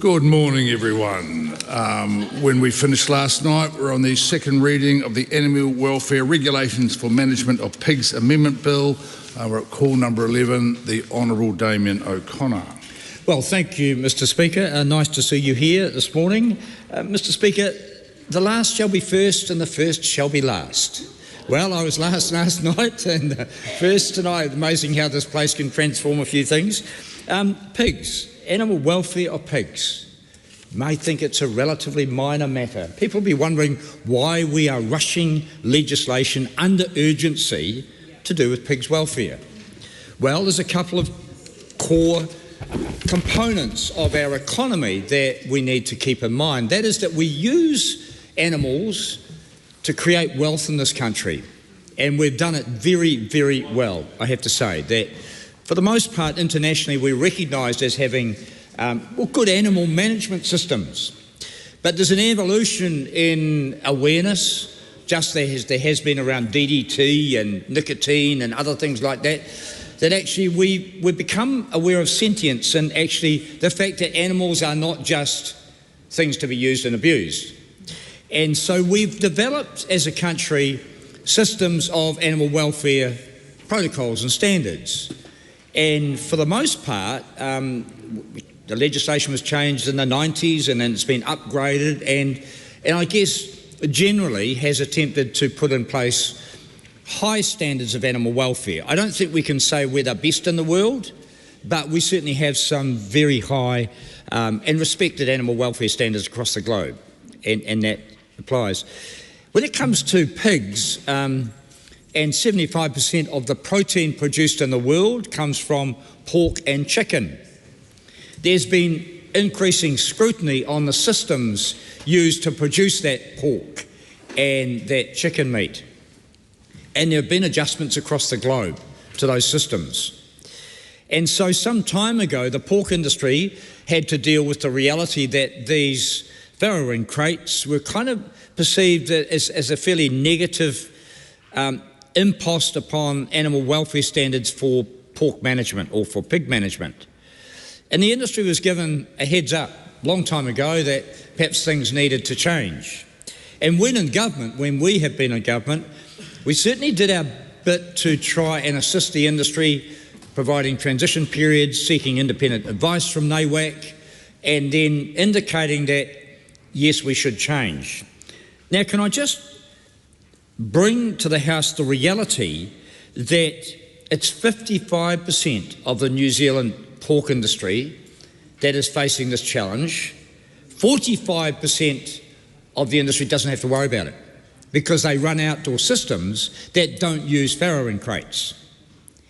Good morning, everyone. When we finished last night, we're on the second reading of the Animal Welfare Regulations for Management of Pigs Amendment Bill. We're at call number 11, the Honourable Damien O'Connor. Well, thank you, Mr Speaker. Nice to see you here this morning. Mr Speaker, the last shall be first and the first shall be last. Well, I was last night and first tonight. Amazing how this place can transform a few things. Pigs, animal welfare of pigs. You may think it's a relatively minor matter. People will be wondering why we are rushing legislation under urgency to do with pigs' welfare. Well, there's a couple of core components of our economy that we need to keep in mind. That is that we use animals to create wealth in this country, and we've done it very, very well. I have to say that for the most part internationally we're recognised as having good animal management systems, but there's an evolution in awareness, just there has been around DDT and nicotine and other things like that, that actually we've become aware of sentience and actually the fact that animals are not just things to be used and abused. And so we've developed as a country systems of animal welfare protocols and standards. And for the most part, the legislation was changed in the 90s and then it's been upgraded and I guess generally has attempted to put in place high standards of animal welfare. I don't think we can say we're the best in the world, but we certainly have some very high and respected animal welfare standards across the globe, and that applies. When it comes to pigs, and 75% of the protein produced in the world comes from pork and chicken, there's been increasing scrutiny on the systems used to produce that pork and that chicken meat. And there have been adjustments across the globe to those systems. And so some time ago, the pork industry had to deal with the reality that these farrowing crates were kind of perceived as a fairly negative impost upon animal welfare standards for pork management or for pig management. And the industry was given a heads up a long time ago that perhaps things needed to change. And when we have been in government, we certainly did our bit to try and assist the industry, providing transition periods, seeking independent advice from NAWAC, and then indicating that, yes, we should change. Now, can I just bring to the House the reality that it's 55% of the New Zealand pork industry that is facing this challenge. 45% of the industry doesn't have to worry about it because they run outdoor systems that don't use farrowing crates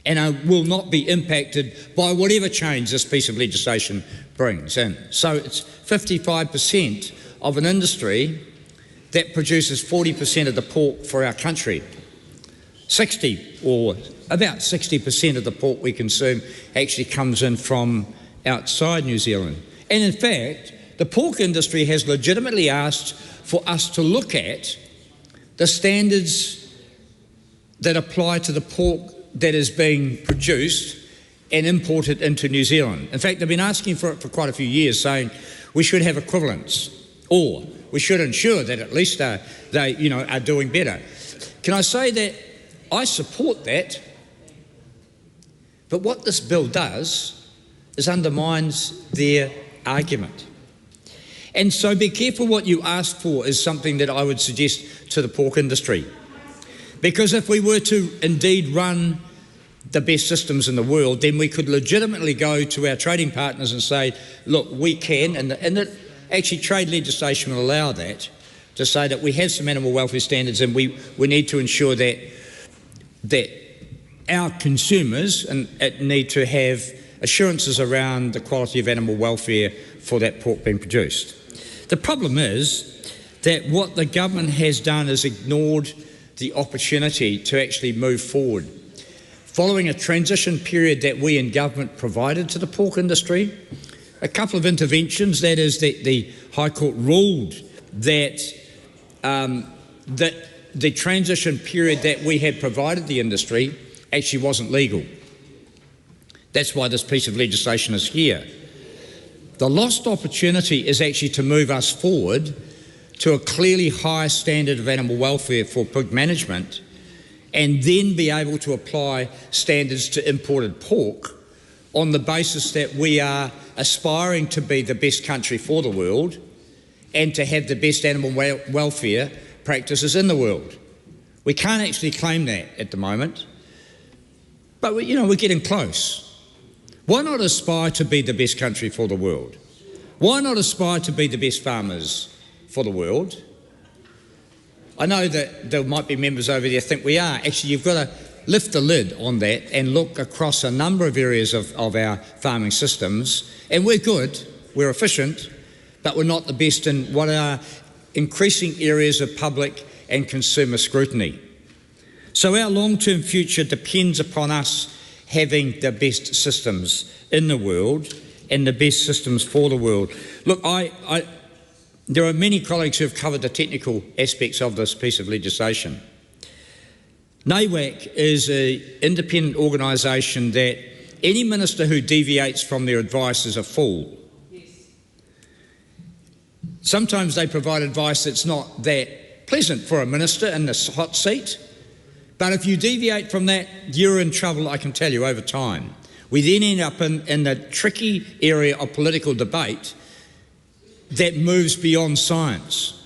and will not be impacted by whatever change this piece of legislation brings in. So it's 55% of an industry that produces 40% of the pork for our country. 60 or about 60% of the pork we consume actually comes in from outside New Zealand. And in fact, the pork industry has legitimately asked for us to look at the standards that apply to the pork that is being produced and imported into New Zealand. In fact, they've been asking for it for quite a few years, saying we should have equivalence, or we should ensure that at least they are doing better. Can I say that I support that, but what this bill does is undermines their argument. And so be careful what you ask for is something that I would suggest to the pork industry. Because if we were to indeed run the best systems in the world, then we could legitimately go to our trading partners and say, look, we can, and that actually trade legislation will allow that, to say that we have some animal welfare standards and we need to ensure that our consumers need to have assurances around the quality of animal welfare for that pork being produced. The problem is that what the government has done is ignored the opportunity to actually move forward. Following a transition period that we in government provided to the pork industry, a couple of interventions, that is that the High Court ruled that the transition period that we had provided the industry actually wasn't legal. That's why this piece of legislation is here. The lost opportunity is actually to move us forward to a clearly higher standard of animal welfare for pig management, and then be able to apply standards to imported pork on the basis that we are aspiring to be the best country for the world and to have the best animal welfare practices in the world. We can't actually claim that at the moment, but we're getting close. Why not aspire to be the best country for the world? Why not aspire to be the best farmers for the world? I know that there might be members over there think we are. Actually, you've got to lift the lid on that and look across a number of areas of our farming systems, and we're good, we're efficient, but we're not the best in what are increasing areas of public and consumer scrutiny. So our long-term future depends upon us having the best systems in the world and the best systems for the world. Look, there are many colleagues who have covered the technical aspects of this piece of legislation. NAWAC is an independent organisation that any minister who deviates from their advice is a fool. Yes. Sometimes they provide advice that's not that pleasant for a minister in the hot seat, but if you deviate from that, you're in trouble, I can tell you, over time. We then end up in the tricky area of political debate that moves beyond science.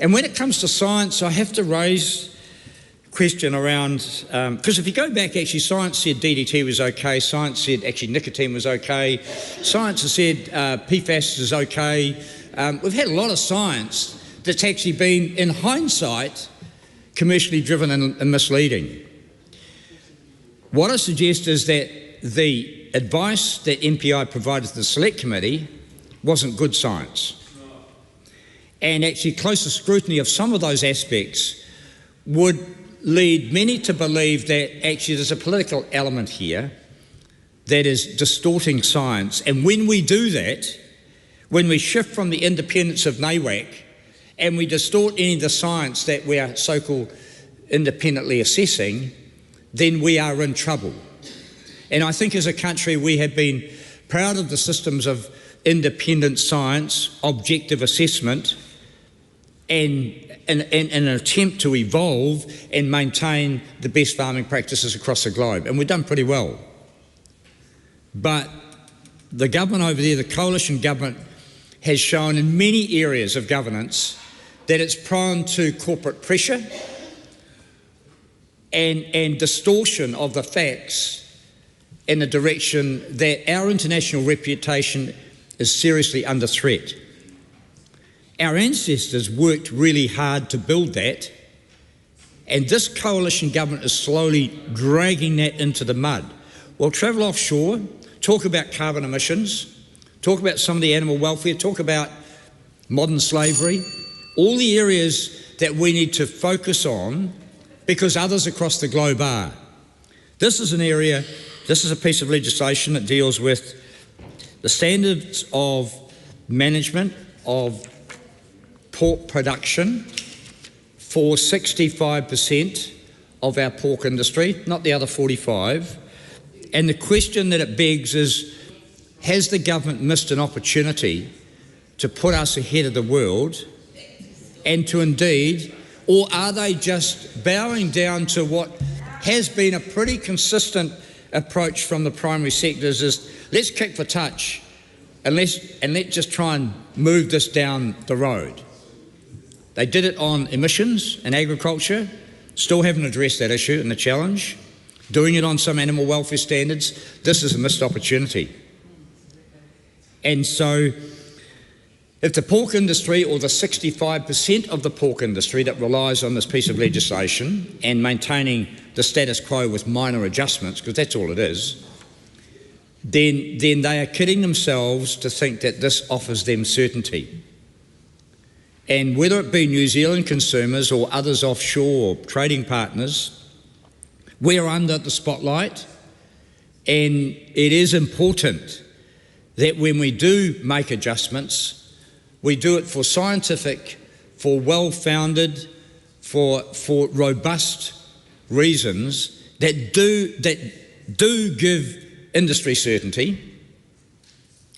And when it comes to science, I have to raise a question around, because if you go back, actually science said DDT was okay, science said actually nicotine was okay, science has said PFAS is okay. We've had a lot of science that's actually been, in hindsight, commercially driven and misleading. What I suggest is that the advice that MPI provided to the Select Committee wasn't good science. And actually closer scrutiny of some of those aspects would lead many to believe that actually there's a political element here that is distorting science. And when we do that, when we shift from the independence of NAWAC and we distort any of the science that we are so-called independently assessing, then we are in trouble. And I think as a country we have been proud of the systems of independent science, objective assessment, and an attempt to evolve and maintain the best farming practices across the globe. And we've done pretty well. But the government over there, the coalition government, has shown in many areas of governance that it's prone to corporate pressure and distortion of the facts in the direction that our international reputation is seriously under threat. Our ancestors worked really hard to build that, and this coalition government is slowly dragging that into the mud. Well, travel offshore, talk about carbon emissions, talk about some of the animal welfare, talk about modern slavery, all the areas that we need to focus on because others across the globe are. This is an area, this is a piece of legislation that deals with the standards of management of pork production for 65% of our pork industry, not the other 45%. And the question that it begs is, has the government missed an opportunity to put us ahead of the world and to indeed, or are they just bowing down to what has been a pretty consistent approach from the primary sectors is, let's kick for touch and let's just try and move this down the road. They did it on emissions and agriculture, still haven't addressed that issue and the challenge. Doing it on some animal welfare standards, this is a missed opportunity. And so if the pork industry, or the 65% of the pork industry that relies on this piece of legislation and maintaining the status quo with minor adjustments, because that's all it is, then they are kidding themselves to think that this offers them certainty. And whether it be New Zealand consumers or others offshore, trading partners, we're under the spotlight, and it is important that when we do make adjustments, we do it for scientific, for well-founded, for robust reasons that do give industry certainty,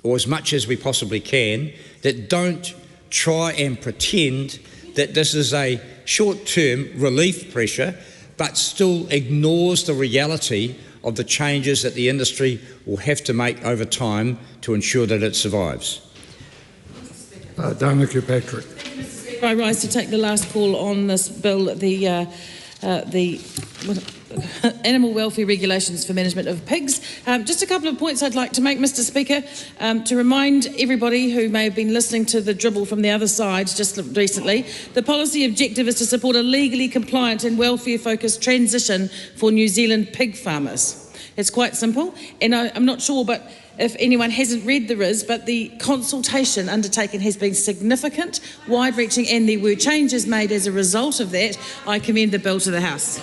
or as much as we possibly can, that don't try and pretend that this is a short-term relief pressure, but still ignores the reality of the changes that the industry will have to make over time to ensure that it survives. Dana Kirkpatrick. I rise to take the last call on this bill, the Animal Welfare Regulations for Management of Pigs. Just a couple of points I'd like to make, Mr Speaker, to remind everybody who may have been listening to the dribble from the other side just recently. The policy objective is to support a legally compliant and welfare-focused transition for New Zealand pig farmers. It's quite simple, and I'm not sure, but if anyone hasn't read the RIS, but the consultation undertaken has been significant, wide-reaching, and there were changes made as a result of that. I commend the bill to the House.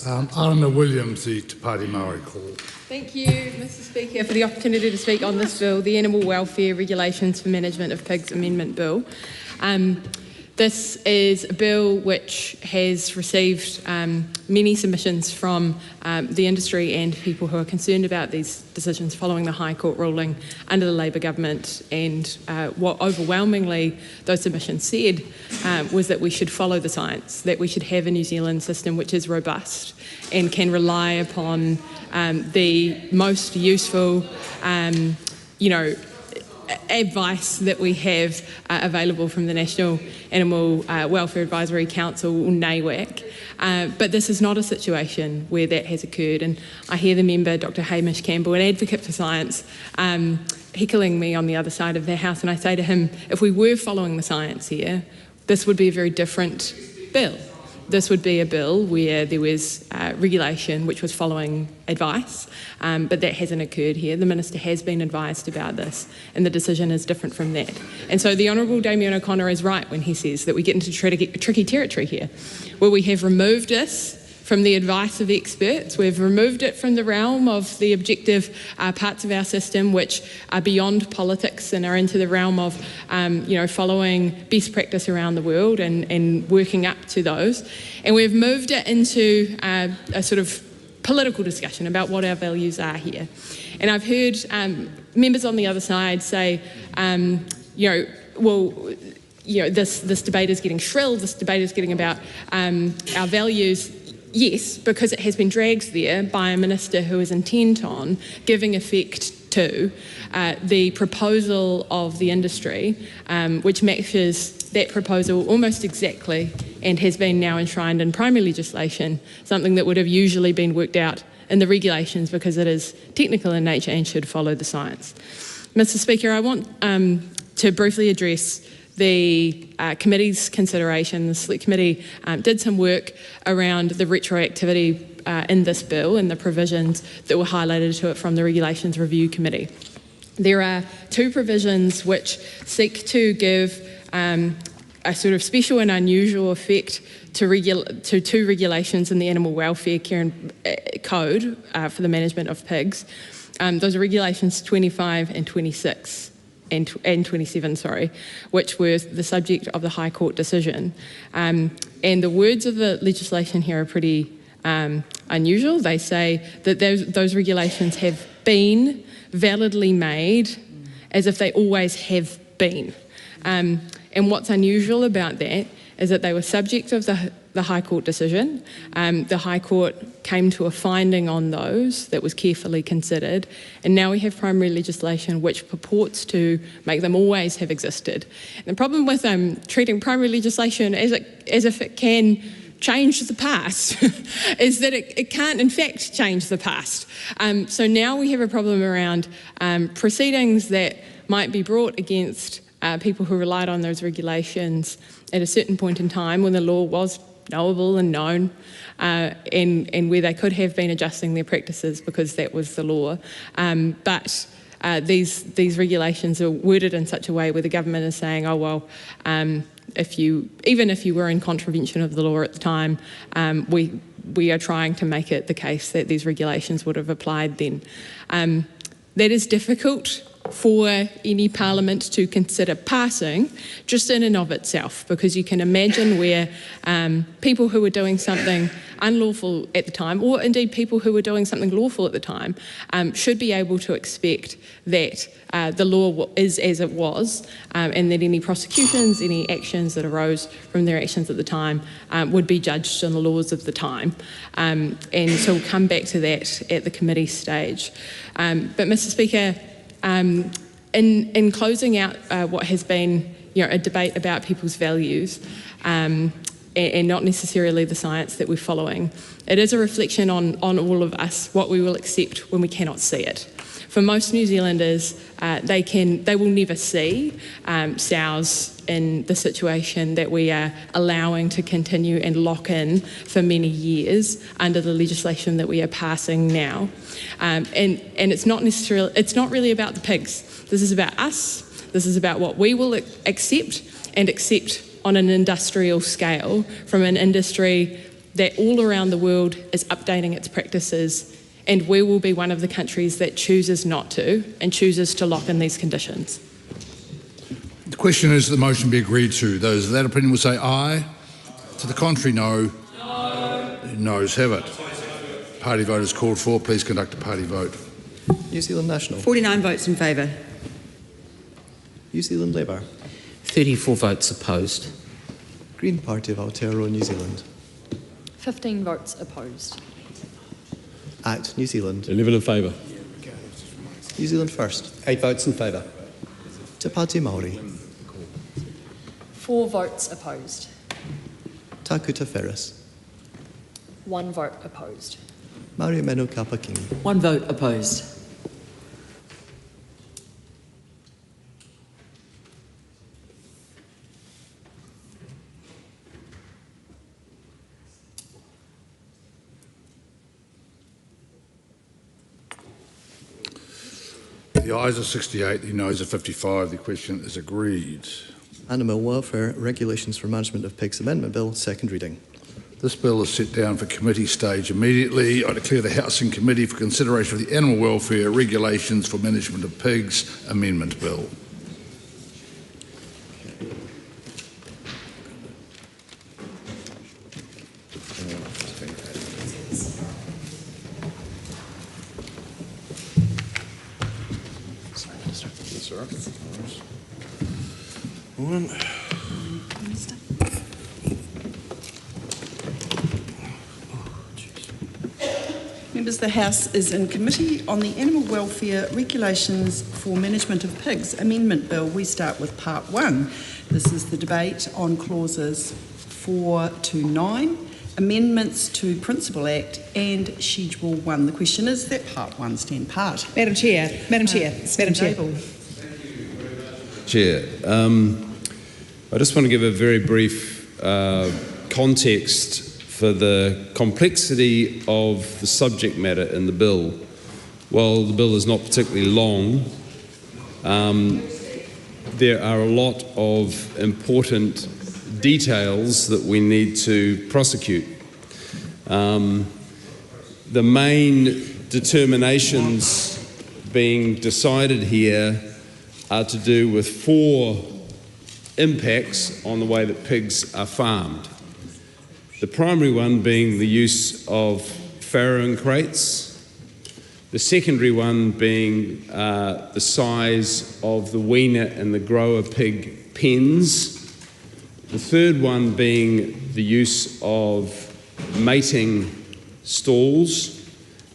Arana Williams, the Te Pāti Māori call. Thank you, Mr Speaker, for the opportunity to speak on this bill, the Animal Welfare Regulations for Management of Pigs Amendment Bill. This is a bill which has received many submissions from the industry and people who are concerned about these decisions following the High Court ruling under the Labour government, and what overwhelmingly those submissions said was that we should follow the science, that we should have a New Zealand system which is robust and can rely upon the most useful, advice that we have available from the National Animal Welfare Advisory Council, NAWAC. But this is not a situation where that has occurred, and I hear the member, Dr Hamish Campbell, an advocate for science, heckling me on the other side of the House, and I say to him, if we were following the science here, this would be a very different bill. This would be a bill where there was regulation which was following advice, but that hasn't occurred here. The Minister has been advised about this, and the decision is different from that. And so the Honourable Damien O'Connor is right when he says that we get into tricky territory here, where we have removed this from the advice of experts. We've removed it from the realm of the objective parts of our system which are beyond politics and are into the realm of following best practice around the world and working up to those. And we've moved it into a sort of political discussion about what our values are here. And I've heard members on the other side say, this debate is getting shrill, this debate is getting about our values. Yes, because it has been dragged there by a minister who is intent on giving effect to the proposal of the industry, which matches that proposal almost exactly and has been now enshrined in primary legislation, something that would have usually been worked out in the regulations because it is technical in nature and should follow the science. Mr Speaker, I want to briefly address the committee's consideration. The Select Committee did some work around the retroactivity in this bill and the provisions that were highlighted to it from the Regulations Review Committee. There are two provisions which seek to give a sort of special and unusual effect to two regulations in the Animal Welfare Care Code for the management of pigs. Those are Regulations 25 and 26. And 27, which were the subject of the High Court decision. And the words of the legislation here are pretty unusual. They say that those regulations have been validly made as if they always have been. And what's unusual about that is that they were subject of the High Court decision. The High Court came to a finding on those that was carefully considered, and now we have primary legislation which purports to make them always have existed. And the problem with treating primary legislation as if it can change the past is that it can't in fact change the past. So now we have a problem around proceedings that might be brought against people who relied on those regulations at a certain point in time when the law was knowable and known, and where they could have been adjusting their practices because that was the law. But these regulations are worded in such a way where the government is saying, oh well, even if you were in contravention of the law at the time, we are trying to make it the case that these regulations would have applied then. That is difficult for any parliament to consider passing just in and of itself, because you can imagine where people who were doing something unlawful at the time, or indeed people who were doing something lawful at the time, should be able to expect that the law is as it was, and that any prosecutions, any actions that arose from their actions at the time would be judged on the laws of the time. And so we'll come back to that at the committee stage. But Mr. Speaker, in closing out what has been a debate about people's values, and not necessarily the science that we're following, it is a reflection on all of us, what we will accept when we cannot see it. For most New Zealanders, they will never see sows in the situation that we are allowing to continue and lock in for many years under the legislation that we are passing now. And it's not really about the pigs. This is about us. This is about what we will accept on an industrial scale from an industry that all around the world is updating its practices, and we will be one of the countries that chooses not to and chooses to lock in these conditions. The question is that the motion be agreed to. Those of that opinion will say aye. To the contrary, no. No. Noes have it. Party vote is called for. Please conduct a party vote. New Zealand National. 49 votes in favour. New Zealand Labour. 34 votes opposed. Green Party of Aotearoa, New Zealand. 15 votes opposed. ACT New Zealand. 11 in favour. New Zealand First. 8 votes in favour. Te Pāti Māori. 4 votes opposed. Takuta Ferris. 1 vote opposed. Mario Meno Kapakingi. 1 vote opposed. The ayes are 68, the noes are 55. The question is agreed. Animal Welfare Regulations for Management of Pigs Amendment Bill, second reading. This bill is set down for committee stage immediately. I declare the Housing Committee for consideration of the Animal Welfare Regulations for Management of Pigs Amendment Bill. Members, the House is in committee on the Animal Welfare Regulations for Management of Pigs Amendment Bill. We start with Part 1. This is the debate on clauses 4 to 9, amendments to Principal Act and Schedule 1. The question is that Part 1 stand part. Madam Chair. Chair, I just want to give a very brief context for the complexity of the subject matter in the bill. While the bill is not particularly long, there are a lot of important details that we need to prosecute. The main determinations being decided here are to do with 4 impacts on the way that pigs are farmed. The primary one being the use of farrowing crates, the secondary one being the size of the weaner and the grower pig pens, the third one being the use of mating stalls,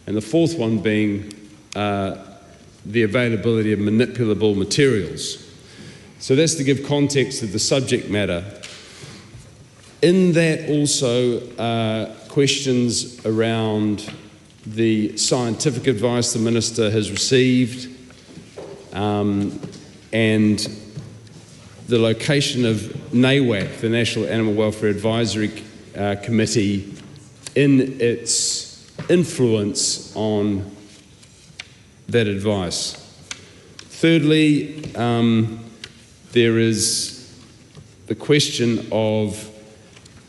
and the fourth one being the availability of manipulable materials. So that's to give context to the subject matter. In that also questions around the scientific advice the Minister has received and the location of NAWAC, the National Animal Welfare Advisory Committee, in its influence on that advice. Thirdly, there is the question of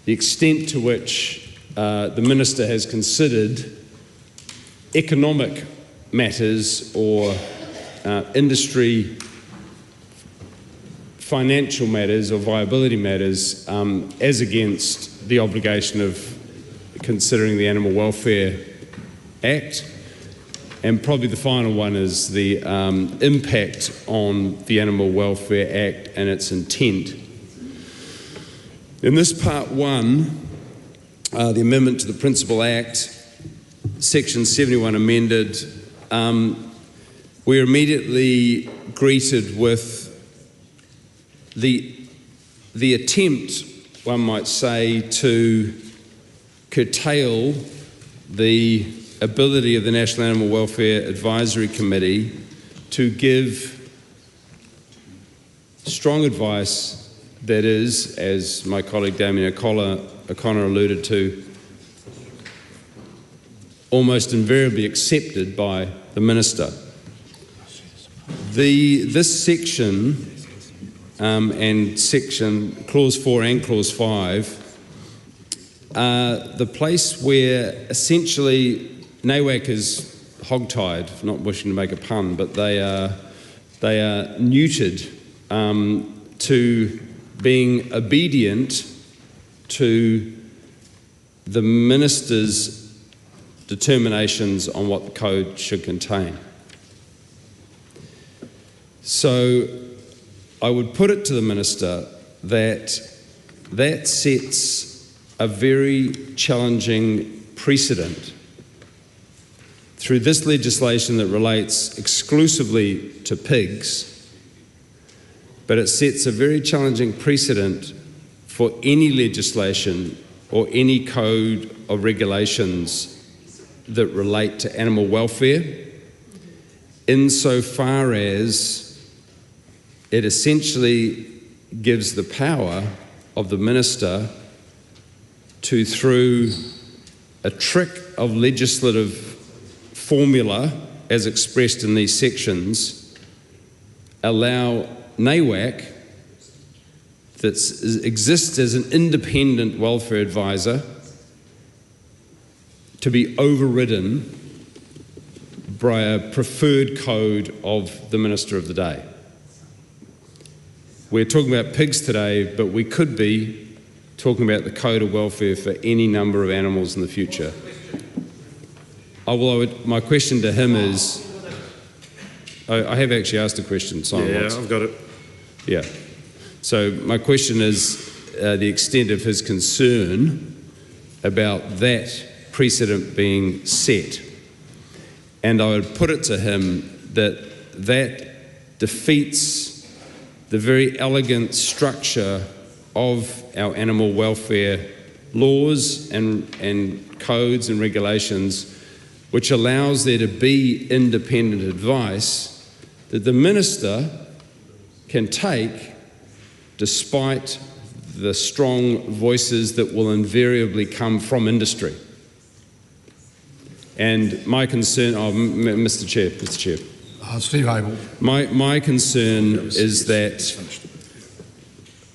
the extent to which the Minister has considered economic matters or industry financial matters or viability matters as against the obligation of considering the Animal Welfare Act. And probably the final one is the impact on the Animal Welfare Act and its intent. In this part one, the amendment to the Principal Act, Section 71 amended, we're immediately greeted with the attempt, one might say, to curtail the ability of the National Animal Welfare Advisory Committee to give strong advice that is, as my colleague Damien O'Connor alluded to, almost invariably accepted by the Minister. This section and Clause 4 and Clause 5 are the place where essentially NAWAC is hogtied, not wishing to make a pun, but they are neutered to being obedient to the Minister's determinations on what the code should contain. So I would put it to the Minister that sets a very challenging precedent through this legislation that relates exclusively to pigs, but it sets a very challenging precedent for any legislation or any code of regulations that relate to animal welfare, insofar as it essentially gives the power of the Minister to, through a trick of legislative formula as expressed in these sections, allow NAWAC, that exists as an independent welfare advisor, to be overridden by a preferred code of the Minister of the day. We're talking about pigs today, but we could be talking about the code of welfare for any number of animals in the future. My question to him is, I have actually asked a question, Simon. Yeah, Watts. I've got it. Yeah. So my question is the extent of his concern about that precedent being set. And I would put it to him that defeats the very elegant structure of our animal welfare laws and codes and regulations, which allows there to be independent advice that the Minister can take despite the strong voices that will invariably come from industry. And my concern, Mr. Chair. Steve Abel. My concern is that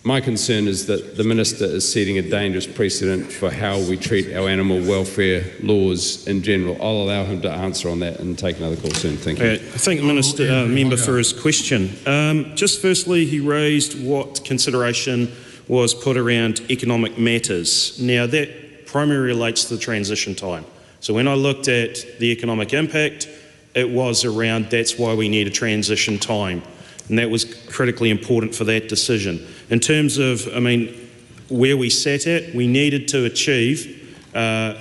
the Minister is setting a dangerous precedent for how we treat our animal welfare laws in general. I'll allow him to answer on that and take another call soon. Thank you. I thank the Minister, member for his question. Just firstly, he raised what consideration was put around economic matters. Now, that primarily relates to the transition time. So when I looked at the economic impact, it was around that's why we need a transition time. And that was critically important for that decision. In terms of, where we sat at, we needed to achieve, that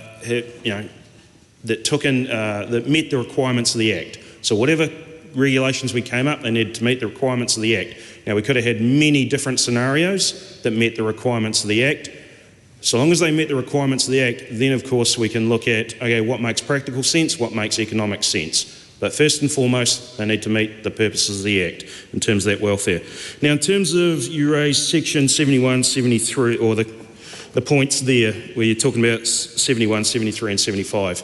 met the requirements of the Act. So whatever regulations we came up, they needed to meet the requirements of the Act. Now, we could have had many different scenarios that met the requirements of the Act. So long as they met the requirements of the Act, then of course we can look at, okay, what makes practical sense, what makes economic sense. But first and foremost, they need to meet the purposes of the Act in terms of that welfare. Now, in terms of, you raised section 71, 73, or the points there where you're talking about 71, 73 and 75.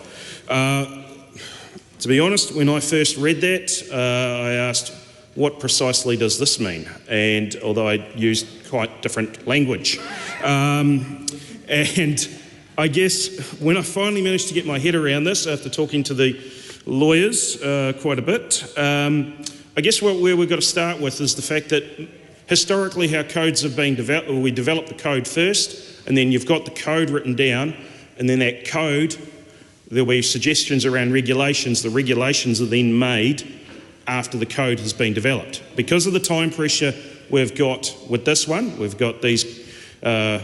To be honest, when I first read that, I asked, what precisely does this mean? And although I used quite different language. And I guess when I finally managed to get my head around this after talking to the lawyers quite a bit, I guess where we've got to start with is the fact that historically how codes have been developed, we develop the code first, and then you've got the code written down, and then that code, there'll be suggestions around regulations. The regulations are then made after the code has been developed. Because of the time pressure we've got with this one, we've got these, the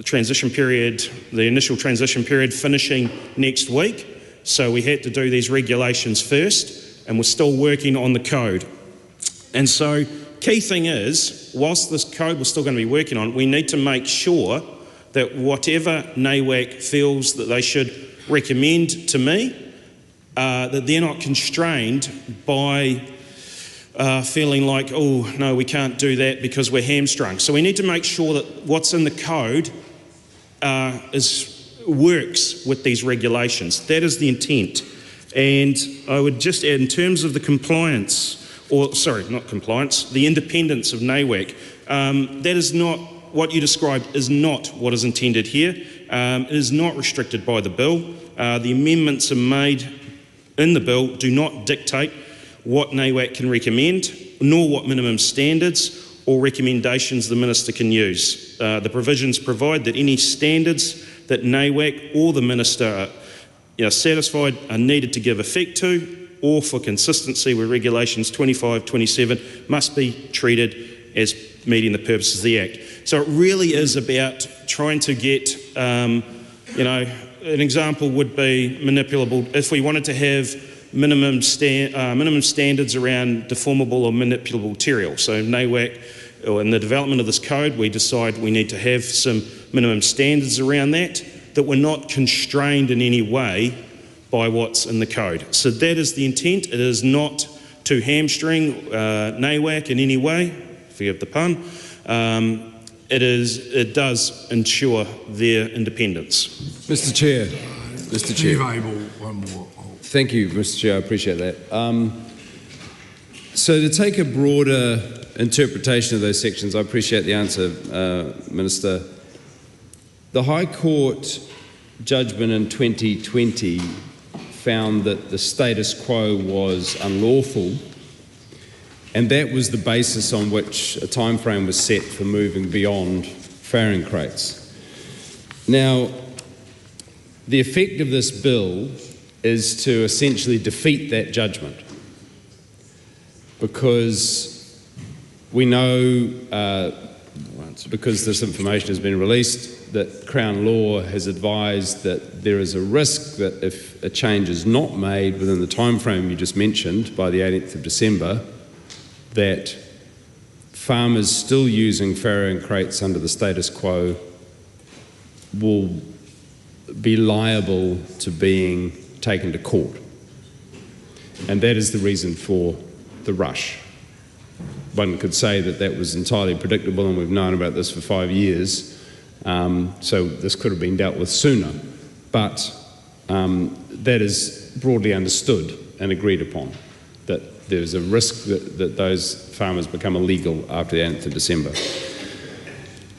transition period, the initial transition period finishing next week, so we had to do these regulations first, and we're still working on the code. And so, key thing is, whilst this code we're still going to be working on, we need to make sure that whatever NAWAC feels that they should recommend to me, that they're not constrained by feeling like, oh, no, we can't do that because we're hamstrung. So we need to make sure that what's in the code works with these regulations. That is the intent. And I would just add, in terms of the compliance, or sorry, not compliance, the independence of NAWAC, that is not, what you described is not what is intended here. It is not restricted by the bill. The amendments are made in the bill do not dictate what NAWAC can recommend, nor what minimum standards or recommendations the Minister can use. The provisions provide that any standards that NAWAC or the Minister are satisfied are needed to give effect to, or for consistency with regulations 25, 27, must be treated as meeting the purposes of the Act. So it really is about trying to get, an example would be manipulable. If we wanted to have minimum standards around deformable or manipulable material, so NAWAC, or in the development of this code, we decide we need to have some minimum standards around that we're not constrained in any way by what's in the code. So that is the intent. It is not to hamstring NAWAC in any way, forgive the pun. It does ensure their independence. Mr. Chair. One more. Thank you, Mr. Chair. I appreciate that. So to take a broader interpretation of those sections, I appreciate the answer, Minister. The High Court judgment in 2020 found that the status quo was unlawful, and that was the basis on which a time frame was set for moving beyond farrowing crates. Now, the effect of this bill is to essentially defeat that judgment, because we know, because this information has been released, that Crown Law has advised that there is a risk that if a change is not made within the time frame you just mentioned, by the 18th of December, that farmers still using farrowing crates under the status quo will be liable to being taken to court. And that is the reason for the rush. One could say that that was entirely predictable, and we've known about this for 5 years, so this could have been dealt with sooner. But that is broadly understood and agreed upon, that there's a risk that those farmers become illegal after the 8th of December.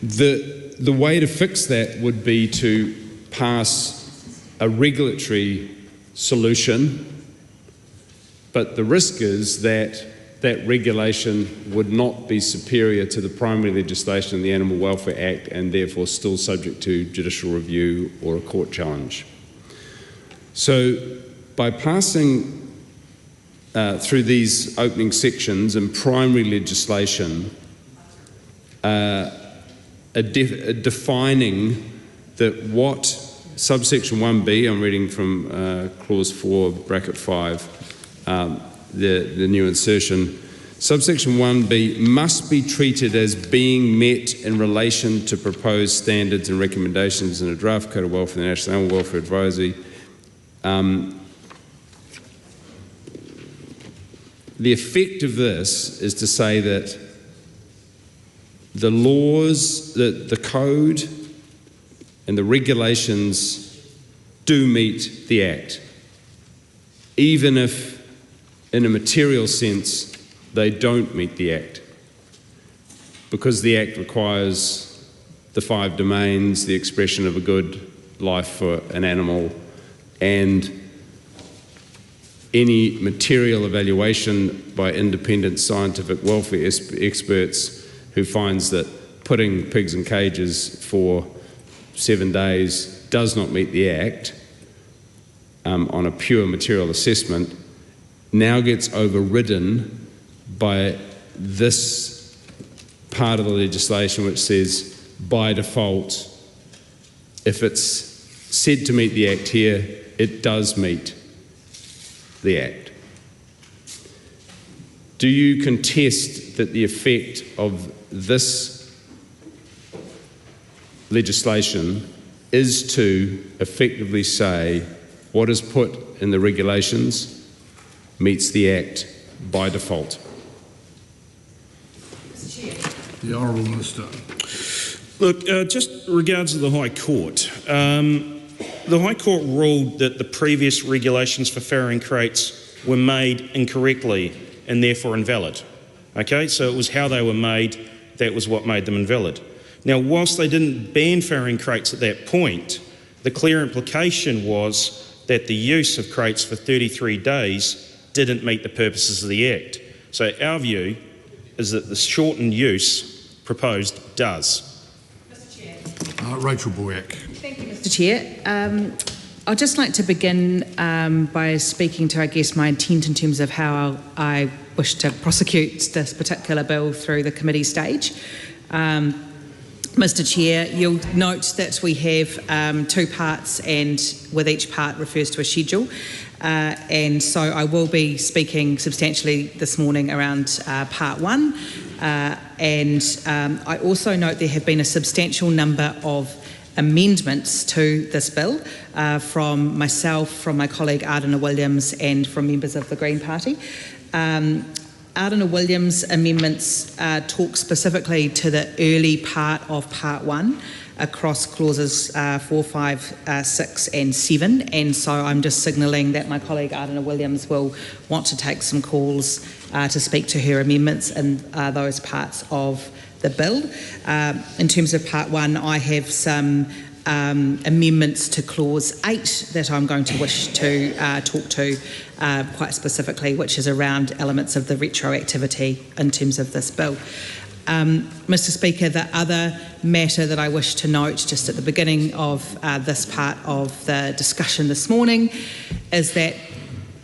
The way to fix that would be to pass a regulatory solution, but the risk is that that regulation would not be superior to the primary legislation in the Animal Welfare Act, and therefore still subject to judicial review or a court challenge. So by passing through these opening sections in primary legislation, defining that what subsection 1B, I'm reading from clause 4, bracket 5, the new insertion, subsection 1B must be treated as being met in relation to proposed standards and recommendations in a draft Code of Welfare, the National Animal Welfare Advisory. The effect of this is to say that the laws, the code and the regulations do meet the Act, even if in a material sense they don't meet the Act, because the Act requires the 5 domains, the expression of a good life for an animal, and any material evaluation by independent scientific welfare experts who finds that putting pigs in cages for 7 days does not meet the Act on a pure material assessment now gets overridden by this part of the legislation which says by default, if it's said to meet the Act here, it does meet the Act. Do you contest that the effect of this legislation is to effectively say what is put in the regulations meets the Act by default? The Honourable Minister. Look, just regards to the High Court. The High Court ruled that the previous regulations for farrowing crates were made incorrectly and therefore invalid. Okay, so it was how they were made, that was what made them invalid. Now, whilst they didn't ban farrowing crates at that point, the clear implication was that the use of crates for 33 days didn't meet the purposes of the Act. So our view is that the shortened use proposed does. Rachel Boyack. Thank you, Mr. Chair. I'd just like to begin by speaking to, I guess, my intent in terms of how I wish to prosecute this particular bill through the committee stage. Mr. Chair, you'll note that we have 2 parts, and with each part refers to a schedule. And so I will be speaking substantially this morning around part 1. I also note there have been a substantial number of amendments to this bill from myself, from my colleague Ardena Williams, and from members of the Green Party. Ardena Williams' amendments talk specifically to the early part of part 1 across clauses 4, 5, 6 and 7, and so I'm just signalling that my colleague Ardena Williams will want to take some calls to speak to her amendments in those parts of the bill. In terms of part 1, I have some amendments to clause 8 that I'm going to wish to talk to quite specifically, which is around elements of the retroactivity in terms of this bill. Mr. Speaker, the other matter that I wish to note just at the beginning of this part of the discussion this morning is that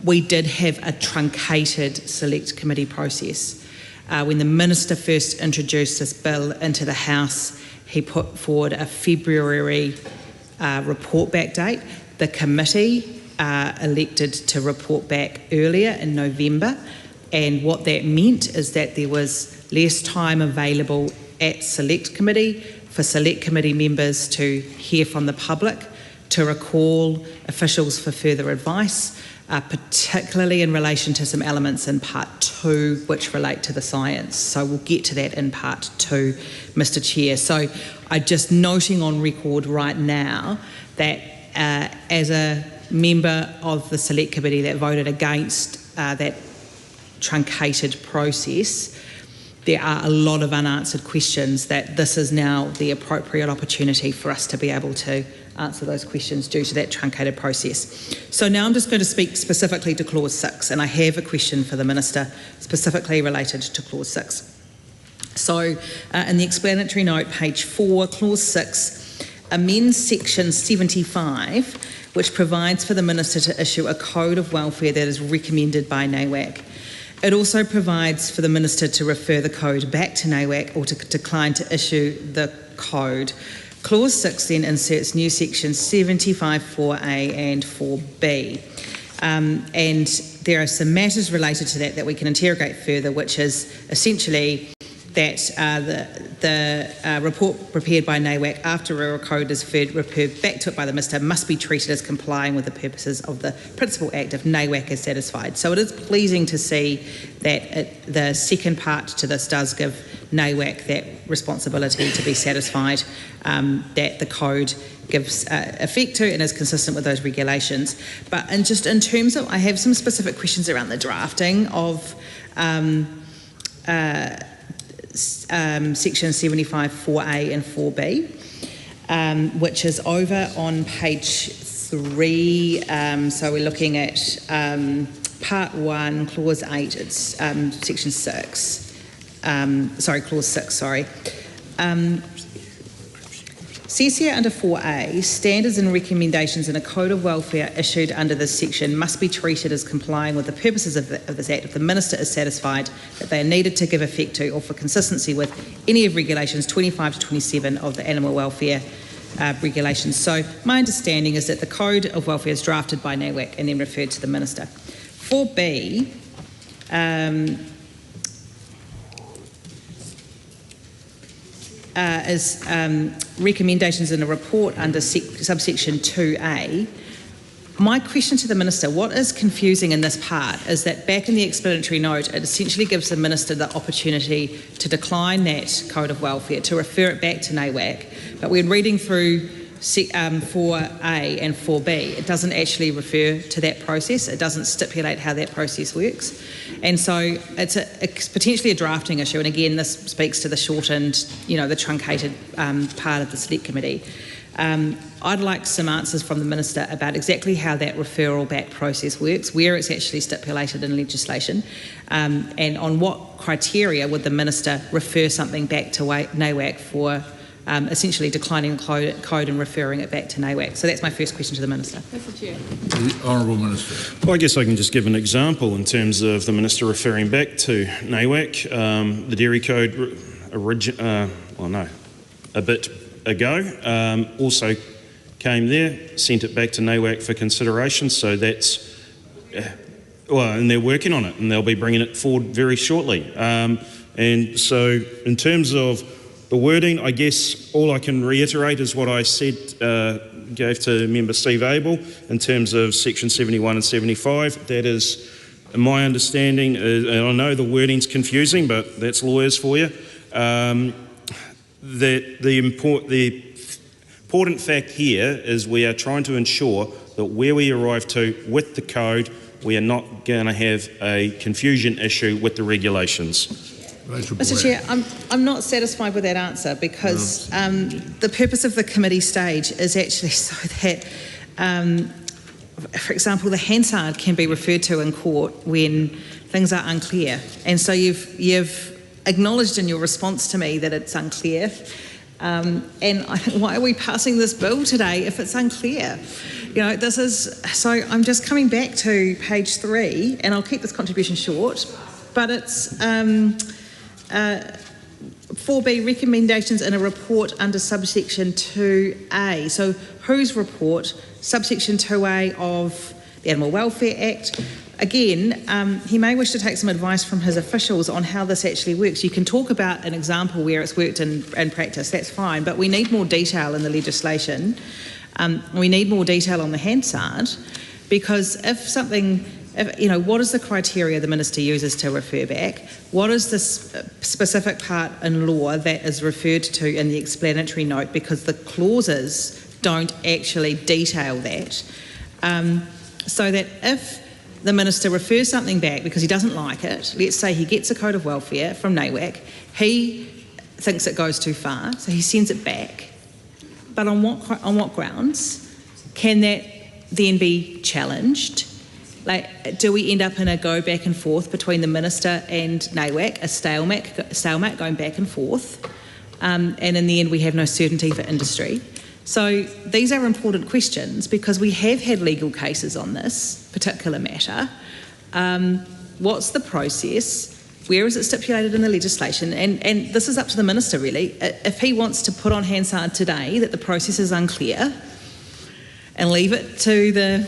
we did have a truncated select committee process. When the Minister first introduced this bill into the House, he put forward a February report back date. The committee elected to report back earlier in November, and what that meant is that there was less time available at Select Committee for Select Committee members to hear from the public, to recall officials for further advice, particularly in relation to some elements in Part 2 which relate to the science. So we'll get to that in Part 2, Mr. Chair. So I'm just noting on record right now that as a member of the Select Committee that voted against that truncated process, there are a lot of unanswered questions that this is now the appropriate opportunity for us to be able to answer those questions due to that truncated process. So now I'm just going to speak specifically to Clause 6, and I have a question for the Minister specifically related to Clause 6. So in the explanatory note, page 4, Clause 6 amends Section 75, which provides for the Minister to issue a code of welfare that is recommended by NAWAC. It also provides for the Minister to refer the code back to NAWAC or to decline to issue the code. Clause 6 then inserts new sections 75 4A and 4B. And there are some matters related to that we can interrogate further, which is essentially that the report prepared by NAWAC after a code is referred back to it by the Minister must be treated as complying with the purposes of the Principal Act if NAWAC is satisfied. So it is pleasing to see that the second part to this does give NAWAC that responsibility to be satisfied that the code gives effect to and is consistent with those regulations. But in terms of, I have some specific questions around the drafting of section 75 4A and 4B, which is over on page 3. So we're looking at Part 1, Clause 8, it's Section 6. Clause 6, sorry. Says here under 4A, standards and recommendations in a code of welfare issued under this section must be treated as complying with the purposes of this Act if the Minister is satisfied that they are needed to give effect to or for consistency with any of regulations 25 to 27 of the animal welfare regulations. So my understanding is that the code of welfare is drafted by NAWAC and then referred to the Minister. 4B is recommendations in a report under subsection 2A. My question to the Minister, what is confusing in this part is that back in the explanatory note, it essentially gives the Minister the opportunity to decline that code of welfare, to refer it back to NAWAC. But when reading through 4A and 4B, it doesn't actually refer to that process. It doesn't stipulate how that process works. And so it's potentially a drafting issue. And again, this speaks to the shortened, the truncated part of the Select Committee. I'd like some answers from the Minister about exactly how that referral back process works, where it's actually stipulated in legislation, and on what criteria would the Minister refer something back to NAWAC for essentially declining the code and referring it back to NAWAC. So that's my first question to the Minister. Mr. Chair. The Honourable Minister. Well, I guess I can just give an example in terms of the Minister referring back to NAWAC. The Dairy Code, a bit ago, also came there, sent it back to NAWAC for consideration. So that's, and they're working on it and they'll be bringing it forward very shortly. And so in terms of the wording, I guess all I can reiterate is what I said, gave to Member Steve Abel in terms of Section 71 and 75. That is, my understanding, and I know the wording's confusing, but that's lawyers for you, that the important fact here is we are trying to ensure that where we arrive to with the code, we are not going to have a confusion issue with the regulations. Mr. Chair, I'm not satisfied with that answer because the purpose of the committee stage is actually so that, for example, the Hansard can be referred to in court when things are unclear. And so you've acknowledged in your response to me that it's unclear. Why are we passing this bill today if it's unclear? So I'm just coming back to page 3, and I'll keep this contribution short, but it's 4B, recommendations in a report under subsection 2A. So whose report? Subsection 2A of the Animal Welfare Act. Again, he may wish to take some advice from his officials on how this actually works. You can talk about an example where it's worked in practice, that's fine, but we need more detail in the legislation. We need more detail on the Hansard, because what is the criteria the Minister uses to refer back? What is the specific part in law that is referred to in the explanatory note? Because the clauses don't actually detail that. So that if the Minister refers something back because he doesn't like it, let's say he gets a code of welfare from NAWAC, he thinks it goes too far, so he sends it back. But on what grounds? Can that then be challenged? Do we end up in a go back and forth between the Minister and NAWAC, a stalemate going back and forth, and in the end we have no certainty for industry? So these are important questions because we have had legal cases on this particular matter. What's the process? Where is it stipulated in the legislation? And this is up to the Minister really. If he wants to put on Hansard today that the process is unclear and leave it to the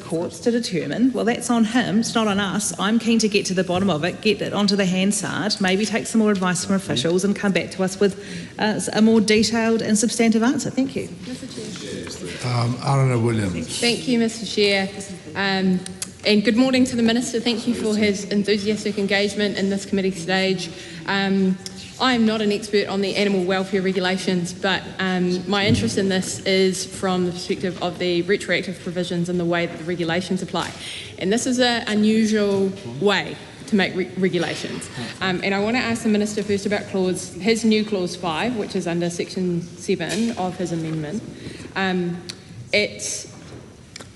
courts to determine, well, that's on him, it's not on us. I'm keen to get to the bottom of it, get it onto the Hansard, maybe take some more advice from officials and come back to us with a more detailed and substantive answer. Thank you. Mr. Chair. Arana Williams. Thank you, Mr. Chair. And good morning to the Minister. Thank you for his enthusiastic engagement in this committee stage. I am not an expert on the animal welfare regulations, but my interest in this is from the perspective of the retroactive provisions and the way that the regulations apply. And this is an unusual way to make regulations. And I want to ask the Minister first about his new clause 5, which is under section 7 of his amendment.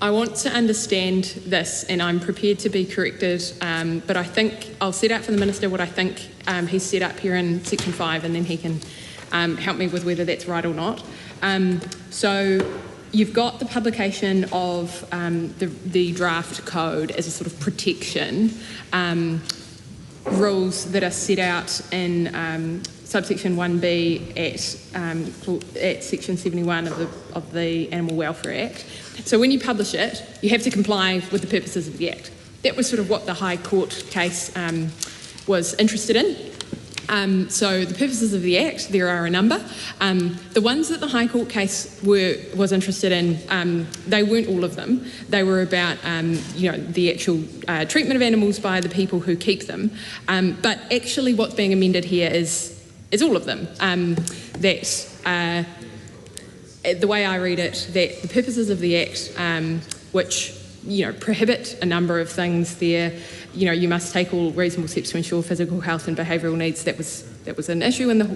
I want to understand this, and I'm prepared to be corrected, but I think I'll set out for the Minister what I think he's set up here in Section 5, and then he can help me with whether that's right or not. So you've got the publication of the draft code as a sort of protection, rules that are set out in subsection 1B at section 71 of the Animal Welfare Act. So when you publish it, you have to comply with the purposes of the Act. That was sort of what the High Court case was interested in. So the purposes of the Act, there are a number. The ones that the High Court case was interested in, they weren't all of them. They were about the actual treatment of animals by the people who keep them. But actually what's being amended here is all of them. The way I read it, that the purposes of the Act, which prohibit a number of things there. You must take all reasonable steps to ensure physical health and behavioural needs. That was an issue in the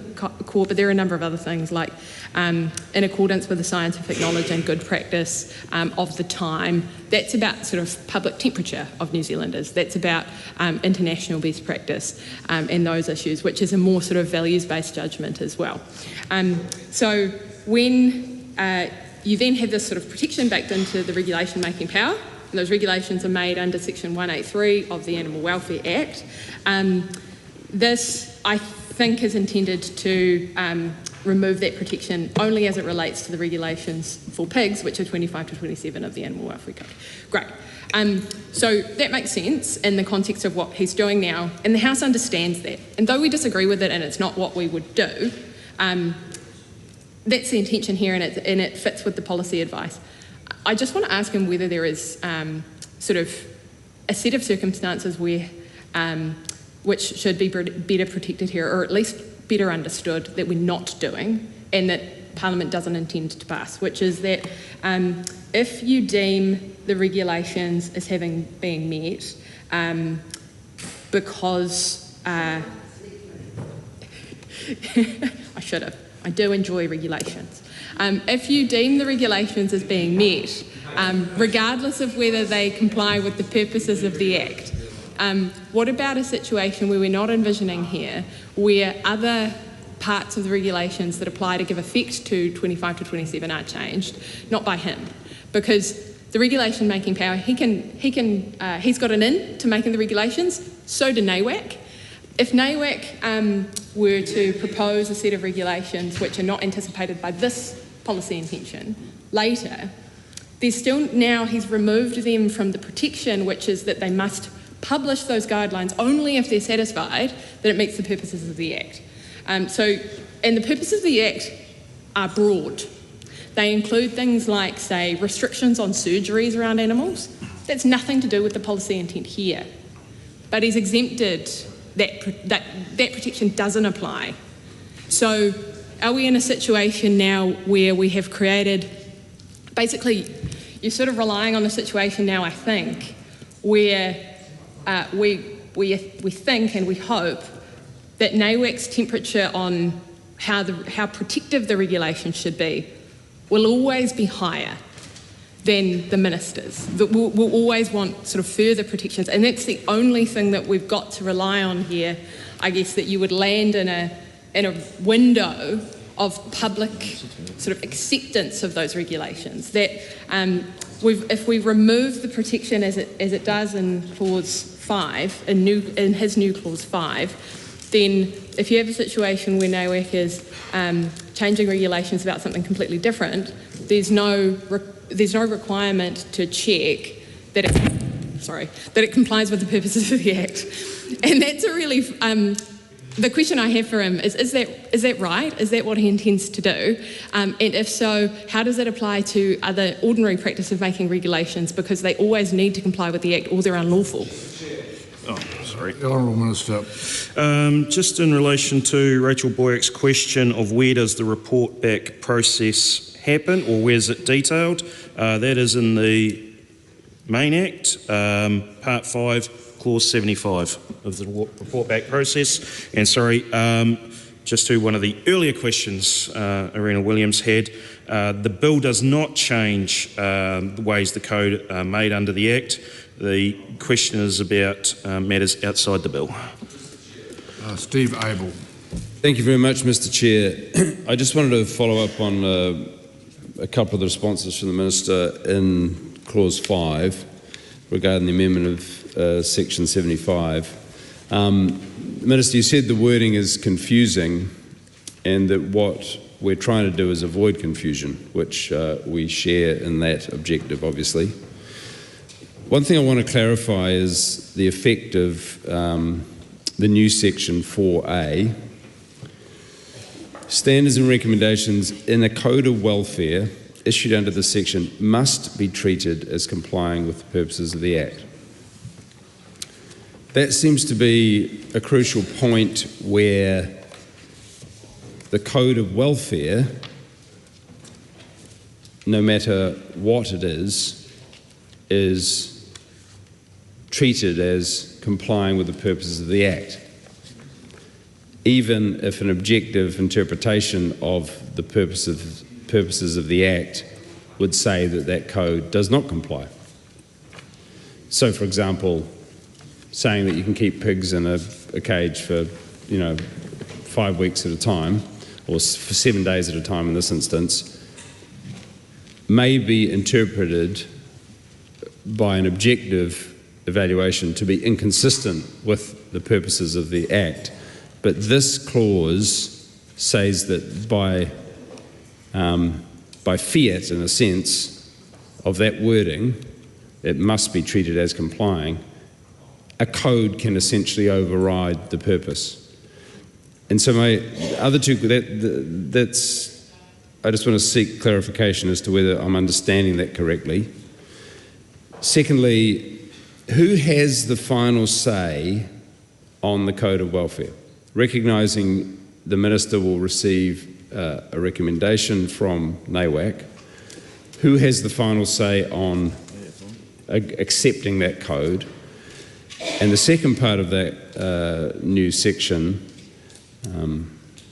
court, but there are a number of other things like in accordance with the scientific knowledge and good practice of the time. That's about sort of public temperature of New Zealanders. That's about international best practice and those issues, which is a more sort of values-based judgment as well. So when you then have this sort of protection baked into the regulation-making power. And those regulations are made under Section 183 of the Animal Welfare Act. This, I think, is intended to remove that protection only as it relates to the regulations for pigs, which are 25 to 27 of the Animal Welfare Code. Great. So that makes sense in the context of what he's doing now, and the House understands that. And though we disagree with it and it's not what we would do, that's the intention here, and it fits with the policy advice. I just want to ask him whether there is sort of a set of circumstances where which should be better protected here, or at least better understood that we're not doing, and that Parliament doesn't intend to pass, which is that if you deem the regulations as having been met because I should have. I do enjoy regulations. If you deem the regulations as being met, regardless of whether they comply with the purposes of the Act, what about a situation where we're not envisioning here, where other parts of the regulations that apply to give effect to 25 to 27 are changed, not by him, because the regulation making power, he's got an in to making the regulations, so do NAWAC. If NAWAC were to propose a set of regulations which are not anticipated by this policy intention later, there's still now he's removed them from the protection, which is that they must publish those guidelines only if they're satisfied that it meets the purposes of the Act. And the purposes of the Act are broad. They include things like, say, restrictions on surgeries around animals. That's nothing to do with the policy intent here. But he's exempted that protection doesn't apply. So are we in a situation now where we have created, basically you're sort of relying on the situation now, I think, where we think and we hope that NAWAC's temperature on how protective the regulations should be will always be higher than the ministers. That we'll always want sort of further protections, and that's the only thing that we've got to rely on here, I guess, that you would land in a window of public sort of acceptance of those regulations. That if we remove the protection as it does in clause 5, in his new clause 5, then if you have a situation where NAWAC is changing regulations about something completely different, there's no requirement to check that it complies with the purposes of the Act. And that's a really the question I have for him is that right? Is that what he intends to do? And if so, how does that apply to other ordinary practice of making regulations, because they always need to comply with the Act or they're unlawful? Oh, sorry. The Honourable Minister. Just in relation to Rachel Boyack's question of where does the report back process happen, or where's it detailed? That is in the main Act, Part 5, Clause 75 of the report back process. And sorry, just to one of the earlier questions Irina Williams had, the bill does not change the ways the code are made under the Act. The question is about matters outside the bill. Steve Abel. Thank you very much, Mr. Chair. I just wanted to follow up on a couple of the responses from the Minister in Clause 5 regarding the amendment of Section 75. Minister, you said the wording is confusing and that what we're trying to do is avoid confusion, which we share in that objective, obviously. One thing I want to clarify is the effect of the new Section 4A. Standards and recommendations in a code of welfare issued under this section must be treated as complying with the purposes of the Act. That seems to be a crucial point where the code of welfare, no matter what it is treated as complying with the purposes of the Act, even if an objective interpretation of the purposes of the Act would say that that code does not comply. So, for example, saying that you can keep pigs in a cage for, 5 weeks at a time, or for 7 days at a time in this instance, may be interpreted by an objective evaluation to be inconsistent with the purposes of the Act. But this clause says that by fiat, in a sense, of that wording, it must be treated as complying. A code can essentially override the purpose. And so my other two, that's, I just want to seek clarification as to whether I'm understanding that correctly. Secondly, who has the final say on the code of welfare? Recognising the Minister will receive a recommendation from NAWAC, who has the final say on accepting that code? And the second part of that new section,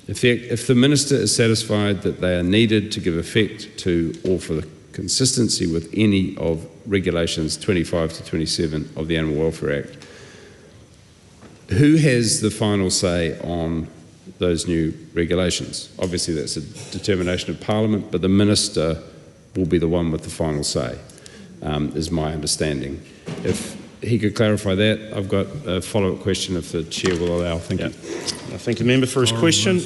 if the Minister is satisfied that they are needed to give effect to or for the consistency with any of regulations 25 to 27 of the Animal Welfare Act, who has the final say on those new regulations? Obviously that's a determination of Parliament, but the Minister will be the one with the final say, is my understanding. If he could clarify that, I've got a follow-up question if the Chair will allow. Thank you. I thank the member for his question.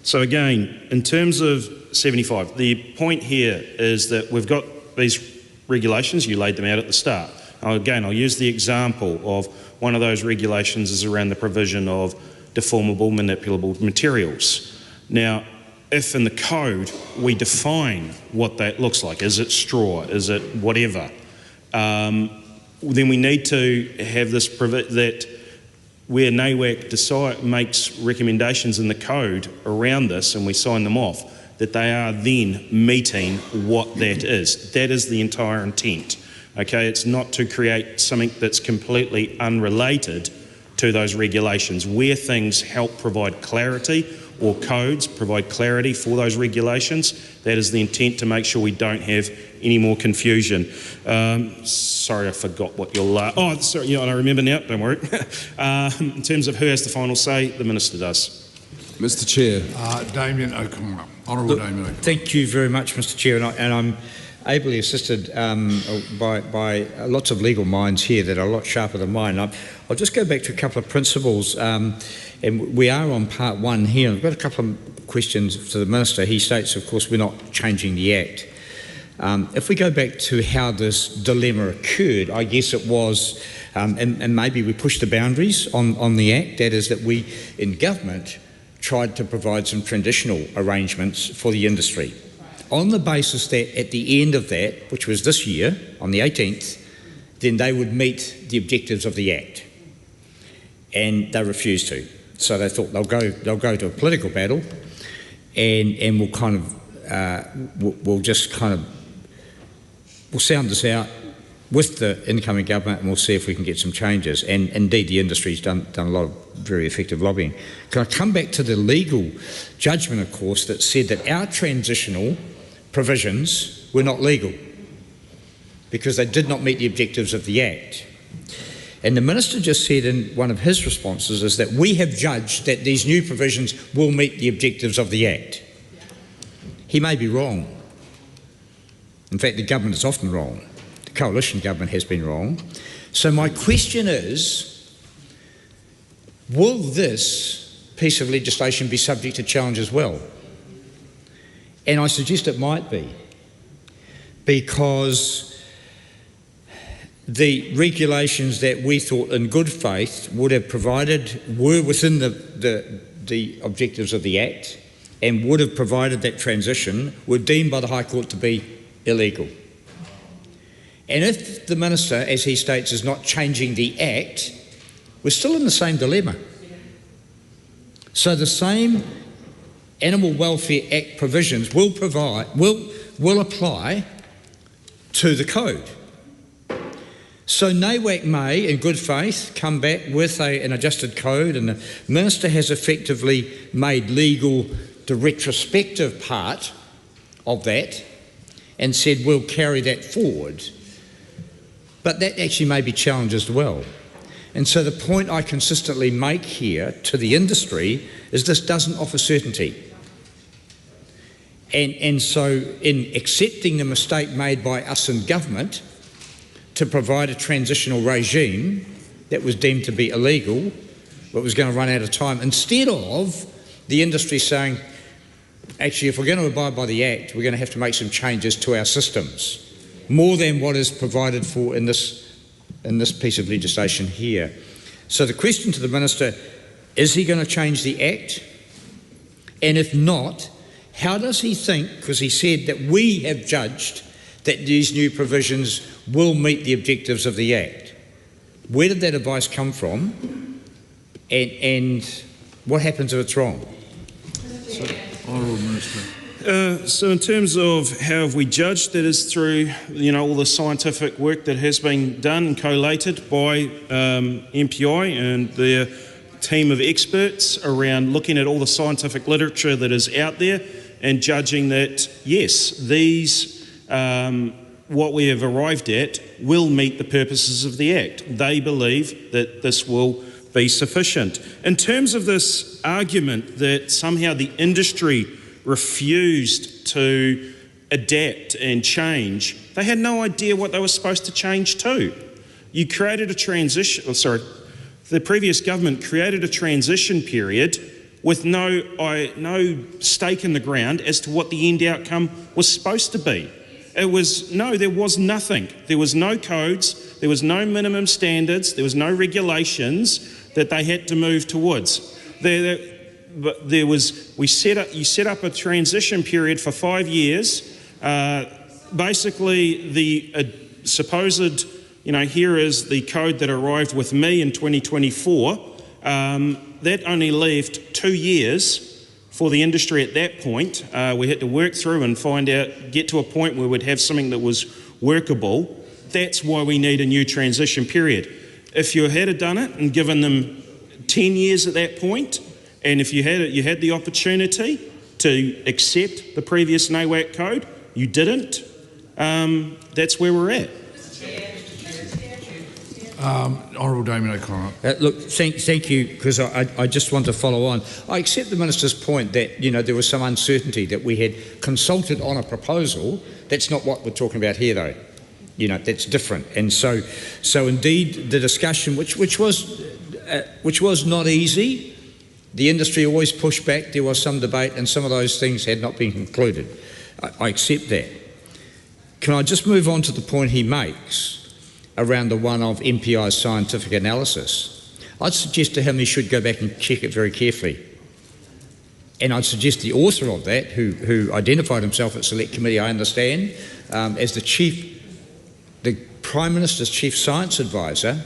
So again, in terms of 75, the point here is that we've got these regulations, you laid them out at the start. Again, I'll use the example of one of those regulations is around the provision of deformable, manipulable materials. Now, if in the code we define what that looks like, is it straw, is it whatever, then we need to have this that where NAWAC makes recommendations in the code around this and we sign them off, that they are then meeting what that is. That is the entire intent. Okay, it's not to create something that's completely unrelated to those regulations. Where things help provide clarity or codes provide clarity for those regulations, that is the intent, to make sure we don't have any more confusion. Sorry, I forgot what your sorry, I remember now, don't worry. In terms of who has the final say, the Minister does. Mr. Chair. Damien O'Connor. Honourable Damien O'Connor. Thank you very much, Mr. Chair, and I'm ably assisted by lots of legal minds here that are a lot sharper than mine. I'll just go back to a couple of principles, and we are on part one here. I've got a couple of questions to the Minister. He states, of course, we're not changing the Act. If we go back to how this dilemma occurred, I guess it was, and maybe we pushed the boundaries on the Act, that is that we, in government, tried to provide some transitional arrangements for the industry, on the basis that at the end of that, which was this year, on the 18th, then they would meet the objectives of the Act. And they refused to. So they thought they'll go to a political battle and we'll kind of, we'll sound this out with the incoming government and we'll see if we can get some changes. And indeed, the industry's done a lot of very effective lobbying. Can I come back to the legal judgment, of course, that said that our transitional provisions were not legal because they did not meet the objectives of the Act. And the Minister just said in one of his responses is that we have judged that these new provisions will meet the objectives of the Act. He may be wrong. In fact, the government is often wrong. The coalition government has been wrong. So my question is, will this piece of legislation be subject to challenge as well? And I suggest it might be, because the regulations that we thought in good faith would have provided were within the objectives of the Act and would have provided that transition were deemed by the High Court to be illegal. And if the Minister, as he states, is not changing the Act, we're still in the same dilemma. So the same Animal Welfare Act provisions will apply to the code. So NAWAC may, in good faith, come back with an adjusted code, and the Minister has effectively made legal the retrospective part of that and said we'll carry that forward. But that actually may be challenged as well. And so the point I consistently make here to the industry is this doesn't offer certainty. And so in accepting the mistake made by us in government to provide a transitional regime that was deemed to be illegal, but was going to run out of time, instead of the industry saying, actually, if we're going to abide by the Act, we're going to have to make some changes to our systems, more than what is provided for in this piece of legislation here. So the question to the Minister, is he going to change the Act? And if not, how does he think, because he said that we have judged that these new provisions will meet the objectives of the Act. Where did that advice come from? And what happens if it's wrong? Honourable Minister. So in terms of how have we judged, that is through all the scientific work that has been done and collated by MPI and their team of experts around looking at all the scientific literature that is out there and judging that, yes, these what we have arrived at will meet the purposes of the Act. They believe that this will be sufficient. In terms of this argument that somehow the industry refused to adapt and change, they had no idea what they were supposed to change to. You created a transition, the previous government created a transition period with no stake in the ground as to what the end outcome was supposed to be. There was nothing. There was no codes, there was no minimum standards, there was no regulations that they had to move towards. You set up a transition period for 5 years. Basically, the supposed, here is the code that arrived with me in 2024. That only left 2 years for the industry at that point. We had to work through and get to a point where we'd have something that was workable. That's why we need a new transition period. If you had done it and given them 10 years at that point, and if you had the opportunity to accept the previous NAWAC code, you didn't, that's where we're at. Honourable Damien O'Connor. Look, thank you, because I just want to follow on. I accept the Minister's point that, there was some uncertainty, that we had consulted on a proposal. That's not what we're talking about here, though. That's different. And so indeed, the discussion, which was not easy, the industry always pushed back. There was some debate, and some of those things had not been concluded. I accept that. Can I just move on to the point he makes around the one of MPI's scientific analysis? I'd suggest to him he should go back and check it very carefully. And I'd suggest the author of that, who identified himself at Select Committee, I understand, as the Prime Minister's Chief Science Advisor,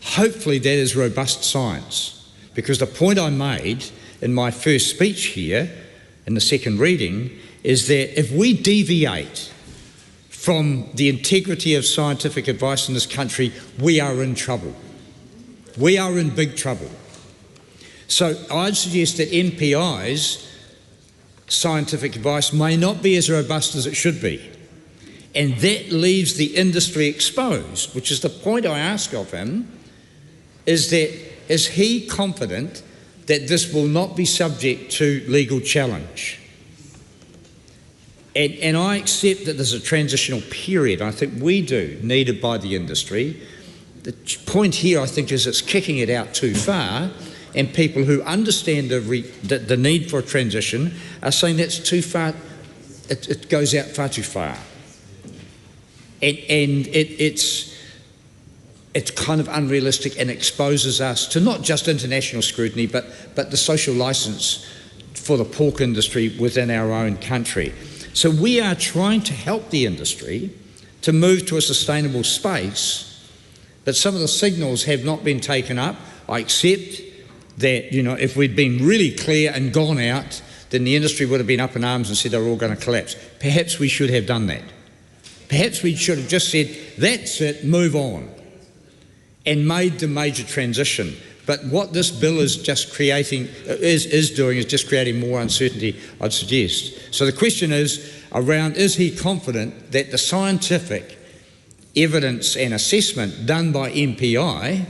hopefully that is robust science. Because the point I made in my first speech here, in the second reading, is that if we deviate from the integrity of scientific advice in this country, we are in trouble. We are in big trouble. So I'd suggest that MPI's scientific advice may not be as robust as it should be. And that leaves the industry exposed, which is the point I ask of him, is he confident that this will not be subject to legal challenge? And I accept that there's a transitional period, I think we do, needed by the industry. The point here, I think, is it's kicking it out too far, and people who understand the need for a transition are saying that's too far, it goes out far too far. And it's kind of unrealistic and exposes us to not just international scrutiny, but the social licence for the pork industry within our own country. So we are trying to help the industry to move to a sustainable space, but some of the signals have not been taken up. I accept that, if we'd been really clear and gone out, then the industry would have been up in arms and said they're all going to collapse. Perhaps we should have done that. Perhaps we should have just said, that's it, move on, and made the major transition. But what this bill is just creating, is doing, is just creating more uncertainty, I'd suggest. So the question is around, is he confident that the scientific evidence and assessment done by MPI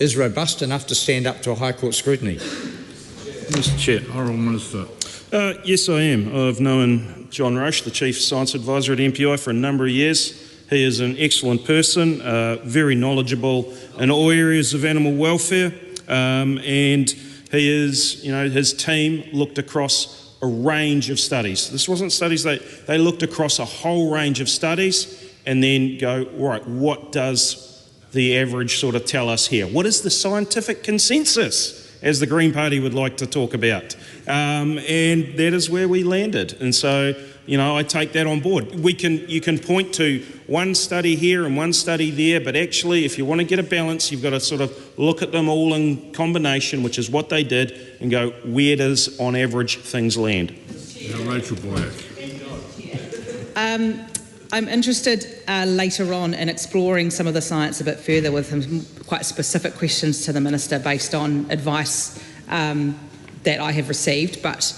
is robust enough to stand up to a High Court scrutiny? Mr Chair, Honourable Minister. Yes, I am. I've known John Roche, the Chief Science Advisor at MPI, for a number of years. He is an excellent person, very knowledgeable in all areas of animal welfare, and he is, his team looked across a range of studies. This wasn't studies, they looked across a whole range of studies and then go, right, what does the average sort of tell us here? What is the scientific consensus, as the Green Party would like to talk about? And that is where we landed. And so, I take that on board. You can point to one study here and one study there, but actually, if you want to get a balance, you've got to sort of look at them all in combination, which is what they did, and go, where does, on average, things land? Now, Rachel Boyack. I'm interested later on in exploring some of the science a bit further with some quite specific questions to the Minister based on advice that I have received, but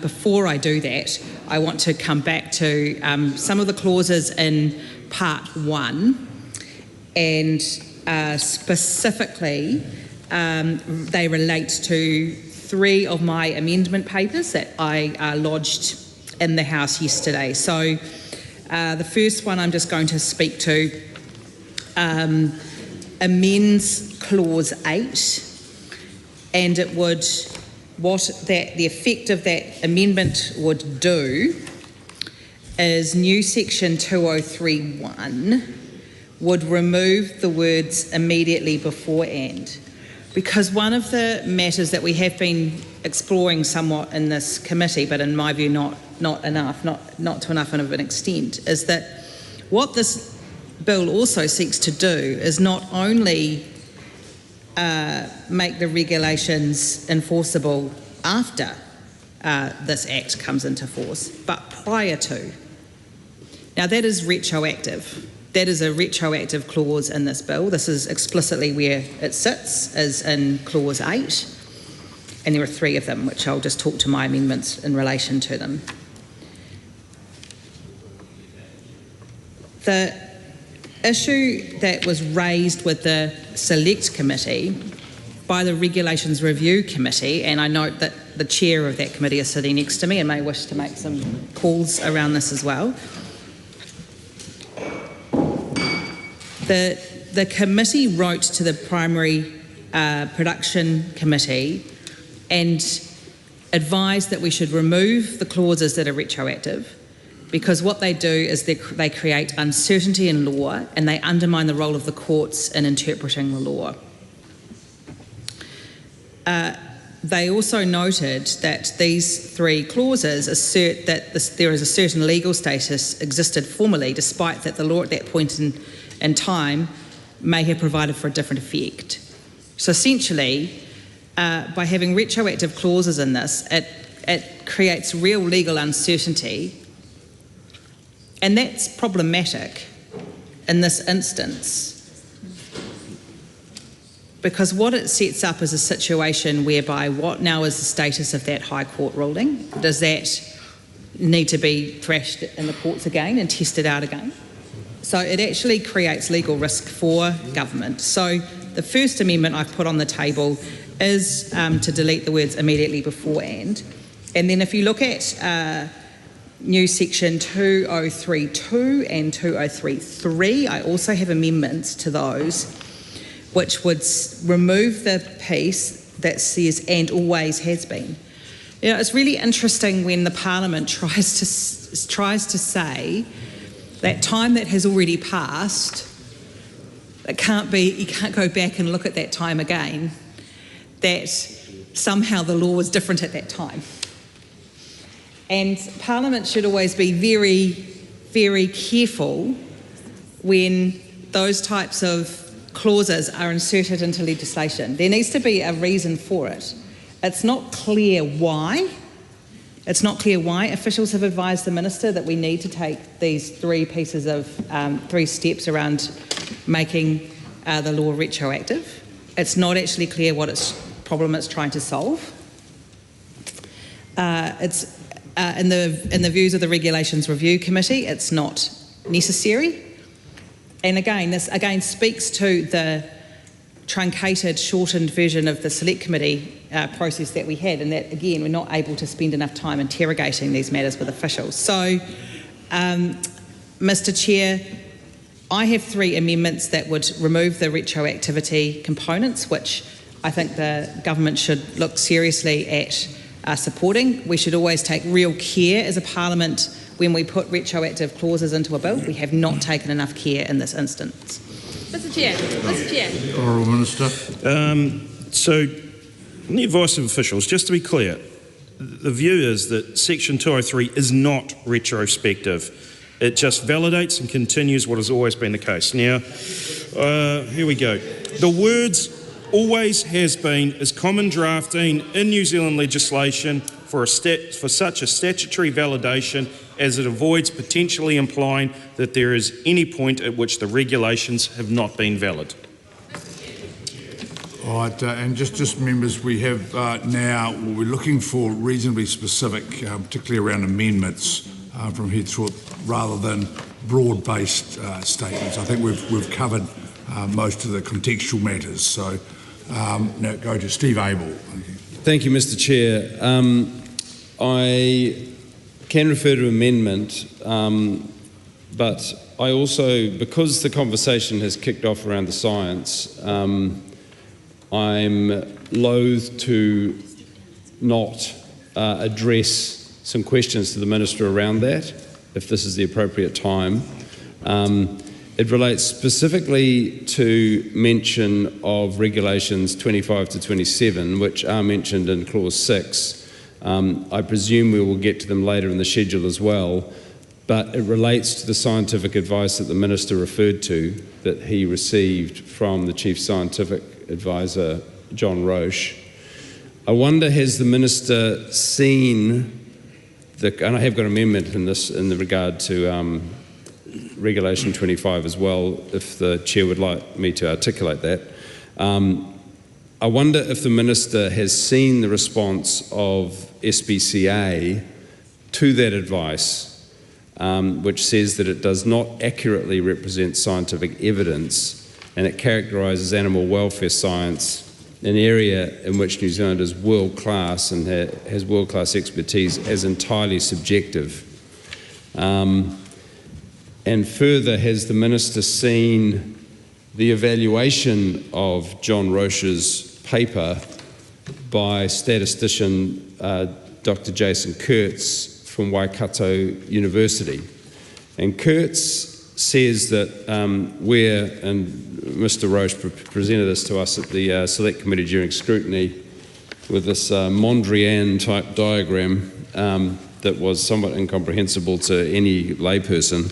before I do that, I want to come back to some of the clauses in Part 1, and specifically they relate to 3 of my amendment papers that I lodged in the House yesterday. So the first one I'm just going to speak to amends Clause 8, and it would, the effect of that amendment would do is new section 2031 would remove the words immediately before and, because one of the matters that we have been exploring somewhat in this committee, but in my view not to enough of an extent, is that what this bill also seeks to do is not only make the regulations enforceable after this Act comes into force, but prior to. Now that is retroactive. That is a retroactive clause in this bill. This is explicitly where it sits, is in Clause 8, and there are 3 of them, which I'll just talk to my amendments in relation to them. The issue that was raised with the Select Committee by the Regulations Review Committee, and I note that the chair of that committee is sitting next to me and may wish to make some calls around this as well. The committee wrote to the Primary Production Committee and advised that we should remove the clauses that are retroactive, because what they do is they create uncertainty in law and they undermine the role of the courts in interpreting the law. They also noted that these 3 clauses assert that there is a certain legal status existed formerly, despite that the law at that point in time may have provided for a different effect. So essentially, by having retroactive clauses in this, it creates real legal uncertainty, and that's problematic in this instance, because what it sets up is a situation whereby what now is the status of that High Court ruling? Does that need to be thrashed in the courts again and tested out again? So it actually creates legal risk for government. So the first amendment I've put on the table is to delete the words immediately before and then if you look at new section 2032 and 2033, I also have amendments to those which would remove the piece that says and always has been. You know, it's really interesting when the Parliament tries to say that time that has already passed, it can't be, you can't go back and look at that time again, that somehow the law was different at that time. And Parliament should always be very, very careful when those types of clauses are inserted into legislation. There needs to be a reason for it. It's not clear why. It's not clear why. Officials have advised the Minister that we need to take these three pieces of, 3 steps around making the law retroactive. It's not actually clear what problem it's trying to solve. It's in the views of the Regulations Review Committee, it's not necessary. And again, this again speaks to the truncated, shortened version of the Select Committee process that we had, and that again, we're not able to spend enough time interrogating these matters with officials. So, Mr. Chair, I have 3 amendments that would remove the retroactivity components, which I think the government should look seriously at supporting. We should always take real care as a Parliament when we put retroactive clauses into a bill. We have not taken enough care in this instance. Mr. Chair. Honourable Minister. So, in the advice of officials, just to be clear, the view is that Section 203 is not retrospective. It just validates and continues what has always been the case. Now, here we go. The words always has been is common drafting in New Zealand legislation for such a statutory validation as it avoids potentially implying that there is any point at which the regulations have not been valid. All right, and just members, we have now, we're looking for reasonably specific, particularly around amendments from henceforth, rather than broad-based statements. I think we've covered most of the contextual matters. So now go to Steve Abel. Thank you, Mr. Chair. I can refer to amendment, but I also, because the conversation has kicked off around the science, I'm loath to not address some questions to the Minister around that, if this is the appropriate time. It relates specifically to mention of regulations 25 to 27, which are mentioned in clause 6. I presume we will get to them later in the schedule as well, but it relates to the scientific advice that the Minister referred to that he received from the Chief Scientific Advisor, John Roche. I wonder, has the Minister seen and I have got an amendment in this in the regard to Regulation 25 as well, if the Chair would like me to articulate that. I wonder if the Minister has seen the response of SPCA to that advice, which says that it does not accurately represent scientific evidence and it characterises animal welfare science, an area in which New Zealand is world-class and has world-class expertise, as entirely subjective. And further, has the Minister seen the evaluation of John Roche's paper by statistician Dr. Jason Kurtz from Waikato University? And Kurtz says that and Mr. Roche presented this to us at the Select Committee during scrutiny with this Mondrian type diagram that was somewhat incomprehensible to any layperson.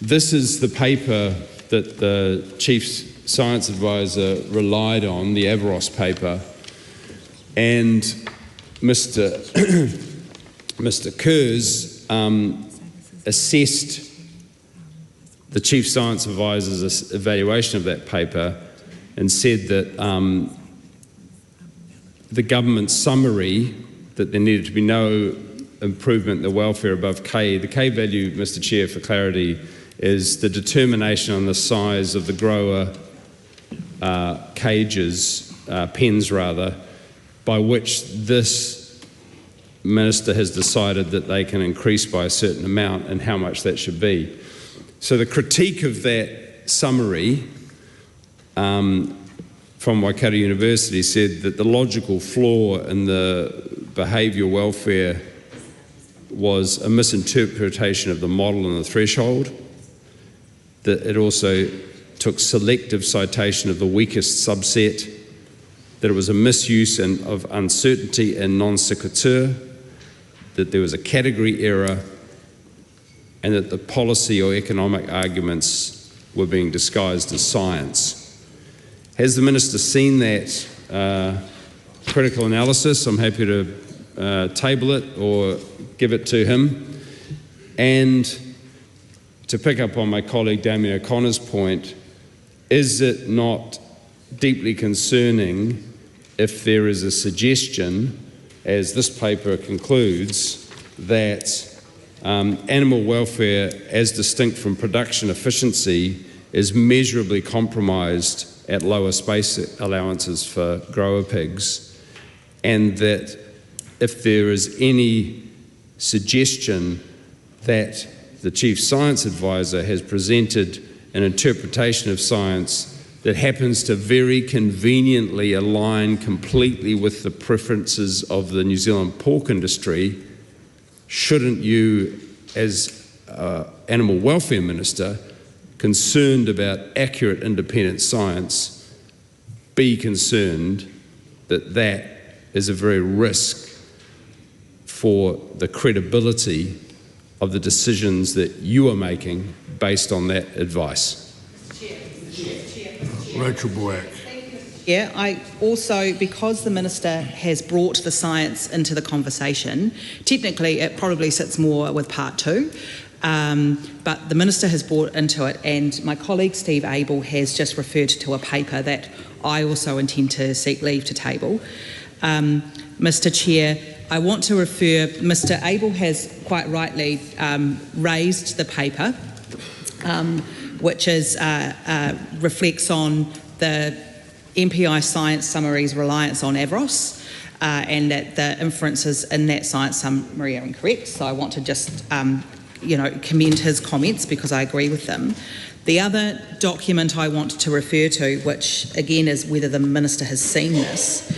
This is the paper that the Chief Science Advisor relied on, the Averos paper, and Mr. Kurz assessed the Chief Science Advisor's evaluation of that paper and said that the government's summary that there needed to be no improvement in the welfare above K. The K value, Mr. Chair, for clarity, is the determination on the size of the grower cages, pens rather, by which this minister has decided that they can increase by a certain amount and how much that should be. So the critique of that summary from Waikato University said that the logical flaw in the behaviour welfare was a misinterpretation of the model and the threshold, that it also took selective citation of the weakest subset, that it was a misuse of uncertainty and non sequitur, that there was a category error, and that the policy or economic arguments were being disguised as science. Has the Minister seen that critical analysis? I'm happy to table it or give it to him. And to pick up on my colleague Damien O'Connor's point, is it not deeply concerning if there is a suggestion, as this paper concludes, that animal welfare, as distinct from production efficiency, is measurably compromised at lower space allowances for grower pigs, and that if there is any suggestion that the Chief Science Advisor has presented an interpretation of science that happens to very conveniently align completely with the preferences of the New Zealand pork industry, shouldn't you, as Animal Welfare Minister, concerned about accurate independent science, be concerned that that is a very risk for the credibility of the decisions that you are making based on that advice? Rachel Boyack. Yeah, I also, because the Minister has brought the science into the conversation, technically it probably sits more with part two, but the Minister has brought into it, and my colleague Steve Abel has just referred to a paper that I also intend to seek leave to table. Mr. Chair, I want to refer, Mr. Abel has quite rightly raised the paper, which is reflects on the MPI science summary's reliance on Avros, and that the inferences in that science summary are incorrect. So I want to just, commend his comments because I agree with them. The other document I want to refer to, which again is whether the Minister has seen this,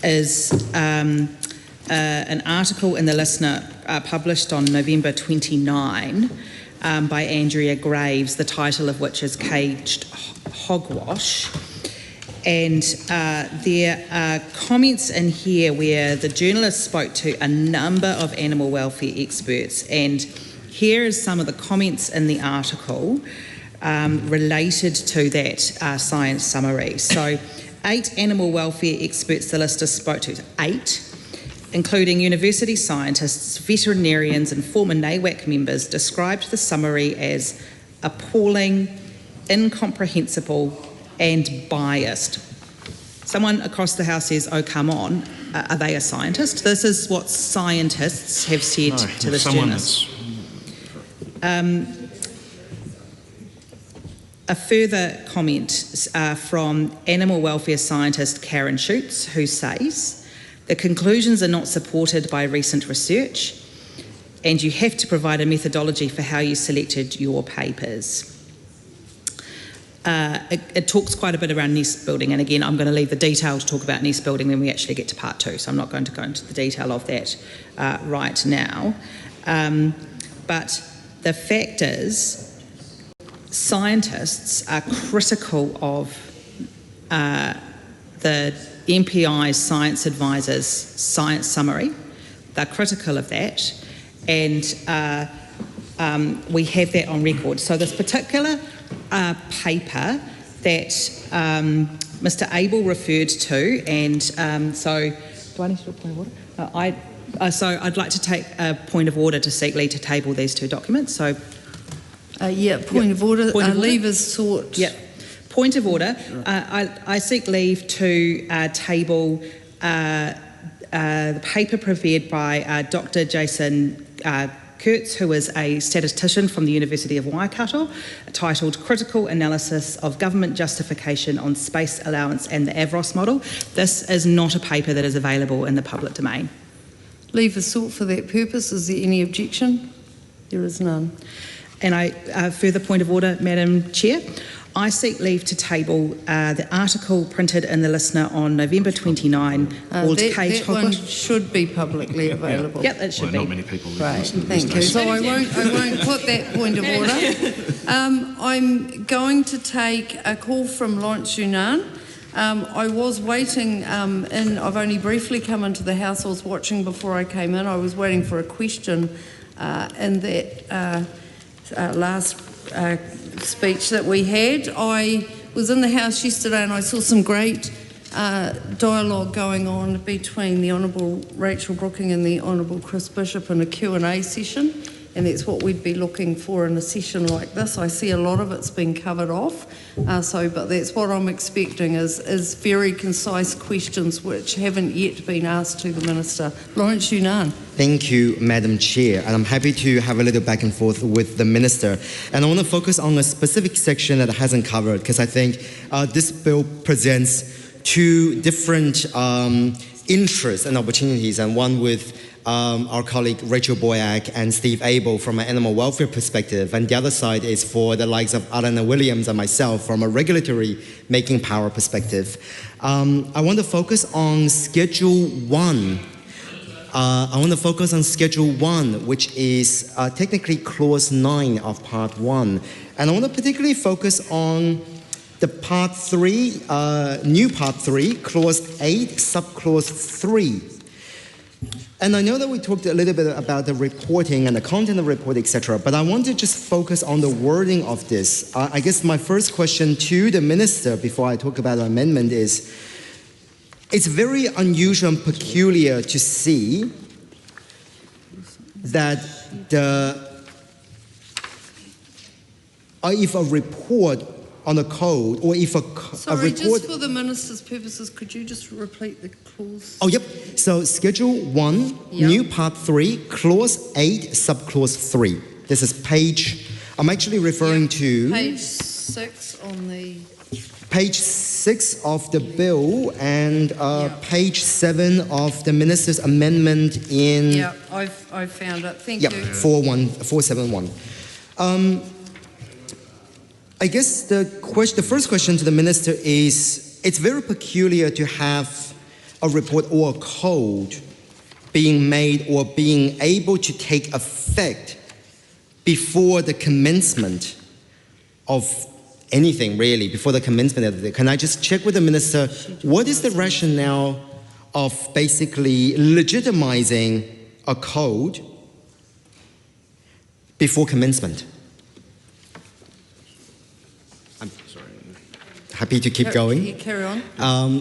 is an article in the Listener published on November 29 by Andrea Graves, the title of which is Caged Hogwash. And there are comments in here where the journalist spoke to a number of animal welfare experts, and here is some of the comments in the article related to that science summary. So 8 animal welfare experts the Lister spoke to, 8, including university scientists, veterinarians and former NAWAC members, described the summary as appalling, incomprehensible and biased. Someone across the House says, oh, come on, are they a scientist? This is what scientists have said to this journalist. A further comment from animal welfare scientist Karen Schutz, who says, the conclusions are not supported by recent research and you have to provide a methodology for how you selected your papers. It talks quite a bit around nest building, and again I'm going to leave the detail to talk about nest building when we actually get to part 2, so I'm not going to go into the detail of that right now. But the fact is, scientists are critical of the MPI's Science Advisor's science summary. They're critical of that, and we have that on record. So this particular paper that Mr. Abel referred to, and so do I need to do a point of order? So I'd like to take a point of order to seek leave to table these 2 documents. So Point of order. Point of order. Leave is sought. Yeah. Point of order. I seek leave to table the paper prepared by Dr. Jason Kurtz, who is a statistician from the University of Waikato, titled Critical Analysis of Government Justification on Space Allowance and the Avros Model. This is not a paper that is available in the public domain. Leave is sought for that purpose. Is there any objection? There is none. And further point of order, Madam Chair. I seek leave to table the article printed in the Listener on November 29. That one should be publicly available. Yep, it should be. Not many people Right, thank you. So I won't put that point of order. I'm going to take a call from Lawrence Yunnan. I was waiting I've only briefly come into the House. I was watching before I came in. I was waiting for a question in that last speech that we had. I was in the House yesterday and I saw some great dialogue going on between the Honourable Rachel Brooking and the Honourable Chris Bishop in a Q&A session, and that's what we'd be looking for in a session like this. I see a lot of it's been covered off, but that's what I'm expecting is very concise questions which haven't yet been asked to the Minister. Lawrence Yunnan. Thank you, Madam Chair, and I'm happy to have a little back and forth with the Minister. And I want to focus on a specific section that hasn't covered, because I think this bill presents two different interests and opportunities, and one with our colleague Rachel Boyack and Steve Abel from an animal welfare perspective, and the other side is for the likes of Alana Williams and myself from a regulatory making power perspective. I want to focus on Schedule 1. Schedule 1, which is technically Clause 9 of Part 1. And I want to particularly focus on the Part 3, new Part 3, Clause 8, Subclause 3. And I know that we talked a little bit about the reporting and the content of the report, etc., but I want to just focus on the wording of this. I guess my first question to the Minister before I talk about the amendment is, it's very unusual and peculiar to see that if a report on a code, or if a report... just for the Minister's purposes, could you just repeat the clause? Oh, yep. So Schedule 1, new Part 3, Clause 8, Subclause 3. This is page... I'm actually referring to... Page 6 on the... Page 6 of the bill and page 7 of the Minister's amendment in... Yeah, I've found it. Thank you. 471. I guess the first question to the Minister is, it's very peculiar to have a report or a code being made or being able to take effect before the commencement of anything, really, before the commencement of the... Can I just check with the Minister, what is the rationale of basically legitimizing a code before commencement? I'm sorry. Happy to keep going. Carry on.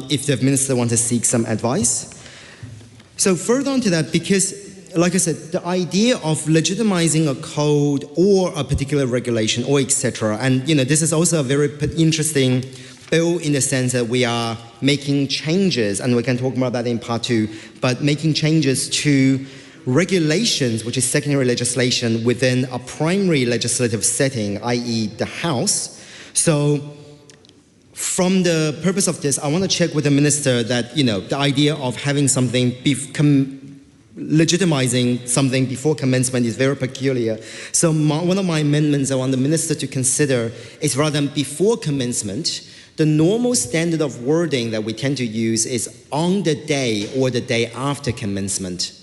If the Minister wants to seek some advice. So further on to that, because like I said, the idea of legitimizing a code or a particular regulation or etc. And this is also a very interesting bill in the sense that we are making changes, and we can talk more about that in Part 2, but making changes to regulations, which is secondary legislation within a primary legislative setting, i.e. the House. So from the purpose of this, I want to check with the Minister that, the idea of having something legitimizing something before commencement is very peculiar. So one of my amendments I want the Minister to consider is rather than before commencement, the normal standard of wording that we tend to use is on the day or the day after commencement.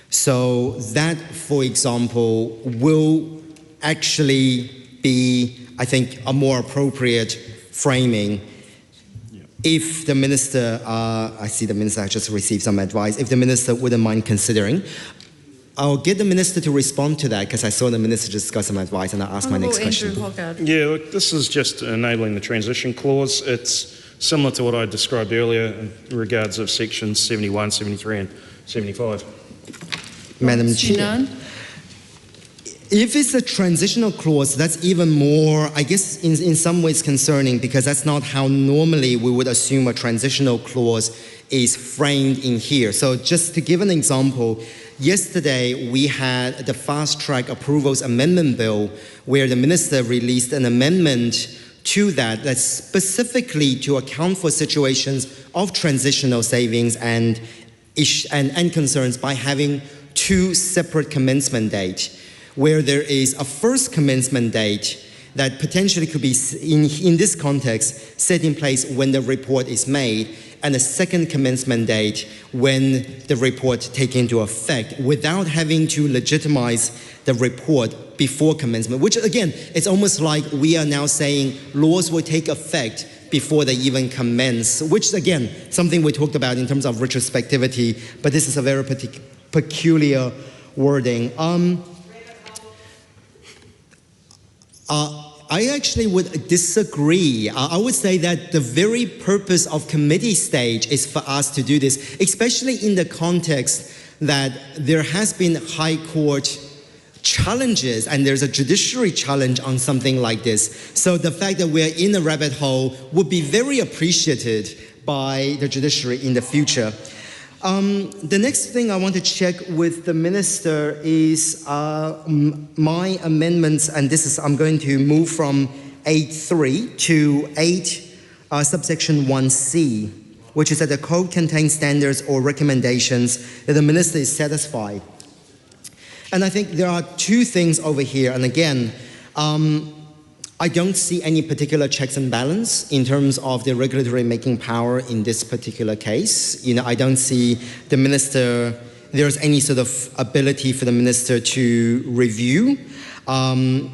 So that, for example, will actually be, I think, a more appropriate framing. If the Minister, I see the Minister just received some advice, if the Minister wouldn't mind considering, I'll get the Minister to respond to that because I saw the Minister just got some advice and I'll ask my next question. Yeah, look, this is just enabling the transition clause. It's similar to what I described earlier in regards of sections 71, 73 and 75. Madam Chair. If it's a transitional clause, that's even more, I guess, in some ways concerning, because that's not how normally we would assume a transitional clause is framed in here. So just to give an example, yesterday we had the Fast Track Approvals Amendment Bill, where the minister released an amendment to that's specifically to account for situations of transitional savings and concerns by having two separate commencement dates, where there is a first commencement date that potentially could be, in this context, set in place when the report is made, and a second commencement date when the report takes into effect, without having to legitimize the report before commencement, which again, it's almost like we are now saying laws will take effect before they even commence, which again, something we talked about in terms of retrospectivity, but this is a very peculiar wording. I actually would disagree. I would say that the very purpose of committee stage is for us to do this, especially in the context that there has been High Court challenges and there's a judiciary challenge on something like this. So the fact that we're in a rabbit hole would be very appreciated by the judiciary in the future. The next thing I want to check with the minister is my amendments, and this is, I'm going to move from 8.3 to 8 subsection 1C, which is that the code contains standards or recommendations that the minister is satisfied. And I think there are two things over here, and again, I don't see any particular checks and balance in terms of the regulatory making power in this particular case. You know, I don't see the minister, there's any sort of ability for the minister to review. It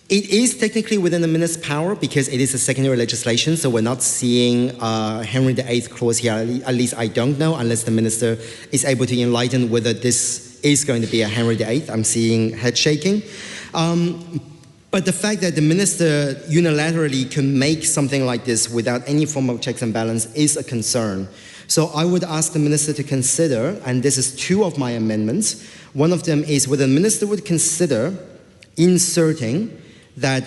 is technically within the minister's power because it is a secondary legislation, so we're not seeing Henry VIII clause here. At least I don't know, unless the minister is able to enlighten whether this is going to be a Henry VIII. I'm seeing head shaking. But the fact that the minister unilaterally can make something like this without any form of checks and balance is a concern. So I would ask the minister to consider, and this is two of my amendments, one of them is whether the minister would consider inserting that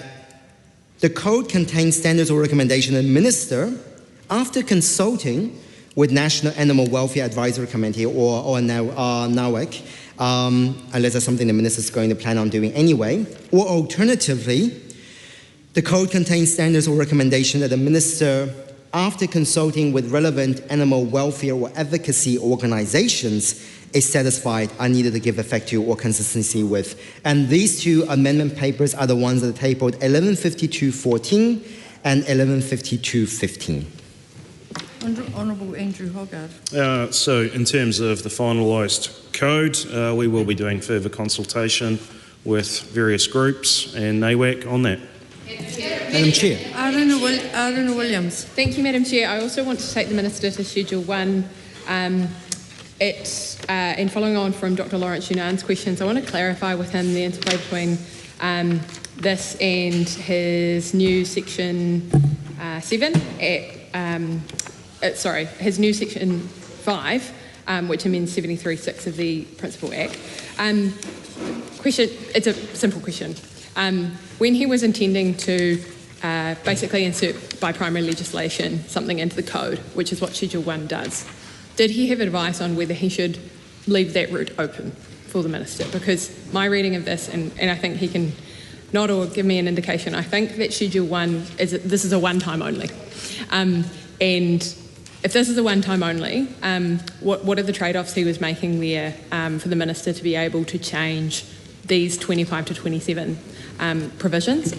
the code contains standards or recommendations and the minister, after consulting with National Animal Welfare Advisory Committee or NAWAC, unless that's something the minister is going to plan on doing anyway, or alternatively, the code contains standards or recommendations that the minister, after consulting with relevant animal welfare or advocacy organizations, is satisfied are needed to give effect to or consistency with. And these two amendment papers are the ones that are tabled 1152-14 and 1152-15. Honourable Andrew Hogarth. So in terms of the finalised code, we will be doing further consultation with various groups and NAWAC on that. Madam Chair. Aotearoa Williams. Thank you, Madam Chair. I also want to take the Minister to Schedule 1. And following on from Dr. Lawrence Yunan's questions, I want to clarify with him the interplay between this and his new Section 7 his new Section 5, which amends 73(6) of the Principal Act. Question, it's a simple question. When he was intending to basically insert by primary legislation something into the code, which is what Schedule 1 does, did he have advice on whether he should leave that route open for the Minister? Because my reading of this, and I think he can nod or give me an indication, I think that Schedule 1, this is a one-time only. And if this is a one-time only, what are the trade-offs he was making there for the Minister to be able to change these 25 to 27 provisions?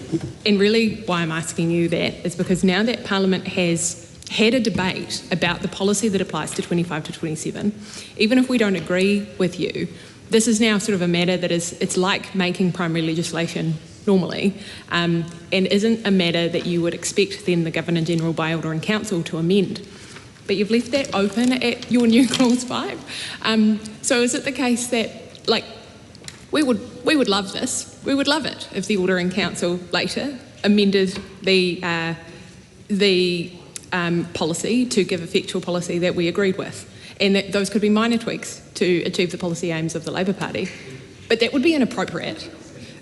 And really why I'm asking you that is because now that Parliament has had a debate about the policy that applies to 25 to 27, even if we don't agree with you, this is now sort of a matter that it's like making primary legislation normally, and isn't a matter that you would expect then the Governor-General by Order in Council to amend. But you've left that open at your new Clause 5. So is it the case that, like, we would love this, we would love it if the Order in Council later amended the policy to give effect to a policy that we agreed with, and that those could be minor tweaks to achieve the policy aims of the Labour Party, but that would be inappropriate.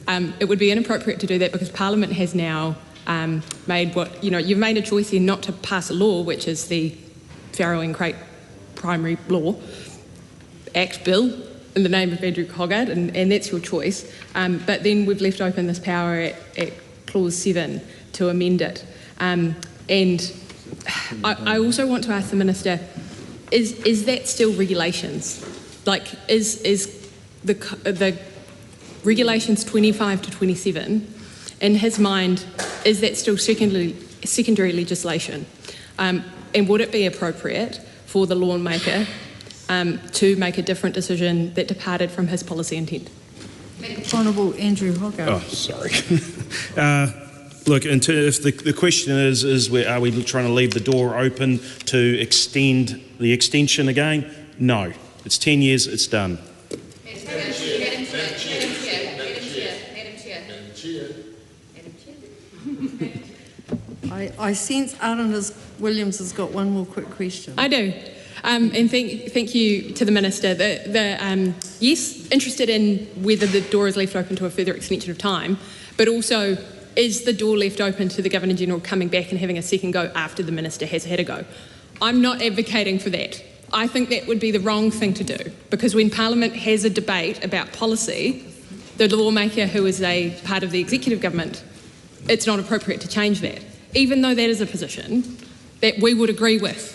It would be inappropriate to do that because Parliament has now made you've made a choice here not to pass a law, which is the Farrow and Crate Primary Law Act Bill in the name of Andrew Hogarth, and that's your choice. But then we've left open this power at Clause 7 to amend it. And I also want to ask the Minister, is that still regulations? Like, is the regulations 25 to 27, in his mind, is that still secondary legislation? And would it be appropriate for the lawmaker to make a different decision that departed from his policy intent? Honourable Andrew Hogarth. Oh, sorry. Look, if the question is are we trying to leave the door open to extend the extension again? No. It's 10 years, it's done. I sense Williams has got one more quick question. I do. And thank you to the Minister. Yes, interested in whether the door is left open to a further extension of time, but also, is the door left open to the Governor-General coming back and having a second go after the Minister has had a go? I'm not advocating for that. I think that would be the wrong thing to do, because when Parliament has a debate about policy, the lawmaker who is a part of the executive government, it's not appropriate to change that, even though that is a position that we would agree with.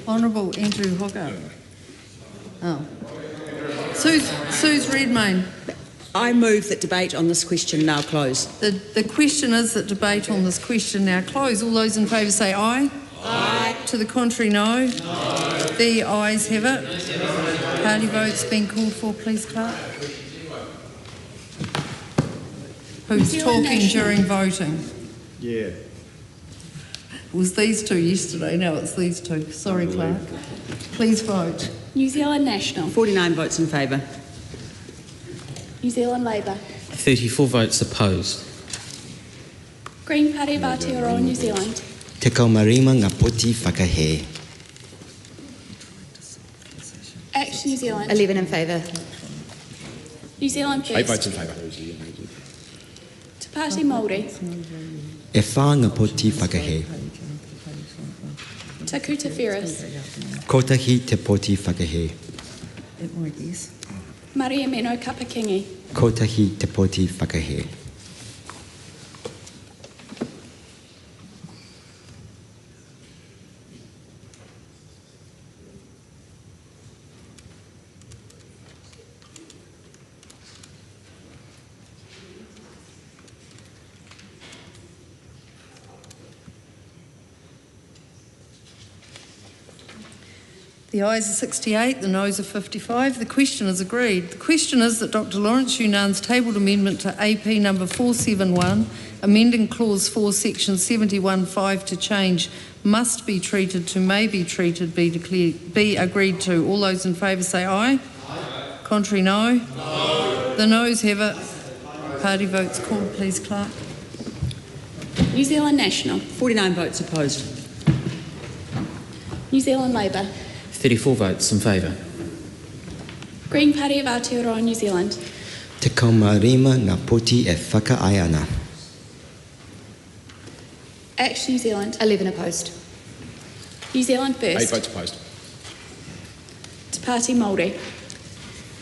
Honourable Andrew Hogarth. Oh. Suze Redmayne. I move that debate on this question now close. The question is that debate on this question now close. All those in favour say aye. Aye. To the contrary, no. No. The ayes have it. Party votes being called for, please, Clerk. Who's talking during voting? Yeah. It was these two yesterday, now it's these two. Sorry, Clerk. Please vote. New Zealand National. 49 votes in favour. New Zealand Labour. 34 votes opposed. Green Party of Aotearoa, New Zealand. Te kaumarima ngā poti whakahe. Action New Zealand. 11 in favour. New Zealand First. 8 votes in favour. Te Party Māori. E whā ngā poti whakahe. Te Kuta Ferris. Kotahi te poti whakahe. Maria Meno Kapakingi. Kotahi te poti whakahe. The ayes are 68, the noes are 55. The question is agreed. The question is that Dr Lawrence Yunan's tabled amendment to AP number 471, amending clause 4, section 71(5) to change must be treated to may be treated be agreed to. All those in favour say aye. Aye. Contrary, no. No. The noes have it. Party votes called, please, Clerk. New Zealand National. 49 votes opposed. New Zealand Labour. 34 votes in favour. Green Party of Aotearoa, New Zealand. Te kaumarima ngā poti e whakaai ana. Action New Zealand. 11 opposed. New Zealand First. 8 votes opposed. Te Party Māori.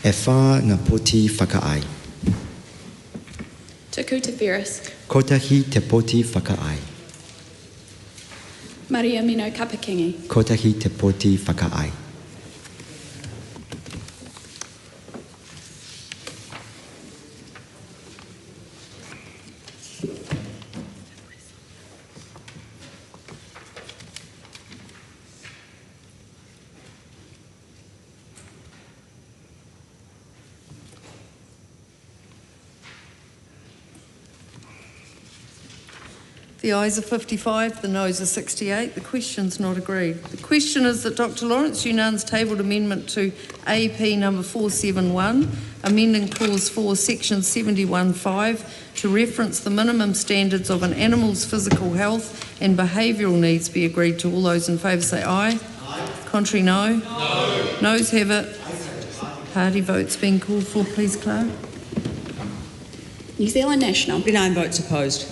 E whā ngā poti whakaai. Te Kuta Ferris. Kotahi te poti whakaai. Maria Meno Kapakingi. Kotahi te poti whakaai. The ayes are 55, the noes are 68. The question's not agreed. The question is that Dr Lawrence Yunan's tabled amendment to AP number 471, amending clause 4, section 71(5) to reference the minimum standards of an animal's physical health and behavioural needs be agreed to. All those in favour say aye. Aye. Contrary, no. No. Noes have it. Party votes being called for, please, Clerk. New Zealand National. 49 votes opposed.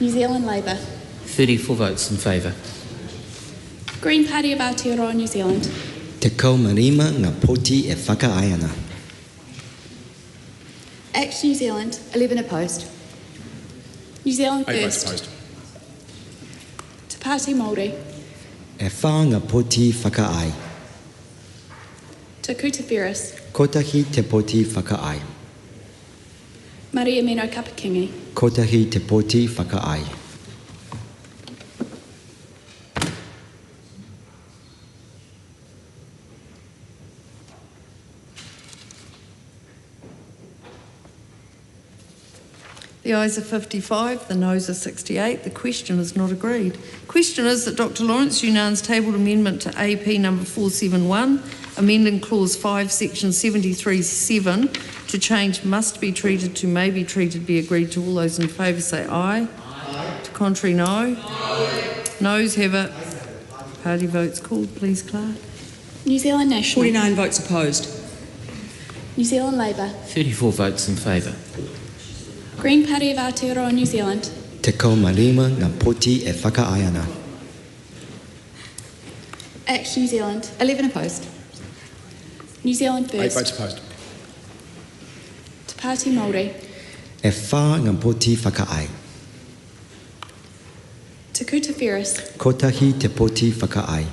New Zealand Labour. 34 votes in favour. Green Party of Aotearoa, New Zealand. Te kaumarima ngā poti e whakaae ana. Act New Zealand. 11 opposed. New Zealand 8 votes First. opposed. Te Pāti Māori. E whā ngā poti whakaae. Te Kuta Ferris. Kotahi te poti whakaae. Maria Mino Kapakingi. Kotahi te poti whakaae. The ayes are 55, the noes are 68. The question is not agreed. The question is that Dr Lawrence Yunan's tabled amendment to AP number 471, amending clause 5, section 73(7) to change must be treated to may be treated be agreed to. All those in favour say aye. Aye. To contrary, no. Noes have it. Party votes called, please, Clark. New Zealand National. 49 votes opposed. New Zealand Labour. 34 votes in favour. Green Party of Aotearoa, New Zealand. Te kaumarima ngā poti e whakaae ana. Act New Zealand. 11 opposed. New Zealand 8 First. votes opposed. Te Pāti Māori. E whā ngā poti whakaae. Te Kuta Ferris. Kotahi te poti whakaae.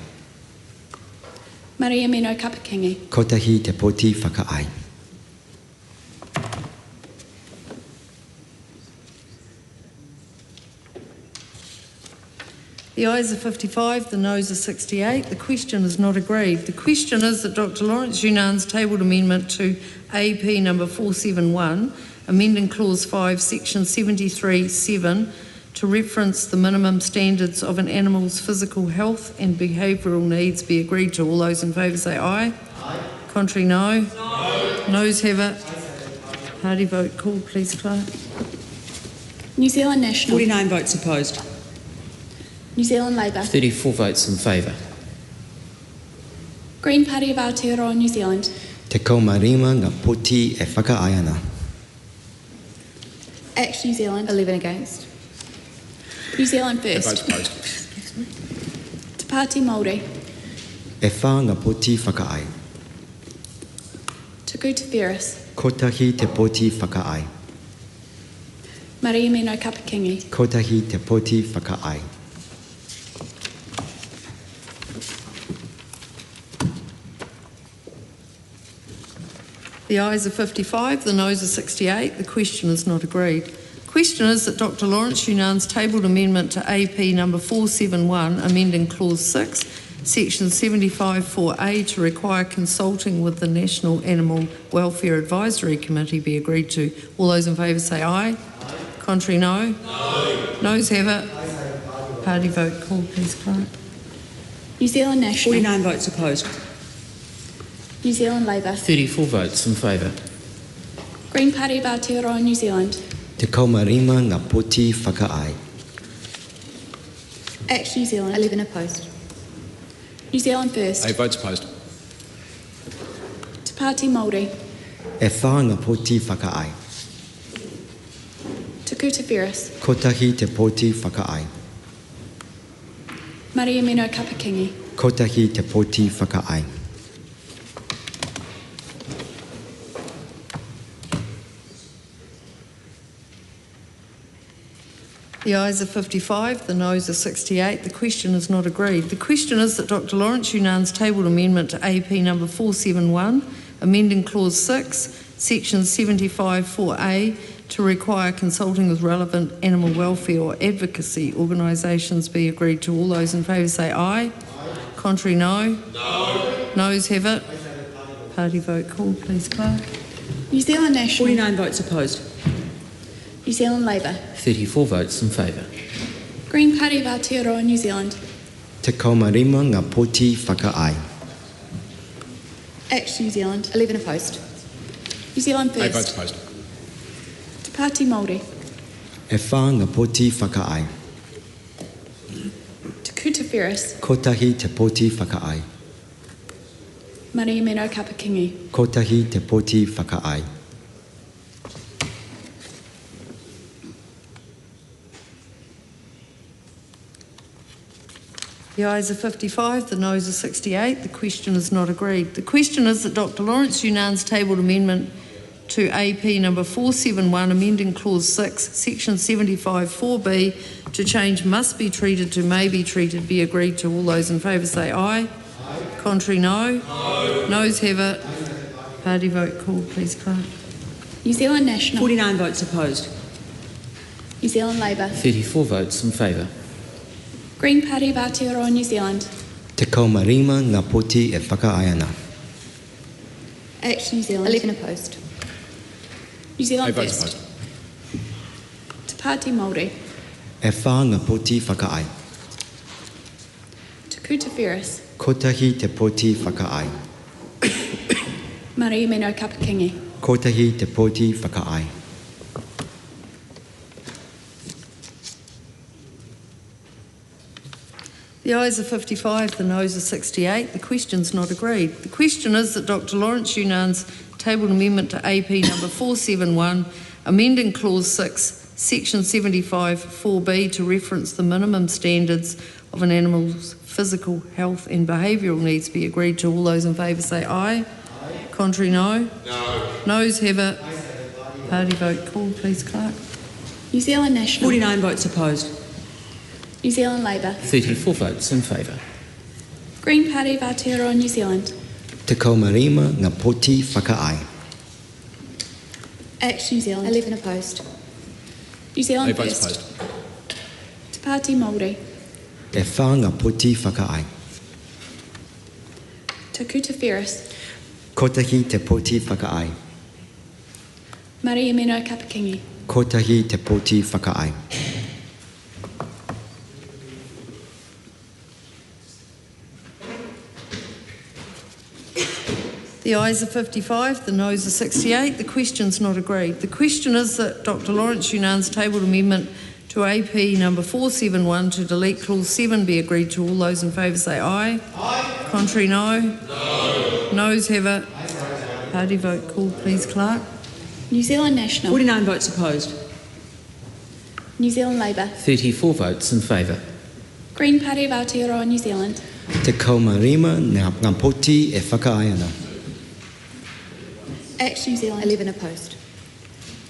Maria Mino Kapakingi. Kotahi te poti whakaae. The ayes are 55, the noes are 68. The question is not agreed. The question is that Dr Lawrence Yunan's tabled amendment to AP number 471, amending clause 5, section 73(7) to reference the minimum standards of an animal's physical health and behavioural needs be agreed to. All those in favour say aye. Aye. Contrary, no. No. Noes have it. Party vote called, please, Clark. New Zealand National. 49 votes opposed. New Zealand Labour. 34 votes in favour. Green Party of Aotearoa, New Zealand. Te kaumarima ngā poti e whakaae ana. Act New Zealand. 11 against. New Zealand 8 votes First. opposed. Te Pāti Māori. E whā ngā poti whakaae. Te Kuta Ferris. Kotahi te poti whakaae. Maria Mino Kapakingi. Kotahi te poti whakaae. The ayes are 55, the noes are 68. The question is not agreed. The question is that Dr Lawrence Yunan's tabled amendment to AP number 471, amending clause 6, section 75(4)(a) to require consulting with the National Animal Welfare Advisory Committee be agreed to. All those in favour say aye. Aye. Contrary, no. No. Noes have it. Party vote called, please, Clark. New Zealand National. 49 votes opposed. New Zealand Labour. 34 votes in favour. Green Party of Aotearoa, New Zealand. Te kaumarima ngā poti whakaae. Act New Zealand. 11 opposed. New Zealand First. 8 votes opposed. Te Pāti Māori. E whā ngā poti whakaae. Te Kuta Ferris. Kotahi te poti whakaae. Maria Mino Kapakingi. Kotahi te poti whakaae. The ayes are 55, the noes are 68. The question is not agreed. The question is that Dr Lawrence Yunan's tabled amendment to AP number 471, amending clause 6, section 75(4)(a) to require consulting with relevant animal welfare or advocacy organisations be agreed to. All those in favour say aye. Aye. Contrary, no. No. Noes have it. Party vote called, please, Clark. New Zealand National. 49 votes opposed. New Zealand Labour. 34 votes in favour. Green Party of Aotearoa, New Zealand. Te kaumarima ngā poti whakaae. Act New Zealand. 11 opposed. New Zealand 8 First. votes opposed. Te Pāti Māori. E whā ngā poti whakaae. Te Kuta Ferris. Kotahi te poti whakaae. Maria Mino Kapakingi. Kotahi te poti whakaae. The ayes are 55, the noes are 68. The question is not agreed. The question is that Dr Lawrence Yunan's tabled amendment to AP number 471, amending clause 6, section 75 4B, to change must be treated to may be treated, be agreed to. All those in favour say aye. Aye. Contrary, no. No. Noes have it. Party vote called, please, Clerk. New Zealand National. 49 votes opposed. New Zealand Labour. 34 votes in favour. Green Party of Aotearoa, New Zealand. Te kaumarima ngā poti e whakaaeana. Action New Zealand. 11 opposed. New Zealand 8 votes First. opposed. Te Pāti Māori. E whā ngā poti whakaae. Te Kuta Ferris. Kotahi te poti whakaae. Mari Meno Kapakingi. Kotahi te poti whakaae. The ayes are 55, the noes are 68. The question's not agreed. The question is that Dr Lawrence Yunan's tabled amendment to AP number 471, amending clause 6, section 75 4B, to reference the minimum standards of an animal's physical, health and behavioural needs, be agreed to. All those in favour say aye. Aye. Contrary, no. No. Noes have it. Party vote called, please, Clerk. New Zealand National. 49 votes opposed. New Zealand Labour. 34 votes in favour. Green Party of Aotearoa, New Zealand. Te kaumarima ngā poti whakaae. Action New Zealand. 11 opposed. New Zealand 8 votes First. opposed. Te Pāti Māori. E whā ngā poti whakaae. Te Kuta Ferris. Kotahi te poti whakaae. Mari Meno Kapakingi. Kotahi te poti whakaae. The ayes are 55, the noes are 68. The question's not agreed. The question is that Dr Lawrence Yunan's tabled amendment to AP number 471 to delete clause 7 be agreed to. All those in favour say aye. Aye. Contrary, no. No. Noes have it. Party vote called, please, Clerk. New Zealand National. 49 votes opposed. New Zealand Labour. 34 votes in favour. Green Party of Aotearoa, New Zealand. Te kaumarima ngā poti e whakaaeana. Action New Zealand. 11 opposed.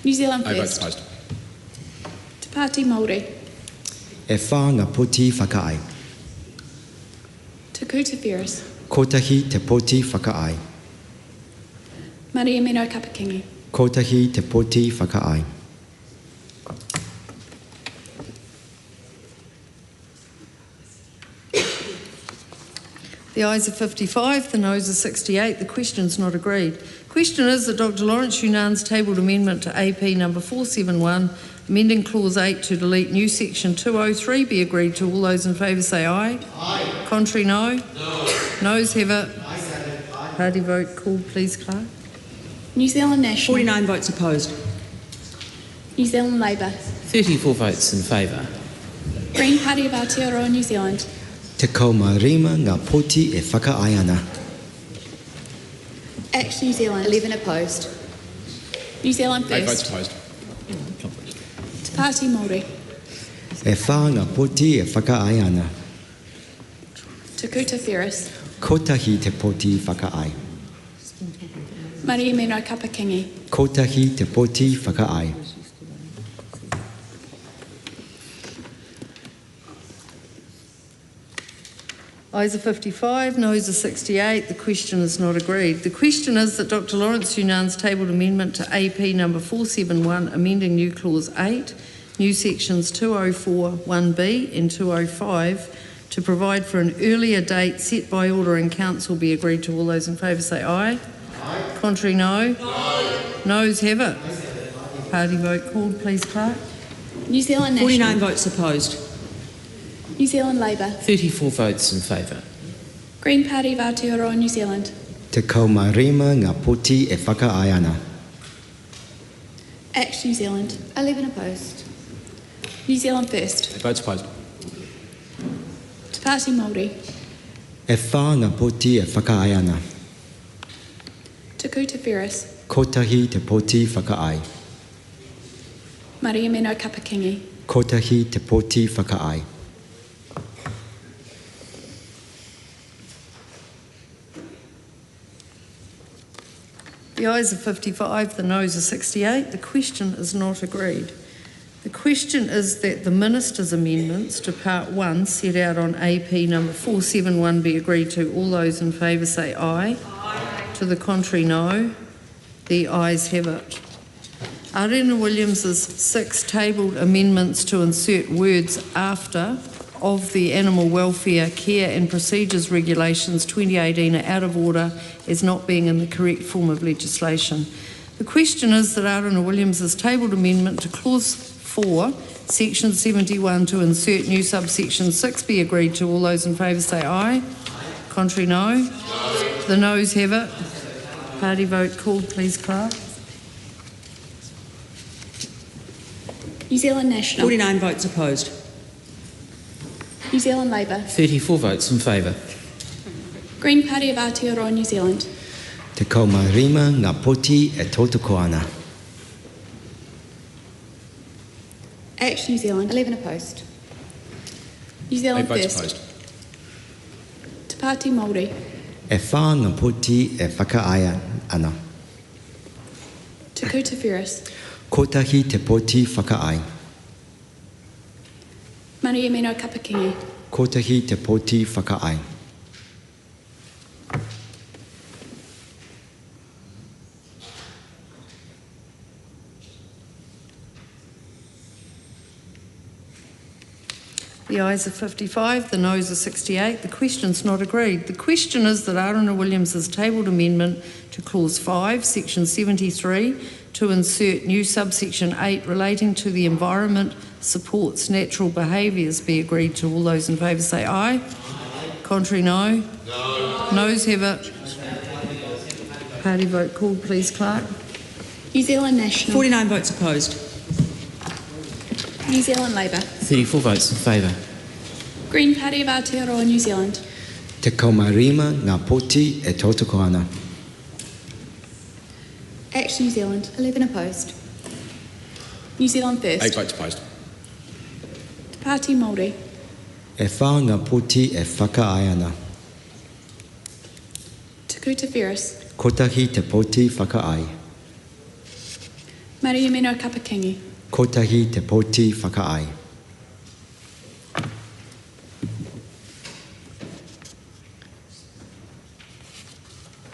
New Zealand 8 votes First. opposed. Te Pāti Māori. E whā ngā poti whakaae. Te Kuta Ferris. Kotahi te poti whakaae. Mari Meno Kapakingi. Kotahi te poti whakaae. The ayes are 55, the noes are 68. The question's not agreed. Question is that Dr Lawrence Yunan's tabled amendment to AP number 471, amending clause 8 to delete new section 203, be agreed to. All those in favour say aye. Aye. Contrary, no. No. Noes have it. Party vote called, please, Clerk. New Zealand National. 49 votes opposed. New Zealand Labour. 34 votes in favour. Green Party of Aotearoa, New Zealand. Te kaumarima ngā poti e whakaaeana. Action New Zealand. 11 opposed. New Zealand 8 votes First. opposed. Te Pāti Māori. E whā ngā poti e whakaaeana. Te Kuta Ferris. Kotahi te poti whakaae. Mari Meno Kapakingi. Kotahi te poti whakaae. Ayes are 55, noes are 68. The question is not agreed. The question is that Dr Lawrence Yunan's tabled amendment to AP number 471, amending new clause 8, new sections 204 1B and 205, to provide for an earlier date set by order in council, be agreed to. All those in favour say aye. Aye. Contrary, no. No. Noes have it. Party vote called, please, Clerk. New Zealand National. 49 votes opposed. New Zealand Labour. 34 votes in favour. Green Party of Aotearoa, New Zealand. Te kaumarima ngā poti e whakaaeana. Action New Zealand. 11 opposed. New Zealand First. 8 votes opposed. Te Pāti Māori. E whā ngā poti e whakaaeana. Te Kuta Ferris. Kotahi te poti whakaae. Mari Meno Kapakingi. Kotahi te poti whakaae. The ayes are 55, the noes are 68. The question is not agreed. The question is that the Minister's amendments to Part 1 set out on AP number 471 be agreed to. All those in favour say aye. Aye. To the contrary, no. The ayes have it. Aotearoa Williams's 6 tabled amendments to insert words after of the Animal Welfare, Care and Procedures Regulations 2018 are out of order as not being in the correct form of legislation. The question is that Aotearoa Williams's tabled amendment to Clause 4, Section 71 to insert new subsection 6 be agreed to. All those in favour say aye. Contrary, no. No. The noes have it. Party vote called, please, Clerk. New Zealand National. 49 votes opposed. New Zealand Labour. 34 votes in favour. Green Party of Aotearoa, New Zealand. Te kaumarima ngā poti e tautoko ana. Action New Zealand. 11 opposed. New Zealand 8 votes First. opposed. Te Pāti Māori. E whā ngā poti e whakaaia ana. Te Kuta Ferris. Kotahi te poti whakaai. Maria Mino Kapakingi. Kotahi te poti whakaai. The ayes are 55, the noes are 68. The question's not agreed. The question is that Aotearoa Williams's tabled amendment to Clause 5, Section 73, to insert new subsection 8 relating to the environment supports natural behaviours be agreed to. All those in favour say aye. Aye. Contrary, no. No. Noes have it. Party vote called, please, Clerk. New Zealand National. 49 votes opposed. New Zealand Labour. 34 votes in favour. Green Party of Aotearoa, New Zealand. Te kaumarima ngā poti e tautoko ana. Action New Zealand. 11 opposed. New Zealand First. 8 votes opposed. Te Pāti Māori. E whā ngā poti e whakaaia ana. Te Kuta Ferris. Kotahi te poti whakaai. Maria Mino Kapakingi. Kotahi te poti whakaai.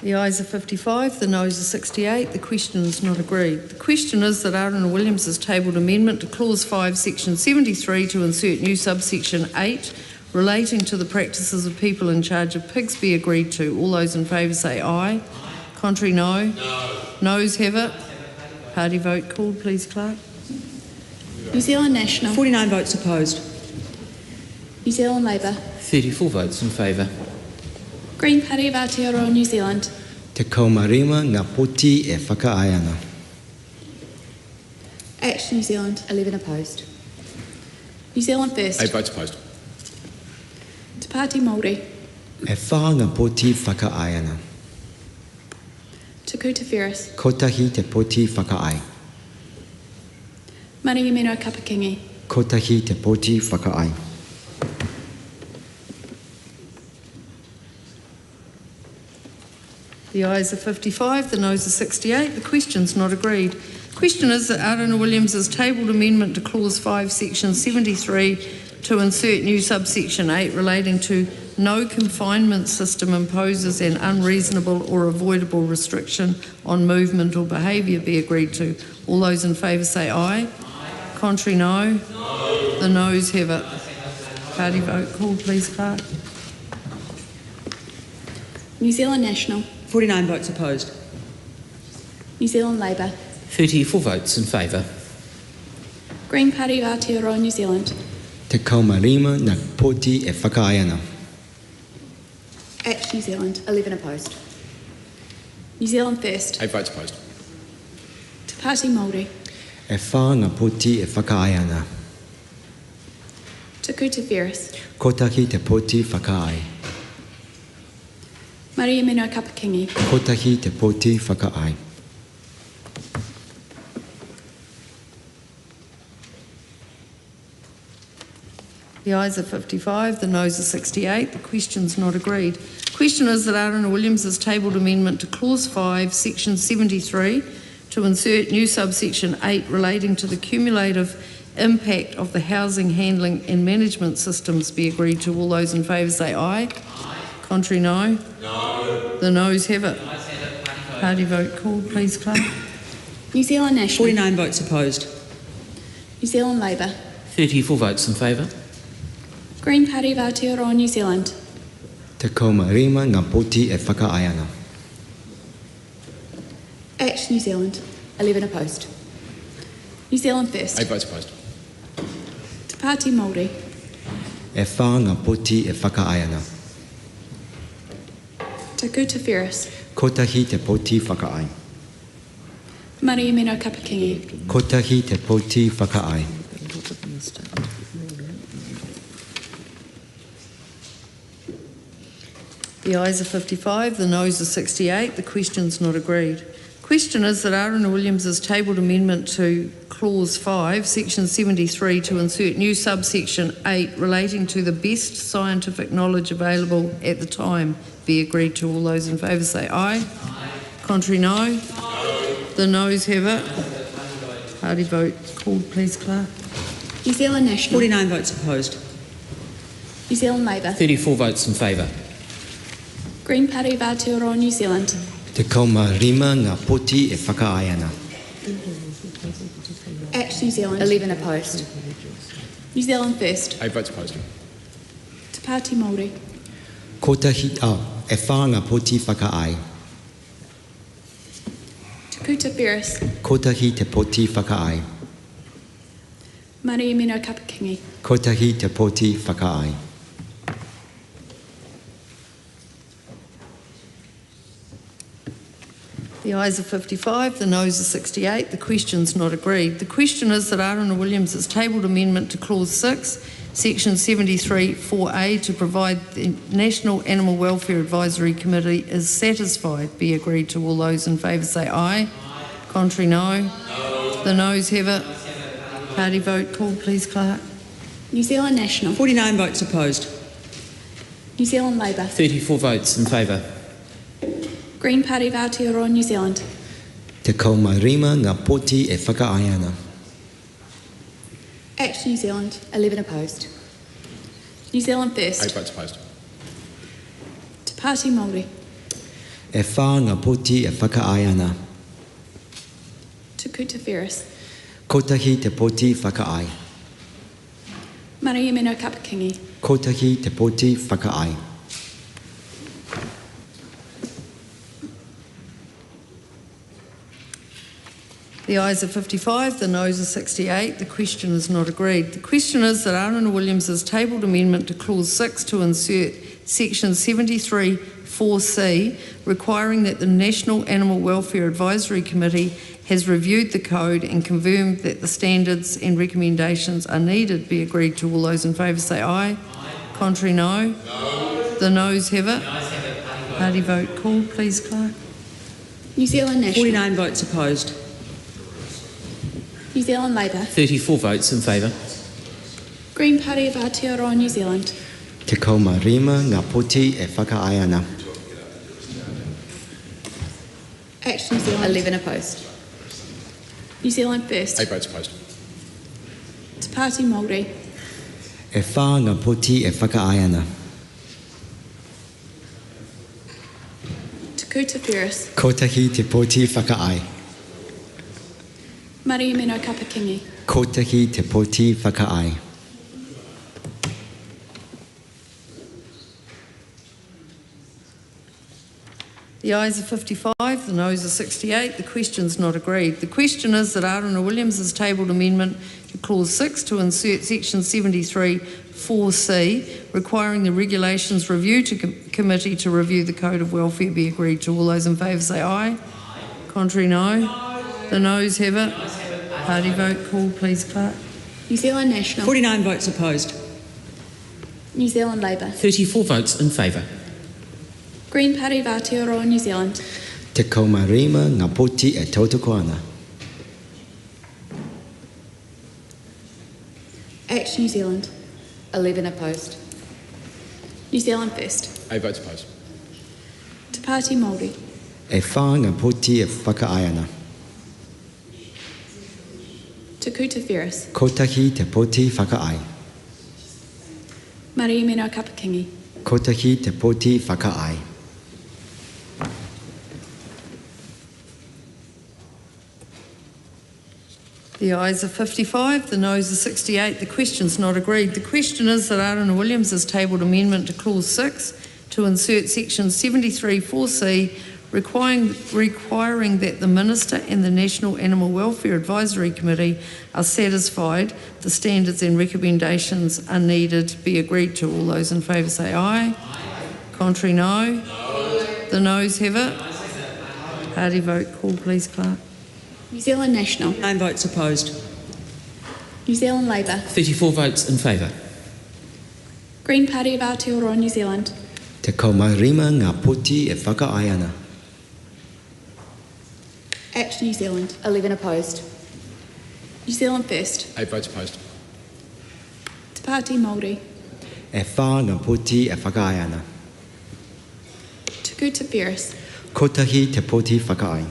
The ayes are 55, the noes are 68. The question is not agreed. The question is that Aotearoa Williams's tabled amendment to Clause 5, Section 73 to insert new subsection 8 relating to the practices of people in charge of pigs be agreed to. All those in favour say aye. Contrary, no. No. Noes have it. Party vote called, please, Clerk. New Zealand National. 49 votes opposed. New Zealand Labour. 34 votes in favour. Green Party of Aotearoa, New Zealand. Te kaumarima ngā poti e whakaaia ana. Action New Zealand. 11 opposed. New Zealand First. 8 votes opposed. Te Pāti Māori. E whā ngā poti whakaaia ana. Te Kuta Ferris. Kotahi te poti whakaai. Maria Mino Kapakingi. Kotahi te poti whakaai. The ayes are 55, the noes are 68. The question's not agreed. The question is that Aotearoa Williams's tabled amendment to Clause 5, Section 73 to insert new subsection 8 relating to no confinement system imposes an unreasonable or avoidable restriction on movement or behaviour be agreed to. All those in favour say aye. Contrary, no. No. The noes have it. Party vote called, please, Clerk. New Zealand National. 49 votes opposed. New Zealand Labour. 34 votes in favour. Green Party of Aotearoa, New Zealand. Te kaumarima ngā poti e whakaaia ana. Action New Zealand. 11 opposed. New Zealand First. 8 votes opposed. Te Pāti Māori. E whā ngā poti e whakaaia ana. Te Kuta Ferris. Kotahi te poti whakaai. Maria Mino Kapakingi. Kotahi te poti whakaai. The ayes are 55, the noes are 68. The question's not agreed. Question is that Aotearoa Williams has tabled amendment to Clause 5, Section 73, to insert new subsection 8 relating to the cumulative impact of the housing handling and management systems be agreed to. All those in favour say aye. Aye. Contrary, no. No. The noes have it. Party vote called, please, Clark. New Zealand National. 49 votes opposed. New Zealand Labour. 34 votes in favour. Green Party of Aotearoa, New Zealand. Te kaumarima ngā poti e whakaaeanga. Act New Zealand. 11 opposed. New Zealand First. 8 votes opposed. Te Pāti Māori. E whā ngā poti e whakaaeanga. Te Kuta Ferris. Kotahi te poti whakaai. Mari Mino Kapakingi. Kotahi te poti whakaai. The ayes are 55, the noes are 68. The question's not agreed. Question is that Aotearoa Williams has tabled amendment to Clause 5, Section 73, to insert new subsection 8 relating to the best scientific knowledge available at the time be agreed to. All those in favour say aye. Aye. Contrary, no. No. The noes have it. Party vote called, please, Clark. New Zealand National. 49 votes opposed. New Zealand Labour. 34 votes in favour. Green Party of Aotearoa, New Zealand. Te kaumarima ngā poti e whakaaeanga. Act New Zealand. 11 opposed. New Zealand First. 8 votes opposed. Te Pāti Māori. Kotahi, e whā ngā poti whakaai. Te Kuta Ferris. Kotahi te poti whakaai. Mari Mino Kapakingi. Kotahi te poti whakaai. The ayes are 55, the noes are 68. The question's not agreed. The question is that Aotearoa Williams has tabled amendment to Clause 6, Section 73, 4A, to provide the National Animal Welfare Advisory Committee is satisfied be agreed to. All those in favour say aye. Aye. Contrary, no. No. The noes have it. Party vote called, please, Clark. New Zealand National. 49 votes opposed. New Zealand Labour. 34 votes in favour. Green Party of Aotearoa, New Zealand. Te kaumarima ngā poti e whakaaeanga. Act New Zealand. 11 opposed. New Zealand First. 8 votes opposed. Te Pāti Māori. E whā ngā poti e whakaaeanga. Te Kuta Ferris. Kotahi te poti whakaai. Mari Mino Kapakingi. Kotahi te poti whakaai. The ayes are 55, the noes are 68. The question is not agreed. The question is that Aotearoa Williams has tabled amendment to Clause 6 to insert Section 73, 4C, requiring that the National Animal Welfare Advisory Committee has reviewed the code and confirmed that the standards and recommendations are needed be agreed to. All those in favour say aye. Aye. Contrary, no. No. The noes have it. Party vote called, please, Clark. New Zealand National. 49 votes opposed. New Zealand Labour. 34 votes in favour. Green Party of Aotearoa, New Zealand. Te kaumarima ngā poti e whakaaeanga. Act New Zealand. 11 opposed. New Zealand First. 8 votes opposed. Te Pāti Māori. E whā ngā poti e whakaaeanga. Te Kuta Ferris. Kotahi te poti whakaai. Mari Mino Kapakingi. Kotahi te poti whakaai. The ayes are 55, the noes are 68. The question's not agreed. The question is that Aotearoa Williams has tabled amendment to Clause 6 to insert Section 73, 4C, requiring the Regulations Review Committee to review the Code of Welfare be agreed to. All those in favour say aye. Aye. Contrary, no. The noes have it. Party vote called, please, Clark. New Zealand National. 49 votes opposed. New Zealand Labour. 34 votes in favour. Green Party of Aotearoa, New Zealand. Te kaumarima ngā poti e tautakoanga. Act New Zealand. 11 opposed. New Zealand First. 8 votes opposed. Te Pāti Māori. E whā ngā poti e whakaaeana. Te Kuta Ferris. Kotahi te poti whakaae. Mari Mino Kapakingi. Kotahi te poti whakaae. The ayes are 55, the noes are 68. The question's not agreed. The question is that Arana Williams has tabled amendment to Clause 6 to insert Section 73(4)(c), requiring that the Minister and the National Animal Welfare Advisory Committee are satisfied the standards and recommendations are needed be agreed to. All those in favour say aye. Contrary, no. The noes have it. Party vote call, please, Clerk. New Zealand National. 9 votes opposed. New Zealand Labour. 34 votes in favour. Green Party of Aotearoa, New Zealand. Te kaumarima ngā poti e whakaaeana. Act New Zealand. 11 opposed. New Zealand First. 8 votes opposed. Te Pāti Māori. E whā ngā poti e whakaaeana. Te Kuta Ferris. Kotahi te poti whakaae.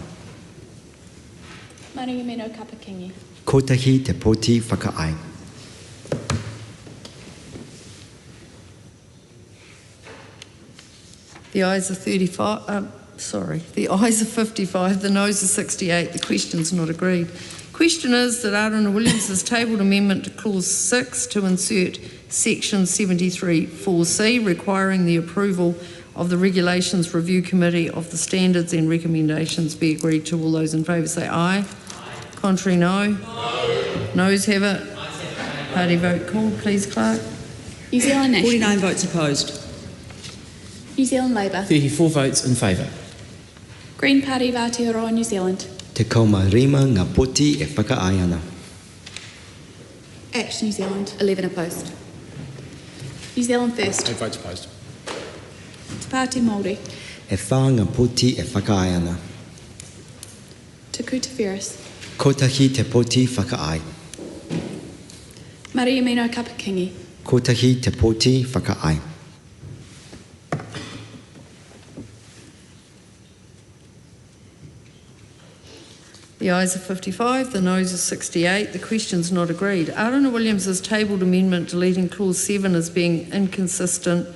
Mari Mino Kapakingi. Kotahi te poti whakaae. The ayes are 35, the ayes are 55, the noes are 68. The question's not agreed. Question is that Arana Williams has tabled amendment to Clause 6 to insert Section 73(4)(c), requiring the approval of the Regulations Review Committee of the standards and recommendations be agreed to. All those in favour say aye. Contrary, no. Noes have it. Party vote called, please, Clerk. New Zealand National. 49 votes opposed. New Zealand Labour. 34 votes in favour. Green Party of Aotearoa, New Zealand. Te kaumarima ngā poti e whakaaeana. Act New Zealand. 11 opposed. New Zealand First. 8 votes opposed. Te Pāti Māori. E whā ngā poti e whakaaeana. Te Kuta Ferris. Kotahi te poti whakaae. Mari Mino Kapakingi. Kotahi te poti whakaae. The ayes are 55, the noes are 68. The question's not agreed. Arana Williams has tabled amendment deleting Clause 7 as being inconsistent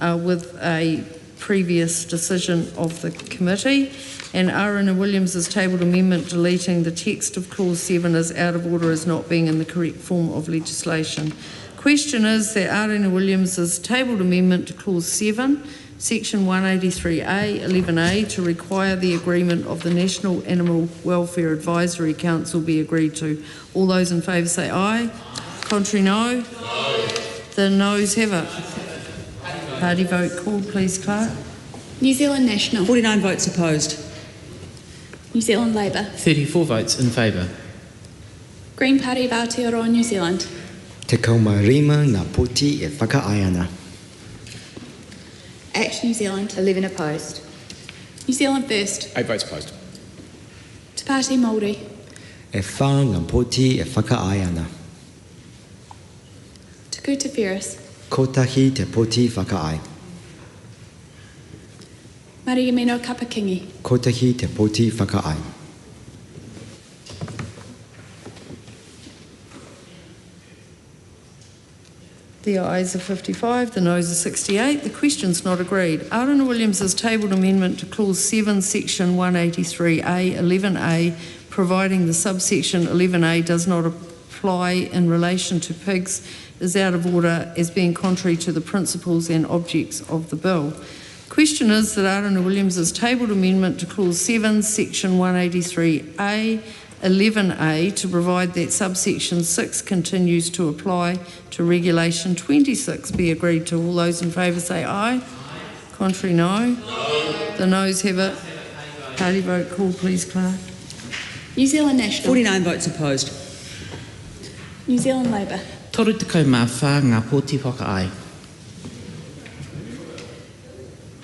with a previous decision of the committee, and Arana Williams has tabled amendment deleting the text of Clause 7 as out of order as not being in the correct form of legislation. Question is that Arana Williams has tabled amendment to Clause 7, Section 183A, 11A, to require the agreement of the National Animal Welfare Advisory Council be agreed to. All those in favour say aye. Contrary, no. The noes have it. Party vote called, please, Clerk. New Zealand National. 49 votes opposed. New Zealand Labour. 34 votes in favour. Green Party of Aotearoa, New Zealand. Te kaumarima ngā poti e whakaaeana. Act New Zealand. 11 opposed. New Zealand First. 8 votes opposed. Te Pāti Māori. E whā ngā poti e whakaaeana. Te Kuta Ferris. Kotahi te poti whakaae. Mari Mino Kapakingi. Kotahi te poti whakaae. The ayes are 55, the noes are 68. The question's not agreed. Arana Williams has tabled amendment to Clause 7, Section 183A, 11A, providing the subsection 11A does not apply in relation to pigs, is out of order as being contrary to the principles and objects of the bill. Question is that Arana Williams has tabled amendment to Clause 7, Section 183A, 11A, to provide that subsection 6 continues to apply to Regulation 26 be agreed to. All those in favour say aye. Contrary, no. The noes have it. Party vote call, please, Clerk. New Zealand National. 49 votes opposed. New Zealand Labour. Toru te kaumawha ngā poti whakaae.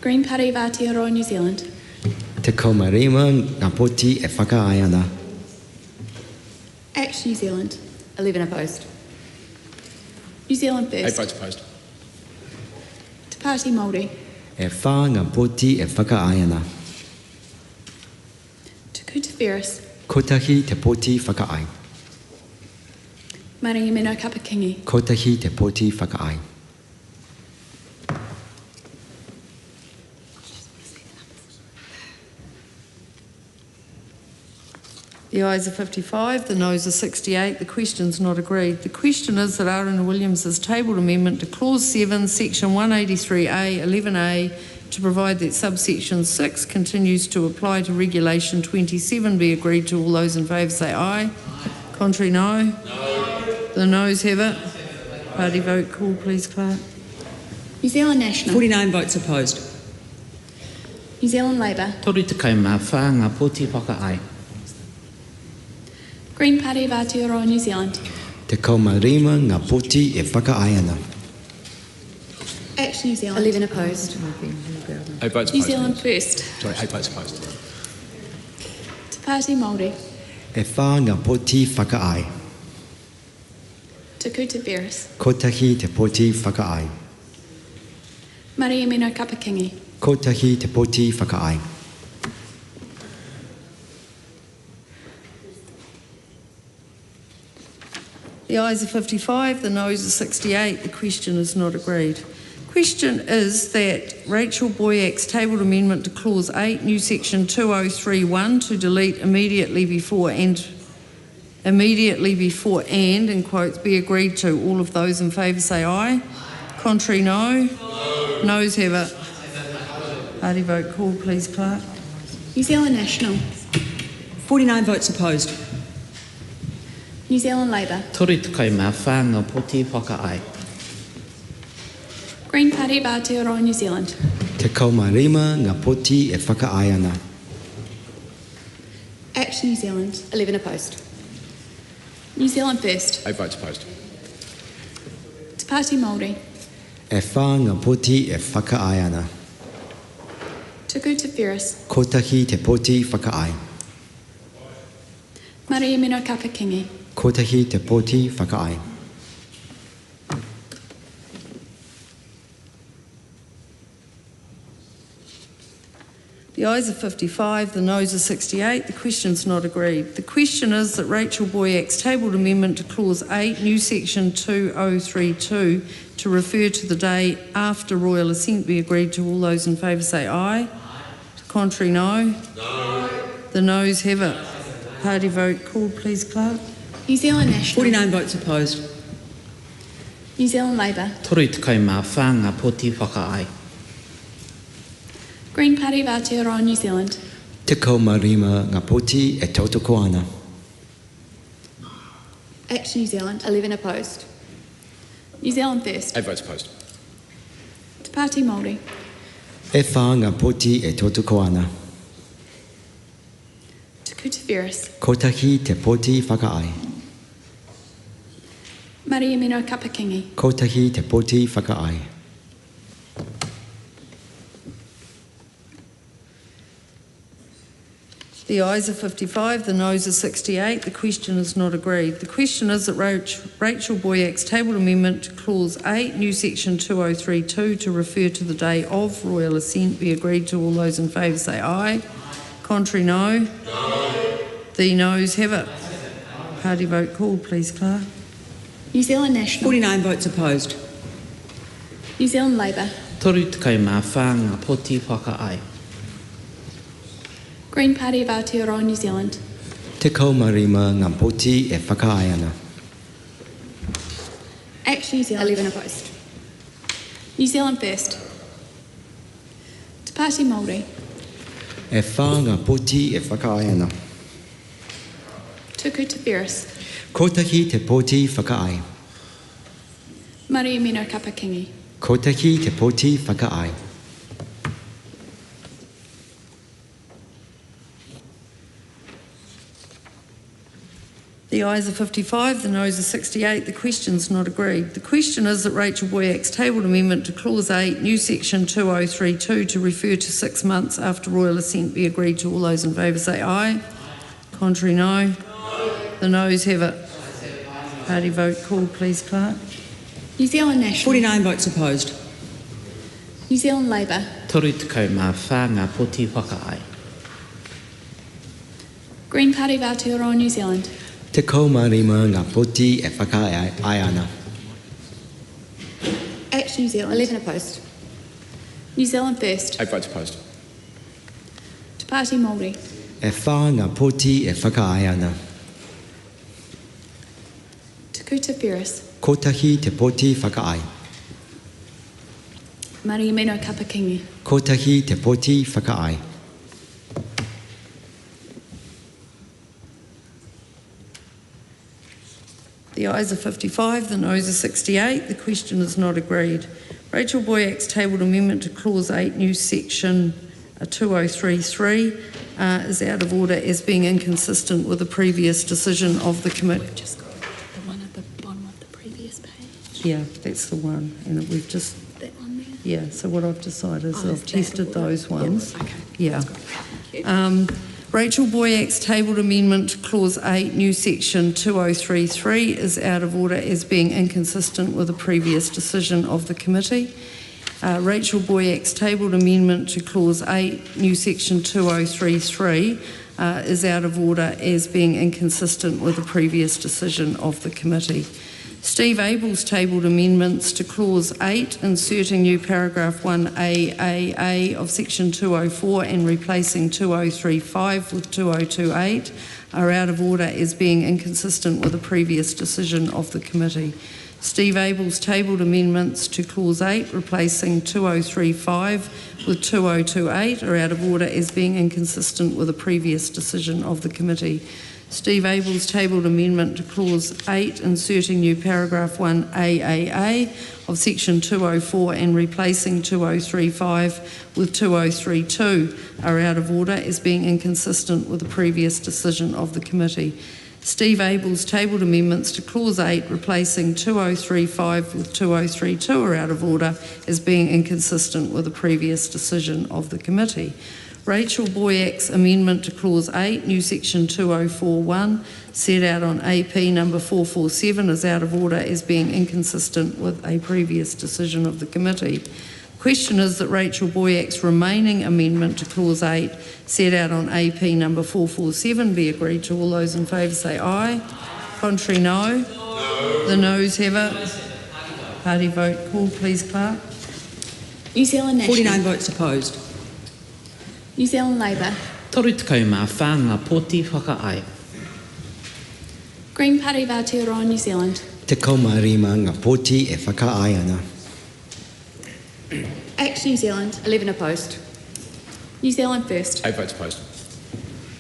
Green Party of Aotearoa, New Zealand. Te kaumarima ngā poti e whakaaeana. Act New Zealand. 11 opposed. New Zealand First. 8 votes opposed. Te Pāti Māori. E whā ngā poti e whakaae ana. Tuku Te Wheres. Kotahi te poti whakaae. Maringi Mino Kapakingi. Kotahi te poti whakaae. The ayes are 55, the noes are 68. The question's not agreed. The question is that Aaron Williams has tabled amendment to Clause 7, Section 183A, 11A, to provide that subsection 6 continues to apply to Regulation 27 be agreed to. All those in favour say aye. Contrary, no. The noes have it. Party vote call, please, Clerk. New Zealand National. 49 votes opposed. New Zealand Labour. Tori te kai mā whā ngā poti whakaae. Green Party of Aotearoa, New Zealand. Te kaumarima ngā poti e whakaae ana. Action New Zealand. 11 opposed. 8 votes New opposed. Zealand First. Sorry, 8 votes opposed. Te Pāti Māori. E whā ngā poti whakaae. Tuku Te Wheres. Kotahi te poti whakaae. Maringi Mino Kapakingi. Kotahi te poti whakaae. The ayes are 55, the noes are 68. The question is not agreed. Question is that Rachel Boyack's tabled amendment to Clause 8, new Section 2031, to delete immediately before and, in quotes, be agreed to. All of those in favour say aye. Contrary, no. Noes have it. Party vote call, please, Clerk. New Zealand National. 49 votes opposed. New Zealand Labour. Tori te kai mā whā ngā poti whakaae. Green Party of Aotearoa, New Zealand. Te kaumarima ngā poti e whakaae ana. Action New Zealand. 11 opposed. New Zealand First. 8 votes opposed. Te Pāti Māori. E whā ngā poti e whakaae ana. Tuku Te Wheres. Kotahi te poti whakaae. Maringi Mino Kapakingi. Kotahi te poti whakaae. The ayes are 55, the noes are 68. The question's not agreed. The question is that Rachel Boyack's tabled amendment to Clause 8, new Section 2032, to refer to the day after royal assent be agreed to. All those in favour say aye. Contrary, no. The noes have it. Party vote called, please, Clerk. New Zealand National. 49 votes opposed. New Zealand Labour. Tori te kai mā whā ngā poti whakaae. Green Party of Aotearoa, New Zealand. Te kaumarima ngā poti e tautoko ana. Action New Zealand. 11 opposed. New Zealand First. 8 votes opposed. Te Pāti Māori. E whā ngā poti e tautoko ana. Tuku Te Wheres. Kotahi te poti whakaae. Maringi Mino Kapakingi. Kotahi te poti whakaae. The ayes are 55, the noes are 68. The question is not agreed. The question is that Rachel Boyack's tabled amendment to Clause 8, new Section 2032, to refer to the day of royal assent be agreed to. All those in favour say aye. Contrary, no. The noes have it. Party vote called, please, Clerk. New Zealand National. 49 votes opposed. New Zealand Labour. Tori te kai mā whā ngā poti whakaae. Green Party of Aotearoa, New Zealand. Te kaumarima ngā poti e whakaae ana. Action New Zealand. 11 opposed. New Zealand First. Te Pāti Māori. E whā ngā poti e whakaae ana. Tuku Te Wheres. Kotahi te poti whakaae. Maringi Mino Kapakingi. Kotahi te poti whakaae. The ayes are 55, the noes are 68. The question's not agreed. The question is that Rachel Boyack's tabled amendment to Clause 8, new Section 2032, to refer to 6 months after royal assent be agreed to. All those in favour say aye. Contrary, no. The noes have it. Party vote called, please, Clerk. New New Zealand National. 49 votes opposed. New Zealand Labour. Toru te kai mā whā ngā poti whakaai. Green Party of Aotearoa, New Zealand. Te kaumarima ngā poti e whakaai ana. Act New Zealand. 11 opposed. New Zealand First. 8 votes opposed. Te Pāti Māori. E whā ngā poti e whakaai ana. Te Kuta Ferris. Kotahi te poti whakaai. Mariamino Kapakingi. Kotahi te poti whakaai. The ayes are 55, the noes are 68. The question is not agreed. Rachel Boyack's tabled amendment to Clause 8, new section 2033 is out of order as being inconsistent with the previous decision of the committee. Just got the one at the bottom of the previous page. Yeah, that's the one. And we've just... That one there? Yeah, so what I've decided is I've tested those ones. Yep, okay. Yeah. Rachel Boyack's tabled amendment to Clause 8, new section 2033 is out of order as being inconsistent with the previous decision of the committee. Rachel Boyack's tabled amendment to Clause 8, new section 2033 is out of order as being inconsistent with the previous decision of the committee. Steve Abel's tabled amendments to Clause 8, inserting new paragraph 1AAA of section 204 and replacing 2035 with 2028 are out of order as being inconsistent with the previous decision of the committee. Steve Abel's tabled amendments to Clause 8, replacing 2035 with 2028 are out of order as being inconsistent with the previous decision of the committee. Steve Abel's tabled amendment to Clause 8, inserting new paragraph 1AAA of section 204 and replacing 2035 with 2032 are out of order as being inconsistent with the previous decision of the committee. Steve Abel's tabled amendments to Clause 8, replacing 2035 with 2032 are out of order as being inconsistent with the previous decision of the committee. Rachel Boyack's amendment to Clause 8, new section 2041, set out on AP number 447 is out of order as being inconsistent with a previous decision of the committee. The question is that Rachel Boyack's remaining amendment to Clause 8, set out on AP number 447, be agreed to. All those in favour say aye. Contrary, no. The noes have it. Party vote called, please, Clerk. New Zealand National. 49 votes opposed. New Zealand Labour. Toru te kai mā whā ngā poti whakaai. Green Party of Aotearoa, New Zealand. Te kaumarima ngā poti e whakaai ana. Act New Zealand. 11 opposed. New Zealand First. 8 votes opposed.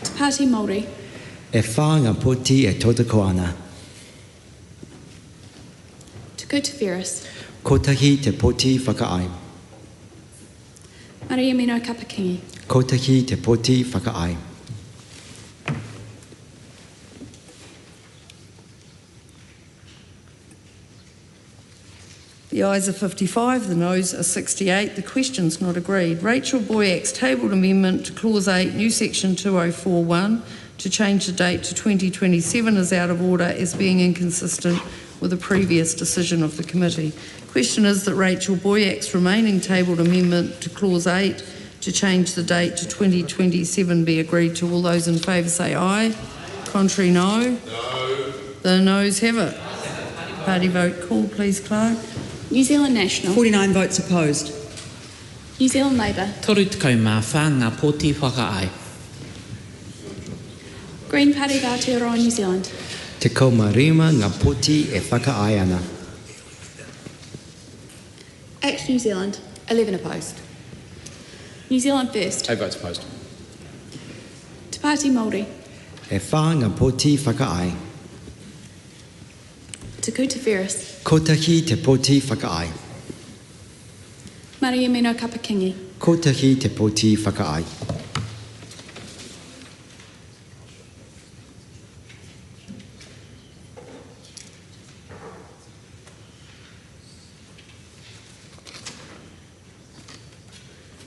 Te Pāti Māori. E whā ngā poti e totako ana. Te Kuta Ferris. Kotahi te poti whakaai. Mariamino Kapakingi. Kotahi te poti whakaai. The ayes are 55, the noes are 68. The question's not agreed. Rachel Boyack's tabled amendment to Clause 8, new section 2041, to change the date to 2027 is out of order as being inconsistent with the previous decision of the committee. The question is that Rachel Boyack's remaining tabled amendment to Clause 8 to change the date to 2027 be agreed to. All those in favour say aye. Contrary, no. No. The noes have it. Party vote called, please, Clerk. New Zealand National. 49 votes opposed. New Zealand Labour. Toru te kai mā whā ngā poti whakaai. Green Party of Aotearoa, New Zealand. Te kaumarima ngā poti e whakaai ana. Act New Zealand. 11 opposed. New Zealand First. 8 votes opposed. Te Pāti Māori. E whā ngā poti whakaai. Te Kuta Ferris. Kotahi te poti whakaai. Mariamino Kapakingi. Kotahi te poti whakaai.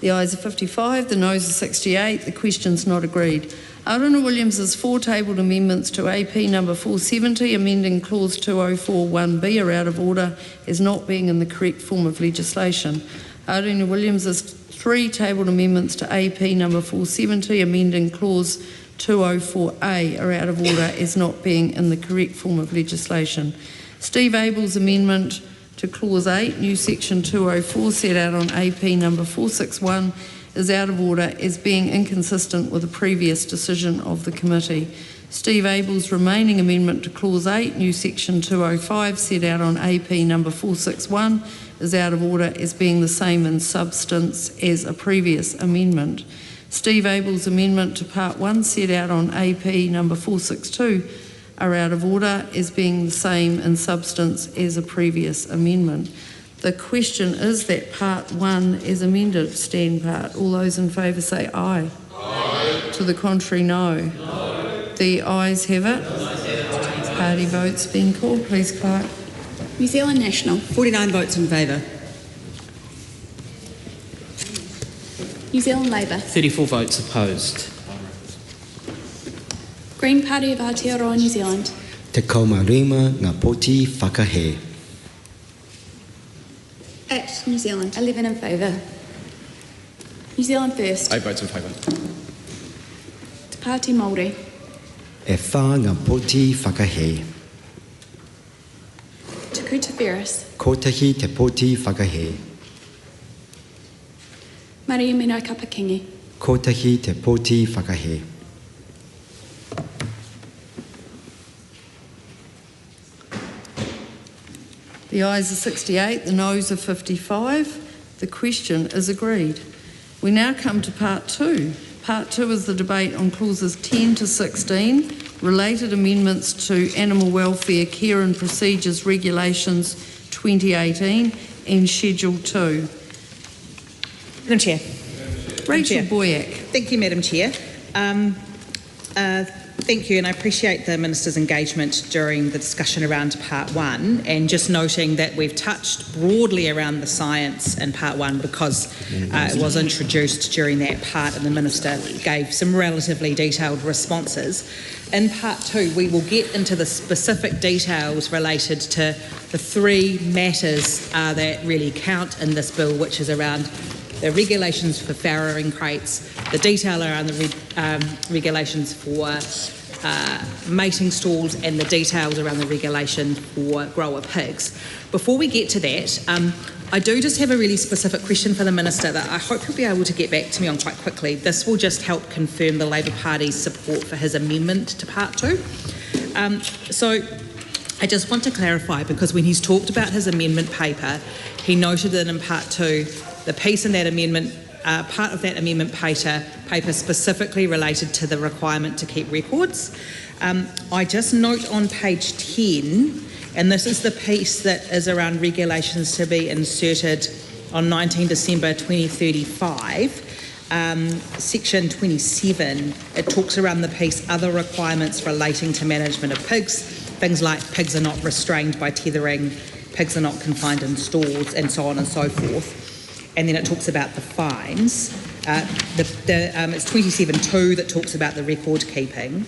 The ayes are 55, the noes are 68. The question's not agreed. Aotearoa Williams's 4 tabled amendments to AP number 470, amending clause 2041B, are out of order as not being in the correct form of legislation. Aotearoa Williams's 3 tabled amendments to AP number 470, amending clause 204A, are out of order as not being in the correct form of legislation. Steve Abel's amendment to clause 8, new section 204, set out on AP number 461, is out of order as being inconsistent with a previous decision of the committee. Steve Abel's remaining amendment to clause 8, new section 205, set out on AP number 461, is out of order as being the same in substance as a previous amendment. Steve Abel's amendment to part 1, set out on AP number 462, are out of order as being the same in substance as a previous amendment. The question is that part 1 is amended. Stand part. All those in favour say aye. Aye. To the contrary, no. No. The ayes have it. Party votes being called. Please, Clerk. New Zealand National. 49 votes in favour. New Zealand Labour. 34 votes opposed. Green Party of Aotearoa, New Zealand. Te kaumarima ngā poti whakahe. ACT, New Zealand. 11 in favour. New Zealand First. 8 votes in favour. Te Pāti Māori. E whā ngā poti whakahe. Te Kuta Ferris. Kotahi te poti whakahe. Maria Mino Kapakingi. Kotahi te poti whakahe. The ayes are 68, the noes are 55. The question is agreed. We now come to part 2. Part 2 is the debate on clauses 10 to 16, related amendments to Animal Welfare Care and Procedures Regulations 2018 and Schedule 2. Madam Chair. Rachel Boyack. Thank you, Madam Chair. Thank you, and I appreciate the Minister's engagement during the discussion around Part 1, and just noting that we've touched broadly around the science in Part 1 because it was introduced during that part and the Minister gave some relatively detailed responses. In Part 2, we will get into the specific details related to the 3 matters that really count in this bill, which is around the regulations for farrowing crates, the detail around the regulations for mating stalls, and the details around the regulation for grower pigs. Before we get to that, I do just have a really specific question for the Minister that I hope he'll be able to get back to me on quite quickly. This will just help confirm the Labour Party's support for his amendment to Part 2. So I just want to clarify, because when he's talked about his amendment paper, he noted that in Part 2, the piece in that amendment, part of that amendment paper specifically related to the requirement to keep records. I just note on page 10, and this is the piece that is around regulations to be inserted on 19 December 2035, section 27, it talks around the piece other requirements relating to management of pigs, things like pigs are not restrained by tethering, pigs are not confined in stalls, and so on and so forth. And then it talks about the fines. It's 27.2 that talks about the record keeping.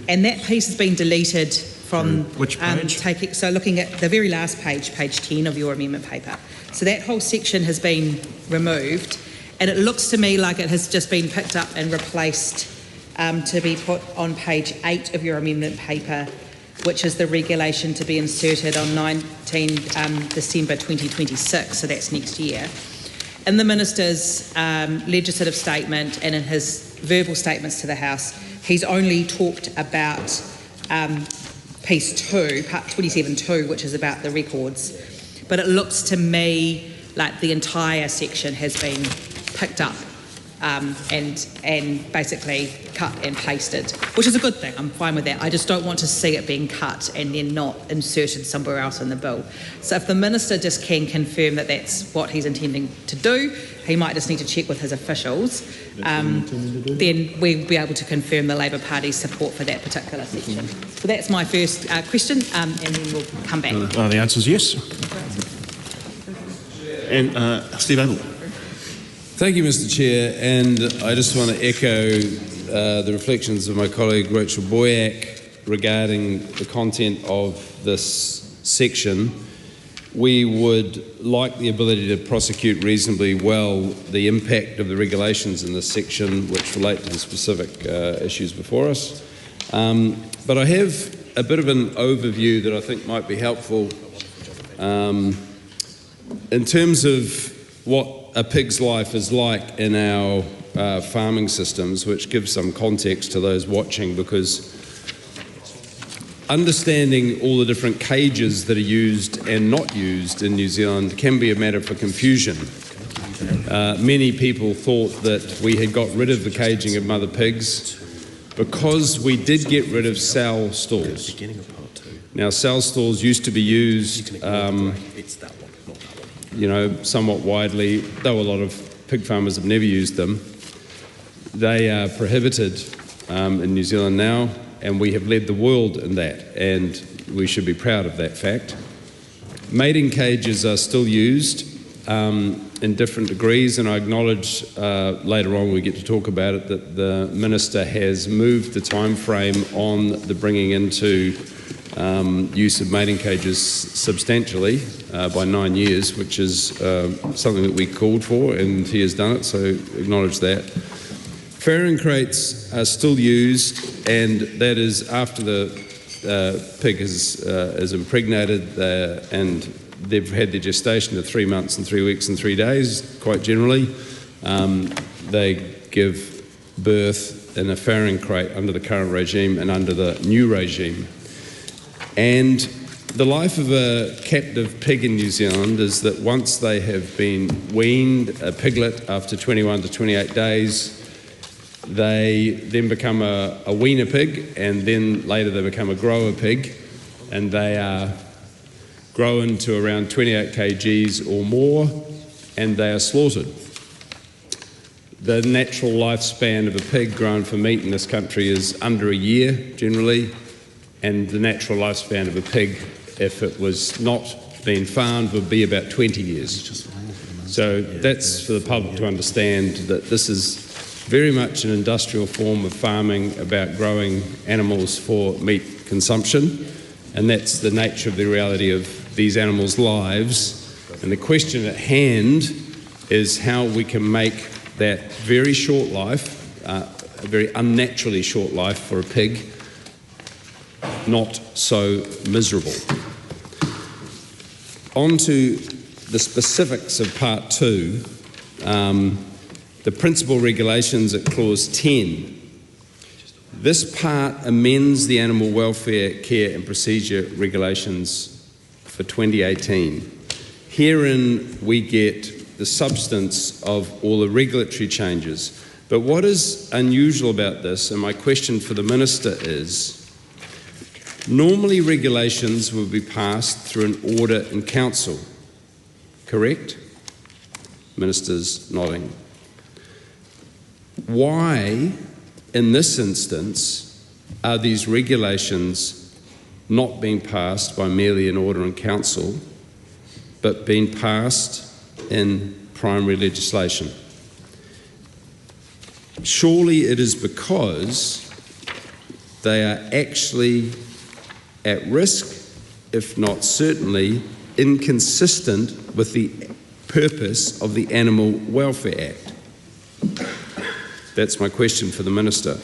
And that piece has been deleted from... Which page? So looking at the very last page, page 10 of your amendment paper. So that whole section has been removed, and it looks to me like it has just been picked up and replaced to be put on page 8 of your amendment paper, which is the regulation to be inserted on 19 December 2026, so that's next year. In the Minister's legislative statement and in his verbal statements to the House, he's only talked about piece 2, part 27.2, which is about the records. But it looks to me like the entire section has been picked up and basically cut and pasted, which is a good thing. I'm fine with that. I just don't want to see it being cut and then not inserted somewhere else in the bill. So if the Minister just can confirm that that's what he's intending to do, he might just need to check with his officials, then we'll be able to confirm the Labour Party's support for that particular section. So that's my first question, and then we'll come back. The answer is yes. And Steve Abel. Thank you, Mr. Chair, and I just want to echo the reflections of my colleague Rachel Boyack regarding the content of this section. We would like the ability to prosecute reasonably well the impact of the regulations in this section which relate to the specific issues before us. But I have a bit of an overview that I think might be helpful in terms of what a pig's life is like in our farming systems, which gives some context to those watching, because understanding all the different cages that are used and not used in New Zealand can be a matter for confusion. Many people thought that we had got rid of the caging of mother pigs because we did get rid of sow stalls. Now, sow stalls used to be used, somewhat widely, though a lot of pig farmers have never used them. They are prohibited in New Zealand now, and we have led the world in that, and we should be proud of that fact. Mating cages are still used in different degrees, and I acknowledge later on we get to talk about it that the Minister has moved the time frame on the bringing into use of mating cages substantially by 9 years, which is something that we called for, and he has done it, so acknowledge that. Farrowing crates are still used, and that is after the pig is impregnated and they've had their gestation of 3 months and 3 weeks and 3 days, quite generally. They give birth in a farrowing crate under the current regime and under the new regime. And the life of a captive pig in New Zealand is that once they have been weaned, a piglet, after 21 to 28 days, they then become a weaner pig, and then later they become a grower pig, and they are grown to around 28 kgs or more, and they are slaughtered. The natural lifespan of a pig grown for meat in this country is under a year, generally, and the natural lifespan of a pig, if it was not being farmed, would be about 20 years. So that's for the public to understand that this is very much an industrial form of farming about growing animals for meat consumption, and that's the nature of the reality of these animals' lives. And the question at hand is how we can make that very short life, a very unnaturally short life for a pig, not so miserable. On to the specifics of Part 2. The principal regulations at Clause 10. This part amends the Animal Welfare, Care and Procedure Regulations for 2018. Herein we get the substance of all the regulatory changes. But what is unusual about this, and my question for the Minister is, normally regulations will be passed through an order in Council, correct? Minister's nodding. Why, in this instance, are these regulations not being passed by merely an order in Council, but being passed in primary legislation? Surely it is because they are actually at risk, if not certainly, inconsistent with the purpose of the Animal Welfare Act. That's my question for the Minister.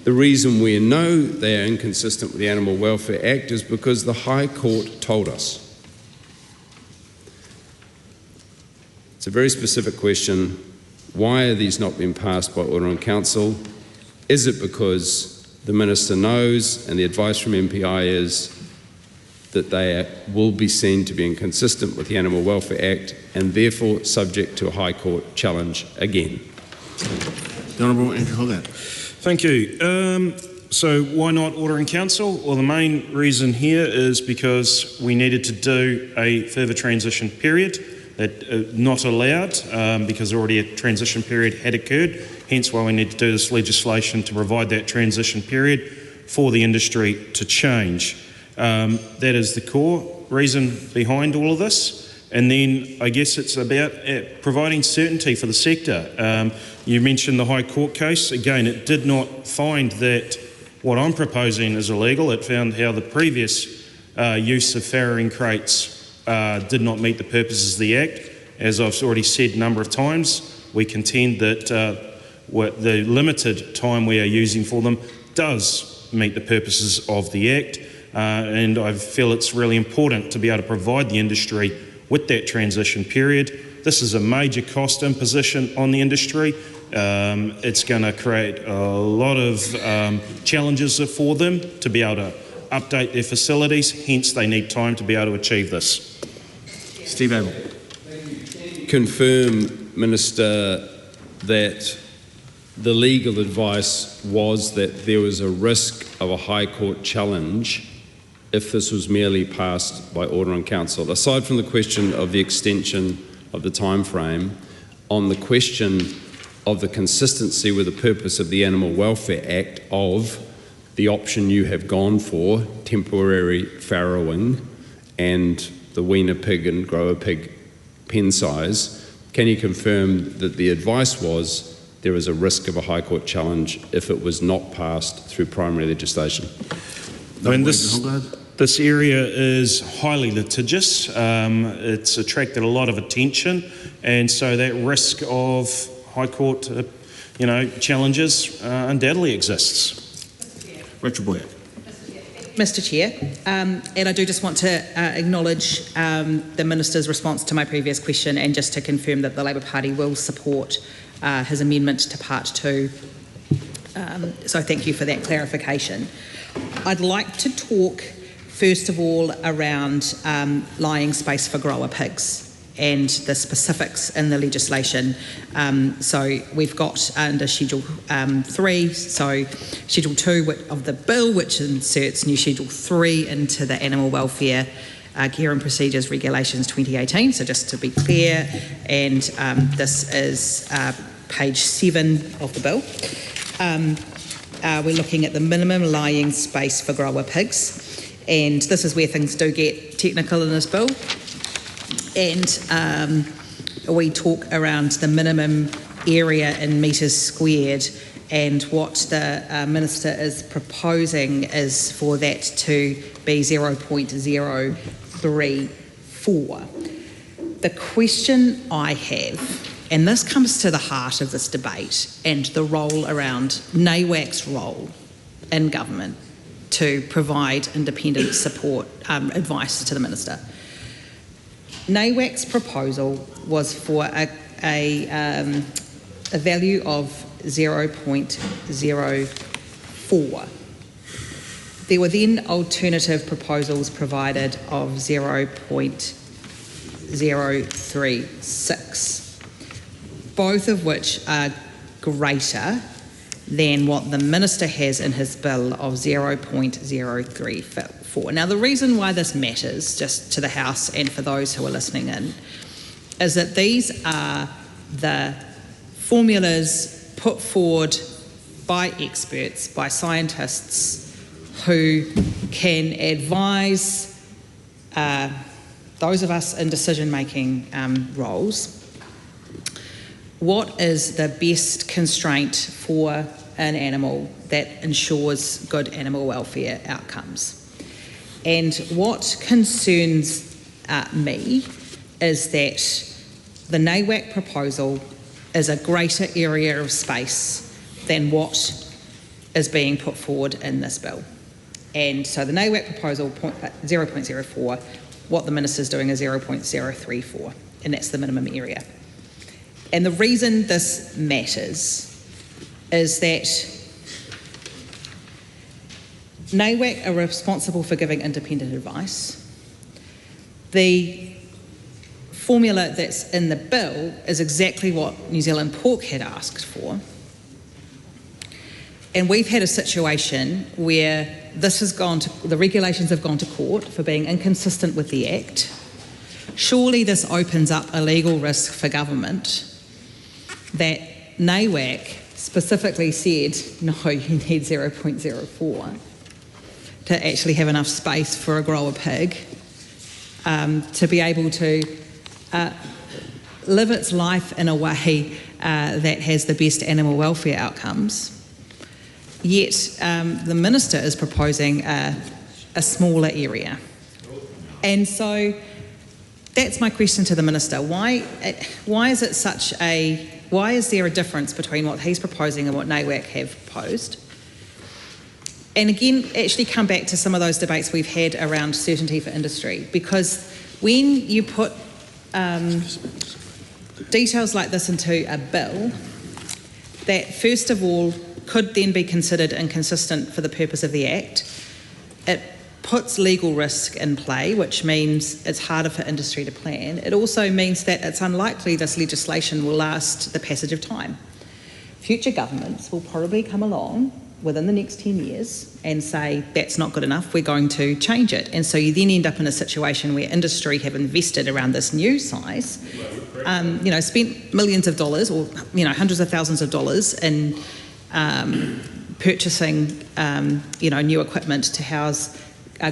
The reason we know they are inconsistent with the Animal Welfare Act is because the High Court told us. It's a very specific question. Why are these not being passed by order in Council? Is it because the Minister knows and the advice from MPI is that they will be seen to be inconsistent with the Animal Welfare Act and therefore subject to a High Court challenge again? The Honourable Andrew Hogarth. Thank you. So why not order in Council? Well, the main reason here is because we needed to do a further transition period that not allowed because already a transition period had occurred, hence why we need to do this legislation to provide that transition period for the industry to change. That is the core reason behind all of this, And then I guess it's about providing certainty for the sector. You mentioned the High Court case. Again, it did not find that what I'm proposing is illegal. It found how the previous use of farrowing crates did not meet the purposes of the Act. As I've already said a number of times, we contend that the limited time we are using for them does meet the purposes of the Act, and I feel it's really important to be able to provide the industry with that transition period. This is a major cost imposition on the industry. It's going to create a lot of challenges for them to be able to update their facilities, hence they need time to be able to achieve this. Steve Abel. Confirm, Minister, that the legal advice was that there was a risk of a High Court challenge if this was merely passed by order on council. Aside from the question of the extension of the time frame, on the question of the consistency with the purpose of the Animal Welfare Act of the option you have gone for, temporary farrowing and the weaner pig and grower pig pen size, can you confirm that the advice was there is a risk of a High Court challenge if it was not passed through primary legislation? I mean, this area is highly litigious. It's attracted a lot of attention, and so that risk of High Court, challenges undoubtedly exists. Richard Boyer. Mr Chair, and I do just want to acknowledge the Minister's response to my previous question, and just to confirm that the Labour Party will support his amendment to Part 2. So thank you for that clarification. I'd like to talk first of all around lying space for grower pigs and the specifics in the legislation. So we've got under Schedule 3, so Schedule 2 of the bill, which inserts new Schedule 3 into the Animal Welfare Care and Procedures Regulations 2018. So just to be clear, and this is page 7 of the bill. We're looking at the minimum lying space for grower pigs, and this is where things do get technical in this bill. And we talk around the minimum area in metres squared, and what the Minister is proposing is for that to be 0.034. The question I have, and this comes to the heart of this debate and the role around NAWAC's role in government to provide independent support, advice to the Minister. NAWAC's proposal was for a value of 0.04. There were then alternative proposals provided of 0.036, both of which are greater than what the Minister has in his bill of 0.034. Now, the reason why this matters, just to the House and for those who are listening in, is that these are the formulas put forward by experts, by scientists who can advise those of us in decision-making roles what is the best constraint for an animal that ensures good animal welfare outcomes. And what concerns me is that the NAWAC proposal is a greater area of space than what is being put forward in this bill. And so the NAWAC proposal, 0.04, what the Minister's doing is 0.034, and that's the minimum area. And the reason this matters is that NAWAC are responsible for giving independent advice. The formula that's in the bill is exactly what New Zealand Pork had asked for. And we've had a situation where this has gone to, the regulations have gone to court for being inconsistent with the Act. Surely this opens up a legal risk for government that NAWAC specifically said, no, you need 0.04 to actually have enough space for a grower pig to be able to live its life in a way that has the best animal welfare outcomes. Yet the Minister is proposing a smaller area. And so that's my question to the Minister. Why is there a difference between what he's proposing and what NAWAC have proposed? And again, actually come back to some of those debates we've had around certainty for industry, because when you put details like this into a bill, that first of all could then be considered inconsistent for the purpose of the Act, it puts legal risk in play, which means it's harder for industry to plan. It also means that it's unlikely this legislation will last the passage of time. Future governments will probably come along within the next 10 years and say, that's not good enough, we're going to change it. And so you then end up in a situation where industry have invested around this new size, spent millions of dollars or, hundreds of thousands of dollars in purchasing, new equipment to house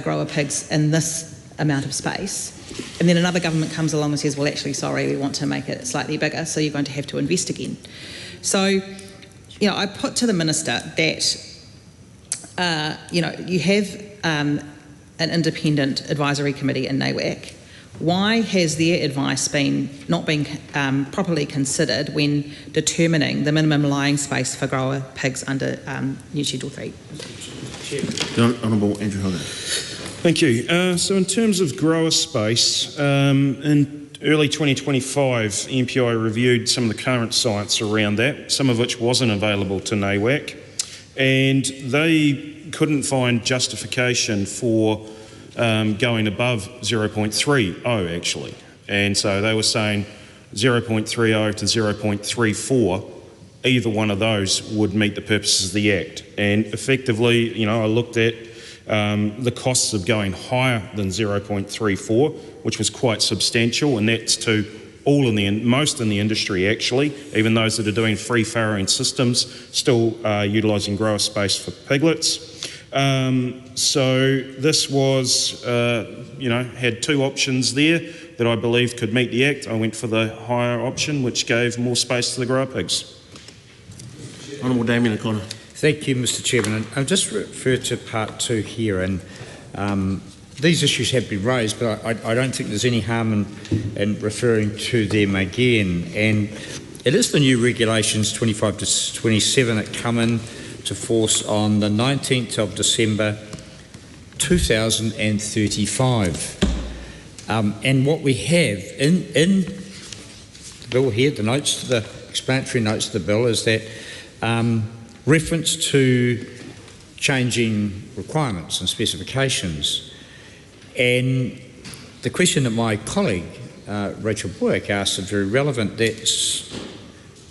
grower pigs in this amount of space. And then another government comes along and says, well, actually, sorry, we want to make it slightly bigger, so you're going to have to invest again. So, I put to the Minister that, you have an independent advisory committee in NAWAC. Why has their advice not been properly considered when determining the minimum lying space for grower pigs under New Schedule 3? The Honourable Andrew Hogan. Thank you. So in terms of grower space, in early 2025, MPI reviewed some of the current science around that, some of which wasn't available to NAWAC, and they couldn't find justification for going above 0.30 actually. And so they were saying 0.30 to 0.34, either one of those would meet the purposes of the Act. And effectively, I looked at the costs of going higher than 0.34, which was quite substantial, and that's to most in the industry actually, even those that are doing free farrowing systems, still utilising grower space for piglets. So this was, had two options there that I believe could meet the Act. I went for the higher option, which gave more space to the grower pigs. Honourable Damien O'Connor. Thank you, Mr Chairman. I'll just refer to part 2 here, and these issues have been raised, but I don't think there's any harm in referring to them again. And it is the new regulations 25 to 27 that come in to force on the 19th of December 2035. And what we have in the bill here, the notes to the explanatory notes to the bill, is that reference to changing requirements and specifications. And the question that my colleague Rachel Boyack asked is very relevant. That's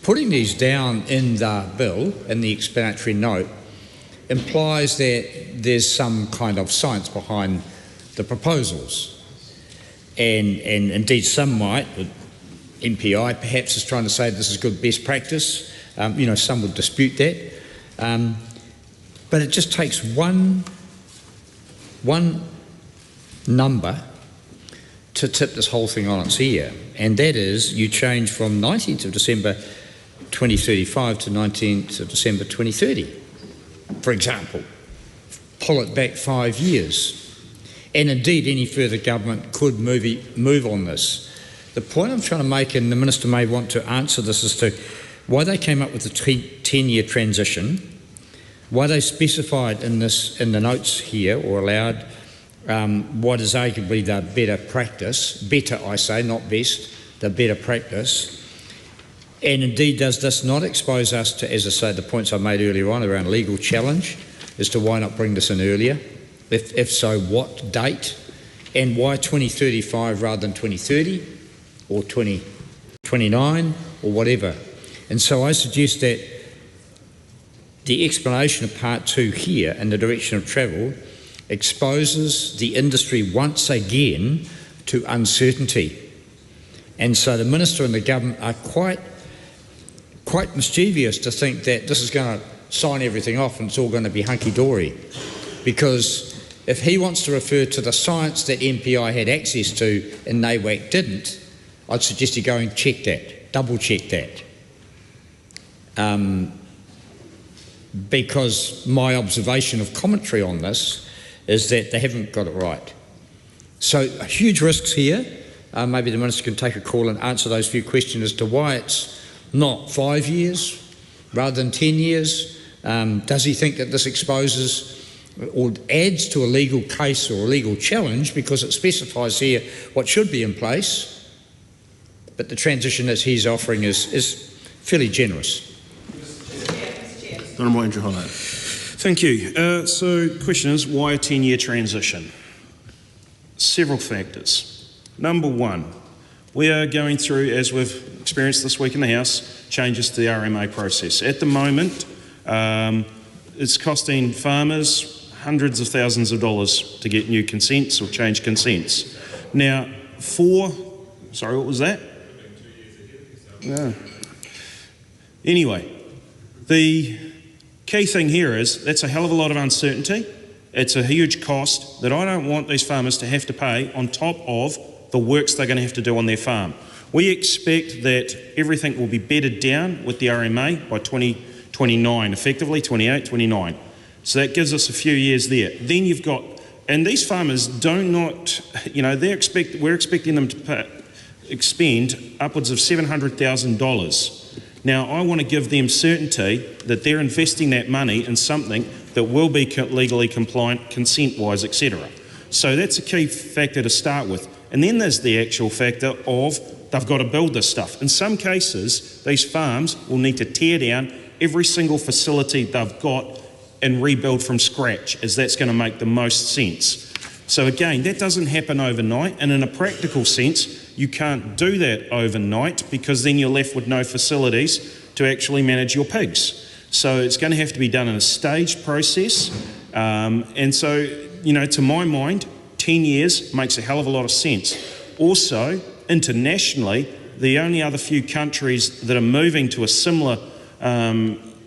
putting these down in the bill, in the explanatory note, implies that there's some kind of science behind the proposals. And indeed some might, the MPI perhaps is trying to say this is good best practice. Some would dispute that. But it just takes one number to tip this whole thing on its ear, and that is you change from 19th of December 2035 to 19th of December 2030, for example. Pull it back 5 years. And indeed any further government could move on this. The point I'm trying to make, and the Minister may want to answer this, as to why they came up with the 10-year transition, why they specified in the notes here, or allowed, what is arguably the better practice, better I say, not best, the better practice. And indeed, does this not expose us to, as I say, the points I made earlier on around legal challenge as to why not bring this in earlier? If so, what date? And why 2035 rather than 2030 or 2029 or whatever? And so I suggest that the explanation of part 2 here and the direction of travel exposes the industry once again to uncertainty. And so the Minister and the Government are quite mischievous to think that this is going to sign everything off and it's all going to be hunky-dory. Because if he wants to refer to the science that MPI had access to and NAWAC didn't, I'd suggest you go and check that, double check that. Because my observation of commentary on this is that they haven't got it right. So huge risks here. Maybe the Minister can take a call and answer those few questions as to why it's not 5 years rather than 10 years. Does he think that this exposes or adds to a legal case or a legal challenge because it specifies here what should be in place, but the transition that he's offering is fairly generous? Honourable Andrew Holland. Thank you. So the question is, why a 10-year transition? Several factors. Number one, we are going through, as we've experienced this week in the House, changes to the RMA process. At the moment, it's costing farmers hundreds of thousands of dollars to get new consents or change consents. Now, sorry, what was that? Yeah. Anyway, the key thing here is that's a hell of a lot of uncertainty. It's a huge cost that I don't want these farmers to have to pay on top of the works they're going to have to do on their farm. We expect that everything will be bedded down with the RMA by 2029, effectively 28, 29. So that gives us a few years there. Then you've got, and these farmers we're expecting them to expend upwards of $700,000. Now, I want to give them certainty that they're investing that money in something that will be legally compliant, consent-wise, etc. So that's a key factor to start with. And then there's the actual factor of they've got to build this stuff. In some cases, these farms will need to tear down every single facility they've got and rebuild from scratch, as that's going to make the most sense. So again, that doesn't happen overnight, and in a practical sense, you can't do that overnight because then you're left with no facilities to actually manage your pigs. So it's going to have to be done in a staged process. And so, to my mind, 10 years makes a hell of a lot of sense. Also, internationally, the only other few countries that are moving to a similar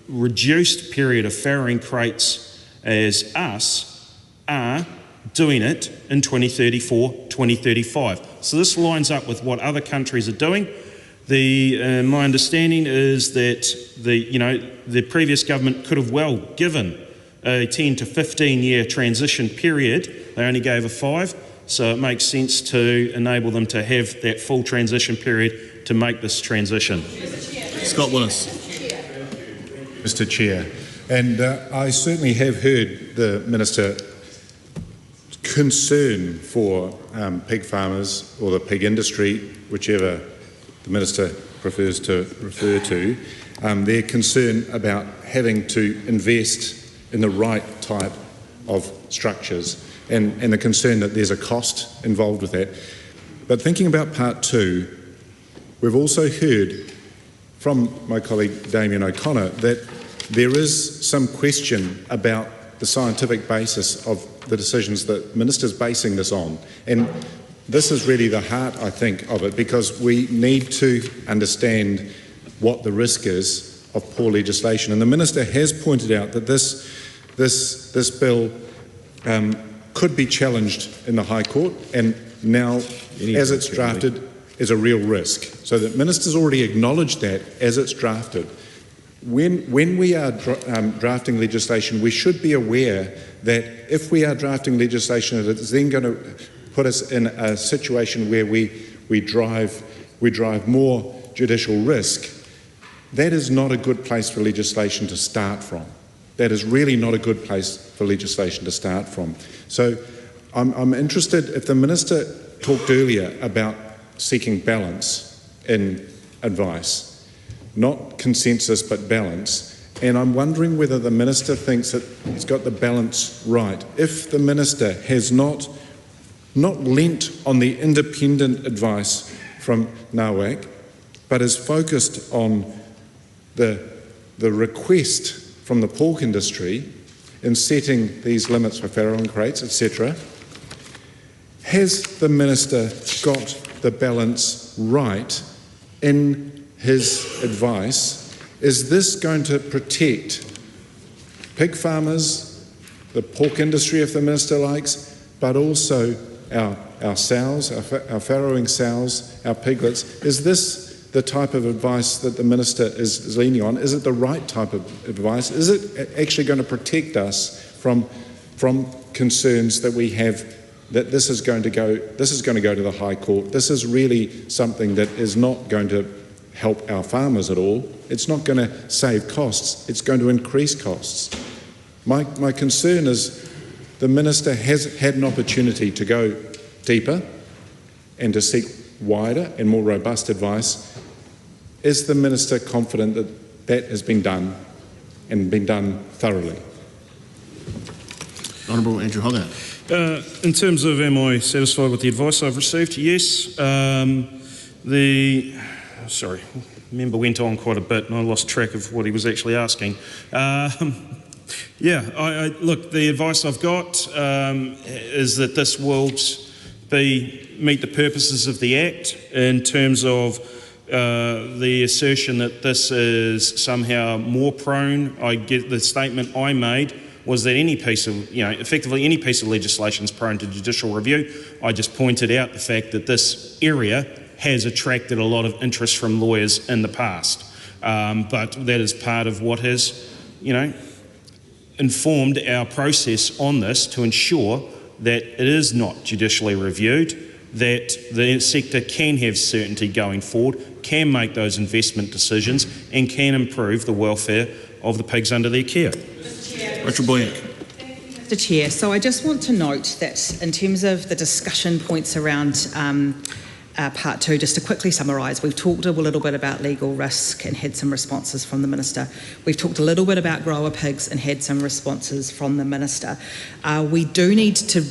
reduced period of farrowing crates as us are doing it in 2034, 2035. So this lines up with what other countries are doing. My understanding is that the previous government could have well given a 10 to 15 year transition period. They only gave a 5, so it makes sense to enable them to have that full transition period to make this transition. Scott Willis. Mr. Chair, and I certainly have heard the Minister concern for pig farmers or the pig industry, whichever the Minister prefers to refer to, their concern about having to invest in the right type of structures and the concern that there's a cost involved with that. But thinking about part 2, we've also heard from my colleague Damien O'Connor that there is some question about the scientific basis of the decisions that the Minister's basing this on. And this is really the heart, I think, of it, because we need to understand what the risk is of poor legislation. And the Minister has pointed out that this bill could be challenged in the High Court, and now, as it's drafted, is a real risk. So the Minister's already acknowledged that as it's drafted. When we are drafting legislation, we should be aware that if we are drafting legislation, it is then going to put us in a situation where we drive more judicial risk. That is not a good place for legislation to start from. That is really not a good place for legislation to start from. So I'm interested, if the Minister talked earlier about seeking balance in advice, not consensus but balance, and I'm wondering whether the Minister thinks that he's got the balance right. If the Minister has not lent on the independent advice from NAWAC, but is focused on the request from the pork industry in setting these limits for farrowing crates, etc., has the Minister got the balance right in his advice? Is this going to protect pig farmers, the pork industry if the Minister likes, but also our sows, our farrowing sows, our piglets. Is this the type of advice that the Minister is leaning on? Is it the right type of advice? Is it actually going to protect us from concerns that we have that this is going to go to the High Court? This is really something that is not going to help our farmers at all. It's not going to save costs. It's going to increase costs. My concern is the Minister has had an opportunity to go deeper and to seek wider and more robust advice. Is the Minister confident that that has been done and been done thoroughly? Honourable Andrew Hogarth. In terms of am I satisfied with the advice I've received? Yes. Member went on quite a bit and I lost track of what he was actually asking. Look, the advice I've got is that this will meet the purposes of the Act in terms of the assertion that this is somehow more prone. I get the statement I made was that effectively any piece of legislation is prone to judicial review. I just pointed out the fact that this area has attracted a lot of interest from lawyers in the past. But that is part of what has, informed our process on this to ensure that it is not judicially reviewed, that the sector can have certainty going forward, can make those investment decisions and can improve the welfare of the pigs under their care. Rachel Boyack. Mr Chair, so I just want to note that in terms of the discussion points around Part 2, just to quickly summarise, we've talked a little bit about legal risk and had some responses from the Minister. We've talked a little bit about grower pigs and had some responses from the Minister. We do need to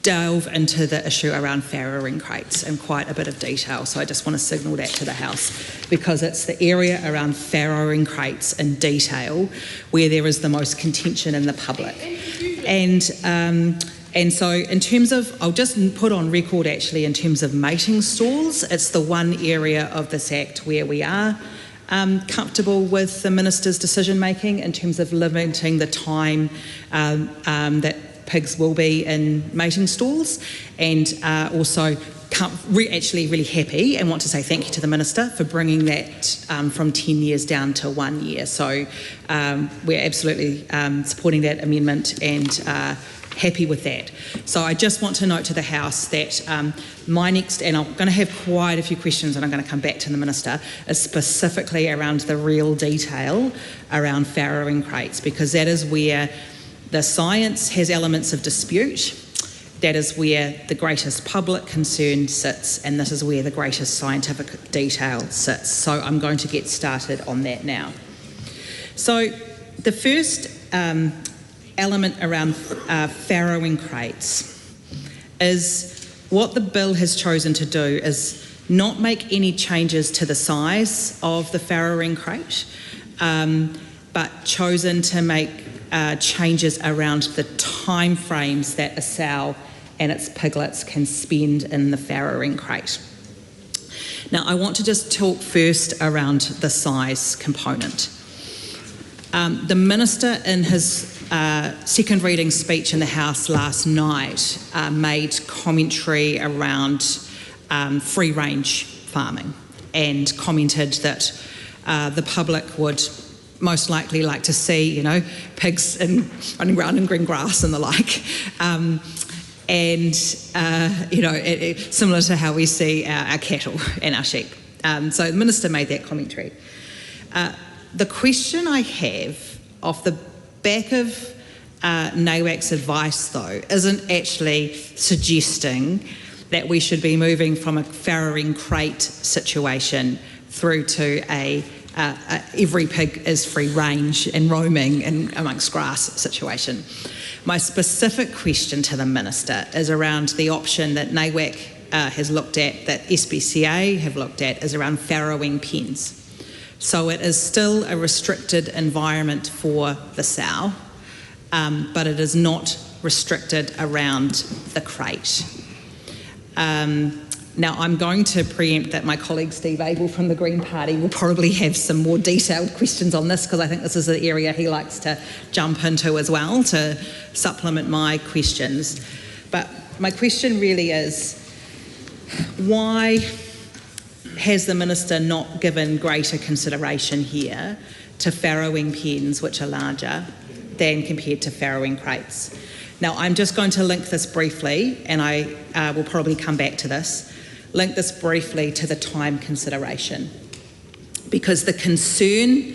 delve into the issue around farrowing crates in quite a bit of detail, so I just want to signal that to the House, because it's the area around farrowing crates in detail where there is the most contention in the public. And so in terms of, I'll just put on record actually in terms of mating stalls, it's the one area of this Act where we are comfortable with the Minister's decision making in terms of limiting the time that pigs will be in mating stalls, and also actually really happy and want to say thank you to the Minister for bringing that from 10 years down to 1 year. So we're absolutely supporting that amendment and happy with that. So I just want to note to the House that my next, and I'm going to have quite a few questions and I'm going to come back to the Minister, is specifically around the real detail around farrowing crates, because that is where the science has elements of dispute. That is where the greatest public concern sits, and this is where the greatest scientific detail sits. So I'm going to get started on that now. So the first element around farrowing crates is what the bill has chosen to do is not make any changes to the size of the farrowing crate, but chosen to make changes around the time frames that a sow and its piglets can spend in the farrowing crate. Now, I want to just talk first around the size component. The Minister, in his second reading speech in the House last night, made commentary around free-range farming and commented that the public would most likely like to see, pigs running around in green grass and the like. Similar to how we see our cattle and our sheep. So the Minister made that commentary. The question I have off the back of NAWAC's advice, though, isn't actually suggesting that we should be moving from a farrowing crate situation through to every pig is free range and roaming and amongst grass situation. My specific question to the Minister is around the option that NAWAC has looked at, that SPCA have looked at, is around farrowing pens. So it is still a restricted environment for the sow, but it is not restricted around the crate. Now, I'm going to preempt that my colleague Steve Abel from the Green Party will probably have some more detailed questions on this, because I think this is the area he likes to jump into as well to supplement my questions. But my question really is, why has the Minister not given greater consideration here to farrowing pens which are larger than compared to farrowing crates? Now, I'm just going to link this briefly, and I will probably come back to this, link this briefly to the time consideration, because the concern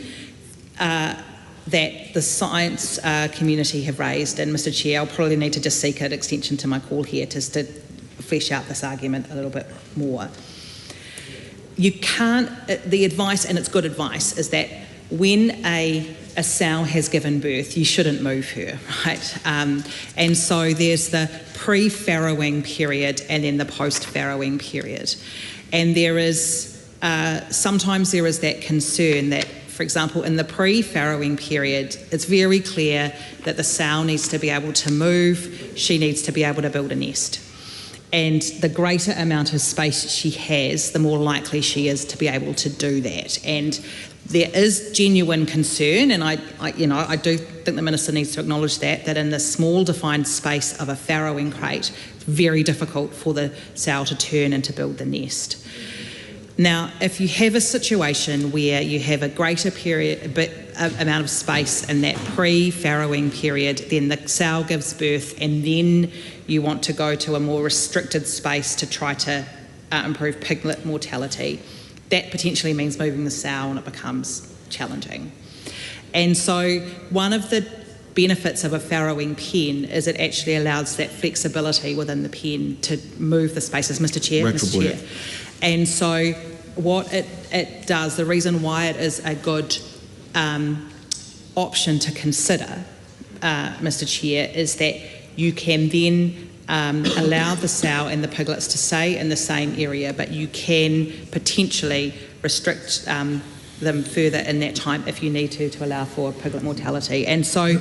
that the science community have raised, and Mr Chair, I'll probably need to just seek an extension to my call here just to flesh out this argument a little bit more. You can't, the advice, and it's good advice, is that when a sow has given birth, you shouldn't move her, right? And so there's the pre-farrowing period and then the post-farrowing period. And there is, sometimes there is that concern that, for example, in the pre-farrowing period, it's very clear that the sow needs to be able to move, she needs to be able to build a nest. And the greater amount of space she has, the more likely she is to be able to do that. And there is genuine concern, and I do think the Minister needs to acknowledge that in the small defined space of a farrowing crate, it's very difficult for the sow to turn and to build the nest. Now, if you have a situation where you have a greater amount of space in that pre-farrowing period, then the sow gives birth, and then you want to go to a more restricted space to try to improve piglet mortality, that potentially means moving the sow, and it becomes challenging. And so one of the benefits of a farrowing pen is it actually allows that flexibility within the pen to move the spaces. Mr Chair. And so what it does, the reason why it is a good option to consider, Mr Chair, is that you can then allow the sow and the piglets to stay in the same area, but you can potentially restrict them further in that time if you need to allow for piglet mortality. And so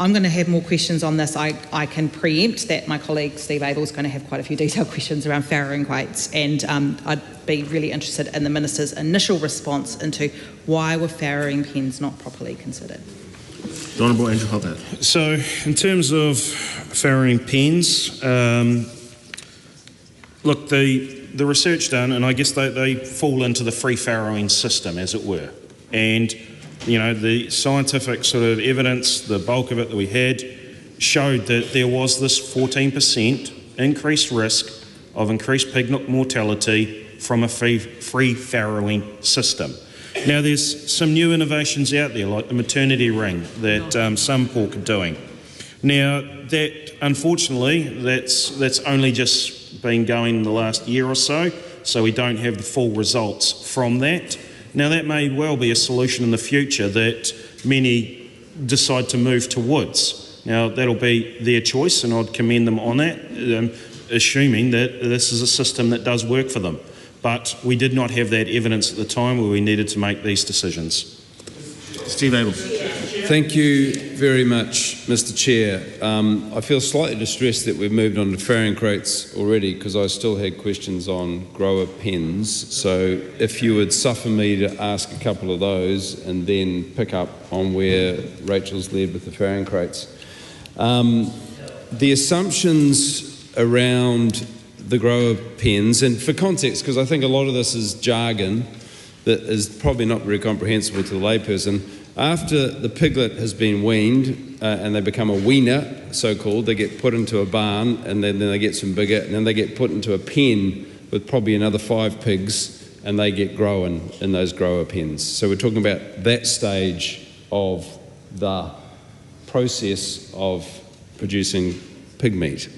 I'm going to have more questions on this. I can preempt that my colleague Steve Abel is going to have quite a few detailed questions around farrowing crates, and I'd be really interested in the Minister's initial response into why were farrowing pens not properly considered. The Honourable Andrew Hogarth. So, in terms of farrowing pens, look, the research done, and I guess they fall into the free farrowing system, as it were, and the scientific sort of evidence, the bulk of it that we had, showed that there was this 14% increased risk of increased piglet mortality from a free farrowing system. Now, there's some new innovations out there, like the maternity ring that some pork are doing. Now, that unfortunately, that's only just been going in the last year or so we don't have the full results from that. Now, that may well be a solution in the future that many decide to move towards. Now, that'll be their choice, and I'd commend them on that, assuming that this is a system that does work for them. But we did not have that evidence at the time where we needed to make these decisions. Steve Abel. Thank you very much, Mr Chair. I feel slightly distressed that we've moved on to farrowing crates already, because I still had questions on grower pens. So if you would suffer me to ask a couple of those and then pick up on where Rachel's led with the farrowing crates. The assumptions around the grower pens, and for context, because I think a lot of this is jargon that is probably not very comprehensible to the layperson. After the piglet has been weaned and they become a weaner, so-called, they get put into a barn, and then they get some bigger, and then they get put into a pen with probably another 5 pigs, and they get growing in those grower pens. So we're talking about that stage of the process of producing pig meat.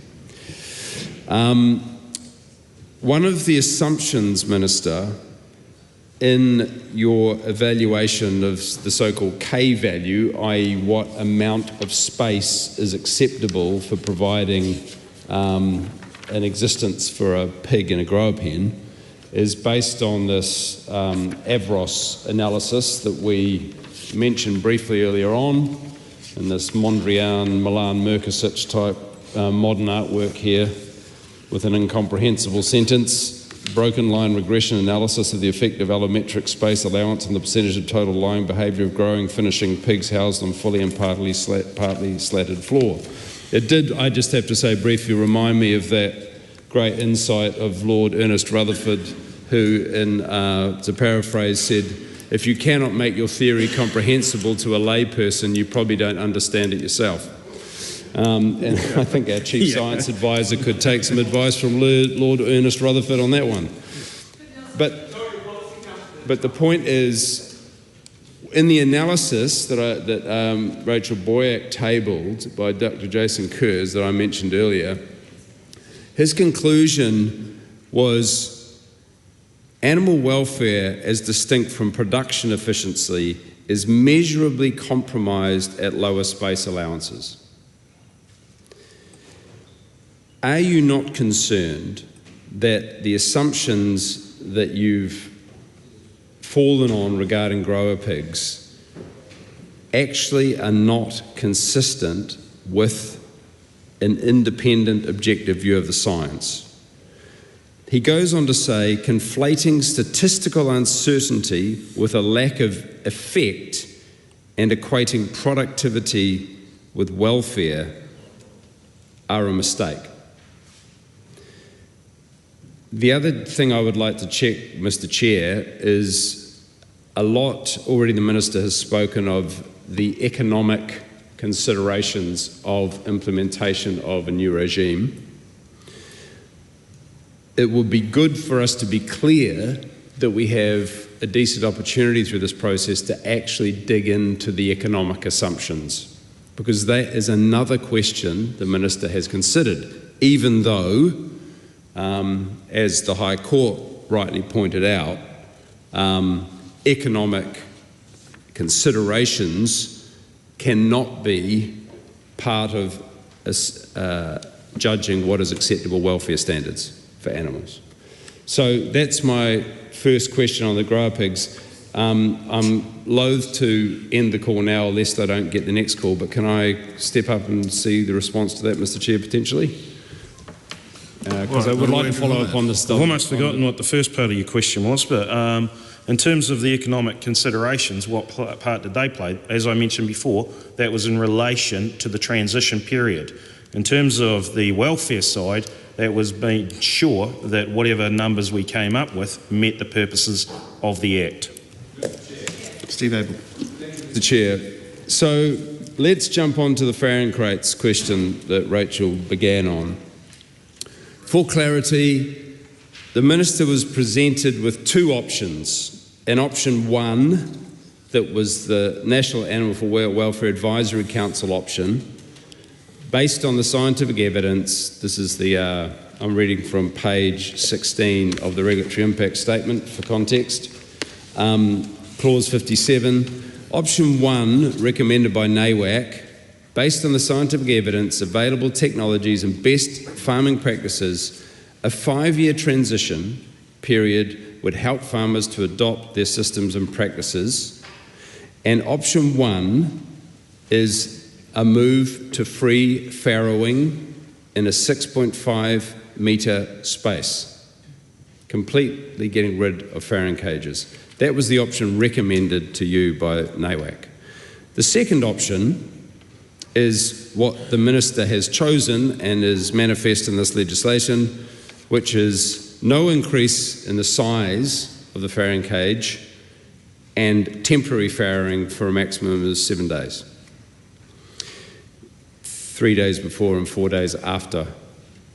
One of the assumptions, Minister, in your evaluation of the so-called K value, i.e. what amount of space is acceptable for providing an existence for a pig in a grower pen, is based on this Avros analysis that we mentioned briefly earlier on, in this Mondrian, Milan, Merkasic type modern artwork here, with an incomprehensible sentence. Broken line regression analysis of the effect of allometric space allowance on the percentage of total lying behaviour of growing, finishing pigs housed on fully and partly slatted floor. It did, I just have to say briefly, remind me of that great insight of Lord Ernest Rutherford, who, to paraphrase, said, if you cannot make your theory comprehensible to a layperson, you probably don't understand it yourself. And I think our Chief Science Advisor could take some advice from Lord Ernest Rutherford on that one. But the point is, in the analysis that Rachel Boyack tabled by Dr. Jason Kurz that I mentioned earlier, his conclusion was animal welfare, as distinct from production efficiency, is measurably compromised at lower space allowances. Are you not concerned that the assumptions that you've fallen on regarding grower pigs actually are not consistent with an independent, objective view of the science? He goes on to say, conflating statistical uncertainty with a lack of effect and equating productivity with welfare are a mistake. The other thing I would like to check, Mr. Chair, is a lot already the Minister has spoken of the economic considerations of implementation of a new regime. It would be good for us to be clear that we have a decent opportunity through this process to actually dig into the economic assumptions, because that is another question the Minister has considered, even though, as the High Court rightly pointed out, economic considerations cannot be part of judging what is acceptable welfare standards for animals. So that's my first question on the grower pigs. I'm loath to end the call now lest I don't get the next call, but can I step up and see the response to that, Mr. Chair, potentially? Because I would like to follow up on this stuff. I've almost forgotten what the first part of your question was, but in terms of the economic considerations, what part did they play? As I mentioned before, that was in relation to the transition period. In terms of the welfare side, that was being sure that whatever numbers we came up with met the purposes of the Act. Steve Abel. The Chair. So let's jump on to the farrowing crates question that Rachel began on. For clarity, the Minister was presented with two options. An option one, that was the National Animal Welfare Advisory Council option, based on the scientific evidence. This is the, I'm reading from page 16 of the Regulatory Impact Statement for context. Clause 57, option one, recommended by NAWAC, based on the scientific evidence, available technologies and best farming practices, a 5-year transition period would help farmers to adopt their systems and practices. And option one is a move to free farrowing in a 6.5 metre space, completely getting rid of farrowing cages. That was the option recommended to you by NAWAC. The second option is what the Minister has chosen and is manifest in this legislation, which is no increase in the size of the farrowing cage and temporary farrowing for a maximum of 7 days. 3 days before and 4 days after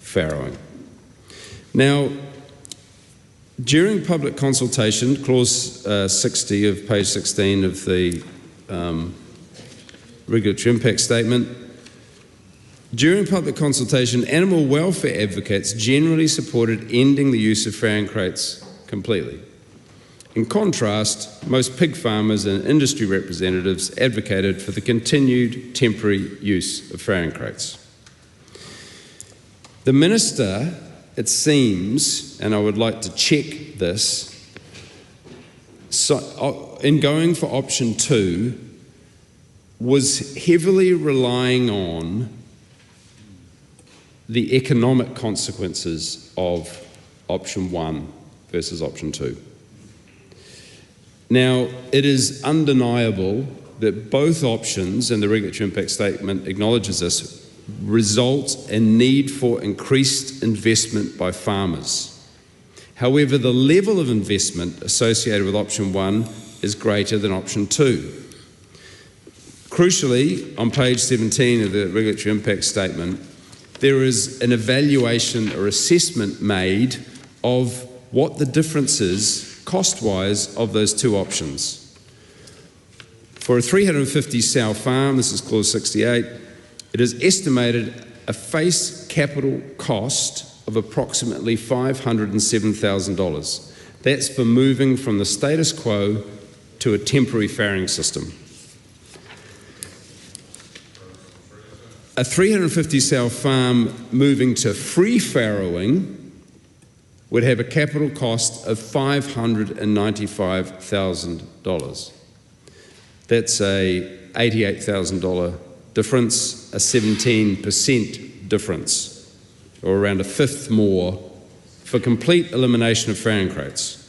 farrowing. Now, during public consultation, clause 60 of page 16 of the Regulatory Impact Statement, during public consultation, animal welfare advocates generally supported ending the use of farrowing crates completely. In contrast, most pig farmers and industry representatives advocated for the continued temporary use of farrowing crates. The Minister, it seems, and I would like to check this, so, in going for option two, was heavily relying on the economic consequences of option one versus option two. Now, it is undeniable that both options, and the Regulatory Impact Statement acknowledges this, result in need for increased investment by farmers. However, the level of investment associated with option 1 is greater than option 2. Crucially, on page 17 of the regulatory impact statement, there is an evaluation or assessment made of what the difference is, cost-wise, of those two options. For a 350 sow farm, this is clause 68, it is estimated a face capital cost of approximately $507,000. That's for moving from the status quo to a temporary farrowing system. A 350 sow farm moving to free farrowing would have a capital cost of $595,000. That's a $88,000 difference, a 17% difference, or around a fifth more, for complete elimination of farrowing crates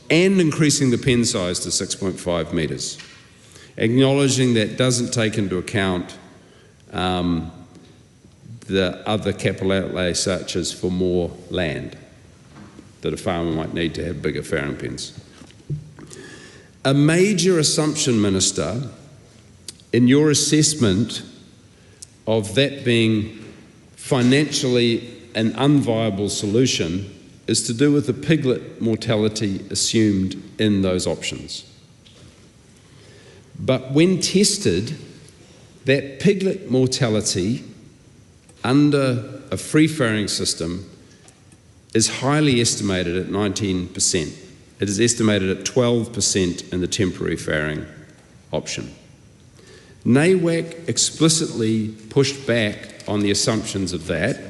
and increasing the pen size to 6.5 metres, acknowledging that doesn't take into account the other capital outlay, such as for more land that a farmer might need to have bigger farrowing pens. A major assumption, Minister, in your assessment of that being financially an unviable solution is to do with the piglet mortality assumed in those options. But when tested, that piglet mortality under a free farrowing system is highly estimated at 19%. It is estimated at 12% in the temporary farrowing option. NAWAC explicitly pushed back on the assumptions of that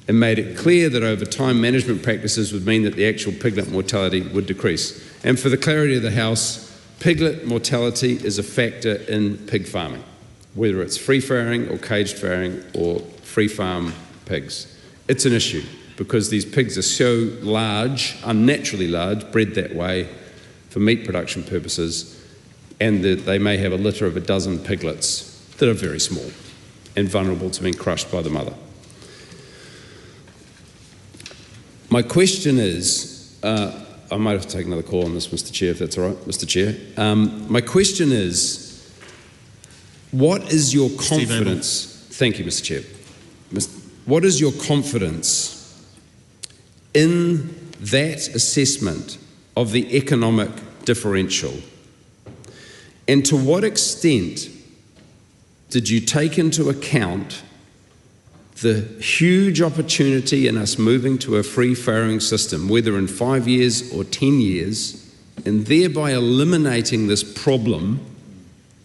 and made it clear that over time management practices would mean that the actual piglet mortality would decrease. And for the clarity of the House, piglet mortality is a factor in pig farming, whether it's free farrowing or caged farrowing or free farm pigs. It's an issue because these pigs are so large, unnaturally large, bred that way for meat production purposes, and that they may have a litter of a dozen piglets that are very small and vulnerable to being crushed by the mother. My question is, I might have to take another call on this, Mr. Chair, if that's all right, Mr. Chair. My question is, what is your confidence? Thank you, Mr. Chair. What is your confidence in that assessment of the economic differential? And to what extent did you take into account the huge opportunity in us moving to a free farrowing system, whether in 5 years or 10 years, and thereby eliminating this problem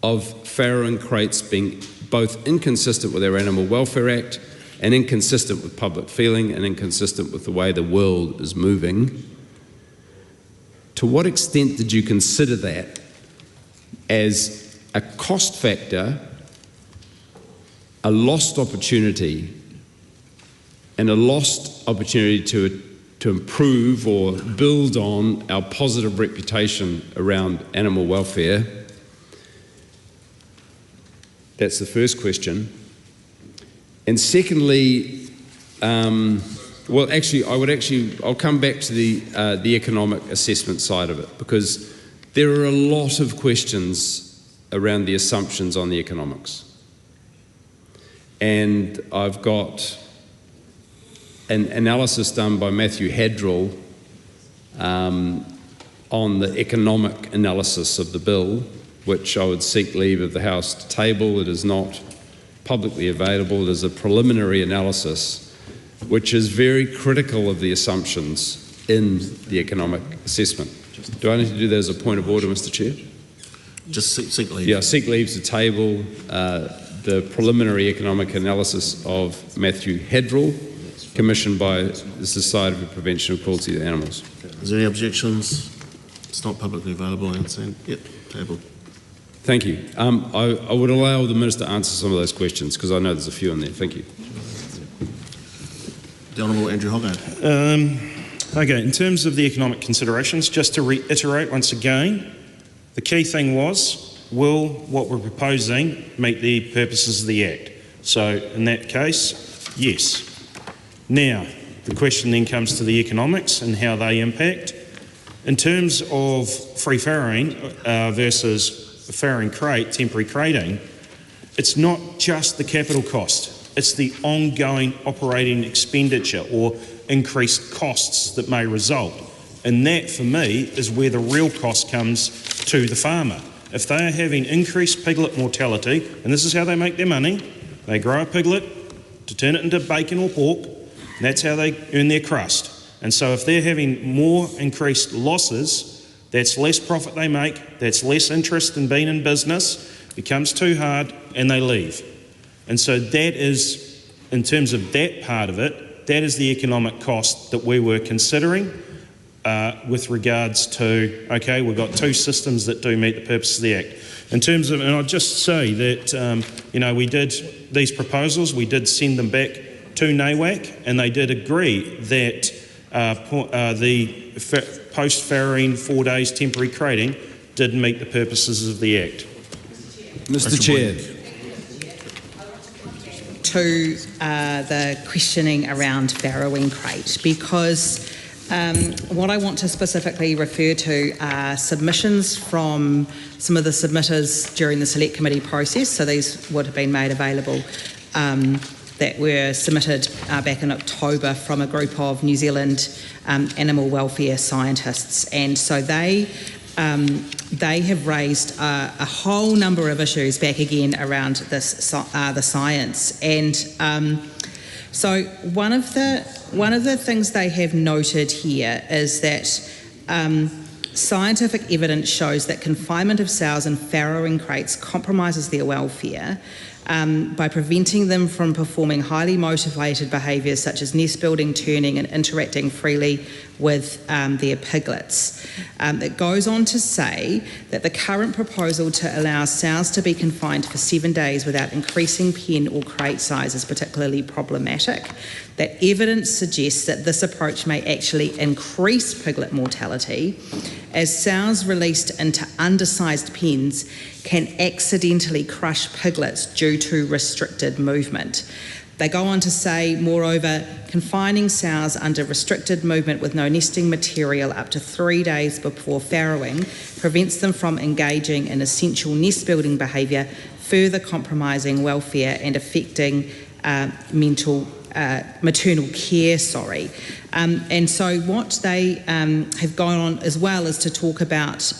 of farrowing crates being both inconsistent with our Animal Welfare Act and inconsistent with public feeling and inconsistent with the way the world is moving? To what extent did you consider that as a cost factor, a lost opportunity, and a lost opportunity to improve or build on our positive reputation around animal welfare? That's the first question. And secondly, I'll come back to the economic assessment side of it, because there are a lot of questions around the assumptions on the economics. And I've got an analysis done by Matthew Hadrill on the economic analysis of the bill, which I would seek leave of the House to table. It is not publicly available. It is a preliminary analysis which is very critical of the assumptions in the economic assessment. Do I need to do that as a point of order, Mr. Chair? Just seek leave. Yeah, seek leave to table the preliminary economic analysis of Matthew Hadrill, commissioned by the Society for Prevention of Cruelty to Animals. Is there any objections? It's not publicly available, I understand. Yep, table. Thank you. I would allow the Minister to answer some of those questions, because I know there's a few in there. Thank you. The Honourable Andrew Hoggard. Okay, in terms of the economic considerations, just to reiterate once again, the key thing was, will what we're proposing meet the purposes of the Act? So in that case, yes. Now, the question then comes to the economics and how they impact. In terms of free farrowing versus farrowing crate, temporary crating, it's not just the capital cost, it's the ongoing operating expenditure or increased costs that may result. And that, for me, is where the real cost comes to the farmer. If they are having increased piglet mortality, and this is how they make their money, they grow a piglet to turn it into bacon or pork, and that's how they earn their crust. And so if they're having more increased losses, that's less profit they make, that's less interest in being in business, becomes too hard, and they leave. And so that is, in terms of that part of it, that is the economic cost that we were considering with regards to, okay, we've got two systems that do meet the purpose of the Act. In terms of, and I'll just say that, we did these proposals, we did send them back to NAWAC, and they did agree that the post-farrowing 4 days temporary crating did meet the purposes of the Act. Mr. Chair. To the questioning around farrowing crate, because what I want to specifically refer to are submissions from some of the submitters during the Select Committee process. So these would have been made available that were submitted back in October from a group of New Zealand animal welfare scientists. And so they have raised a whole number of issues back again around this, the science. And so one of the things they have noted here is that scientific evidence shows that confinement of sows in farrowing crates compromises their welfare by preventing them from performing highly motivated behaviours such as nest building, turning and interacting freely with their piglets. It goes on to say that the current proposal to allow sows to be confined for 7 days without increasing pen or crate size is particularly problematic. That evidence suggests that this approach may actually increase piglet mortality, as sows released into undersized pens can accidentally crush piglets due to restricted movement. They go on to say, moreover, confining sows under restricted movement with no nesting material up to 3 days before farrowing prevents them from engaging in essential nest building behaviour, further compromising welfare and affecting maternal care, and so what they have gone on as well is to talk about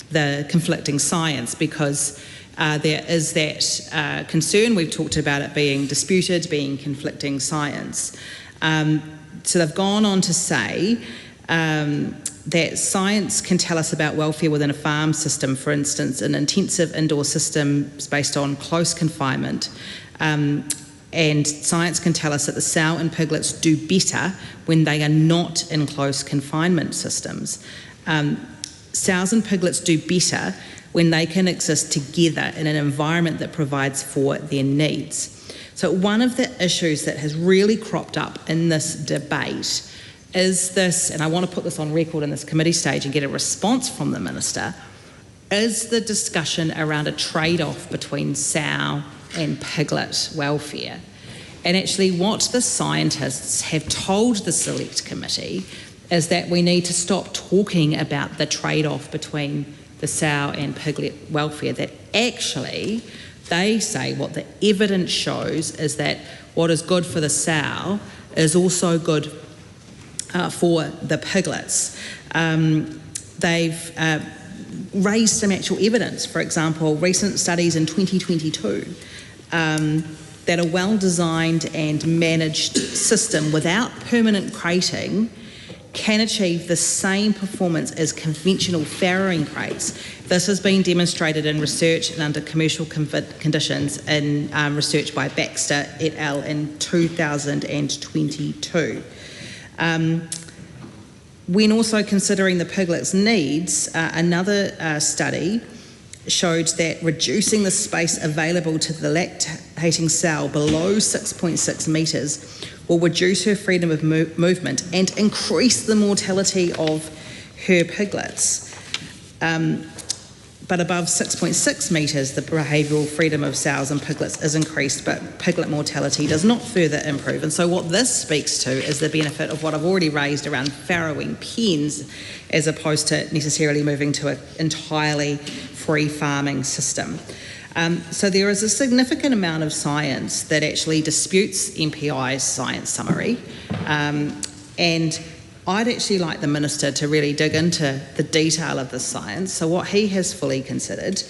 the conflicting science, because there is that concern. We've talked about it being disputed, being conflicting science. So they've gone on to say that science can tell us about welfare within a farm system, for instance, an intensive indoor system based on close confinement. And science can tell us that the sow and piglets do better when they are not in close confinement systems. Sows and piglets do better when they can exist together in an environment that provides for their needs. So one of the issues that has really cropped up in this debate is this, and I want to put this on record in this committee stage and get a response from the Minister, is the discussion around a trade-off between sow and piglet welfare. And actually what the scientists have told the Select Committee is that we need to stop talking about the trade-off between the sow and piglet welfare, that actually they say what the evidence shows is that what is good for the sow is also good for the piglets. They've raised some actual evidence, for example, recent studies in 2022 that a well-designed and managed system without permanent crating can achieve the same performance as conventional farrowing crates. This has been demonstrated in research and under commercial conditions in research by Baxter et al. In 2022. When also considering the piglets' needs, another study showed that reducing the space available to the lactating sow below 6.6 metres will reduce her freedom of movement and increase the mortality of her piglets. but above 6.6 metres, the behavioural freedom of sows and piglets is increased, but piglet mortality does not further improve. And so what this speaks to is the benefit of what I've already raised around farrowing pens, as opposed to necessarily moving to an entirely free farming system. So there is a significant amount of science that actually disputes MPI's science summary, and I'd actually like the Minister to really dig into the detail of the science, so what he has fully considered.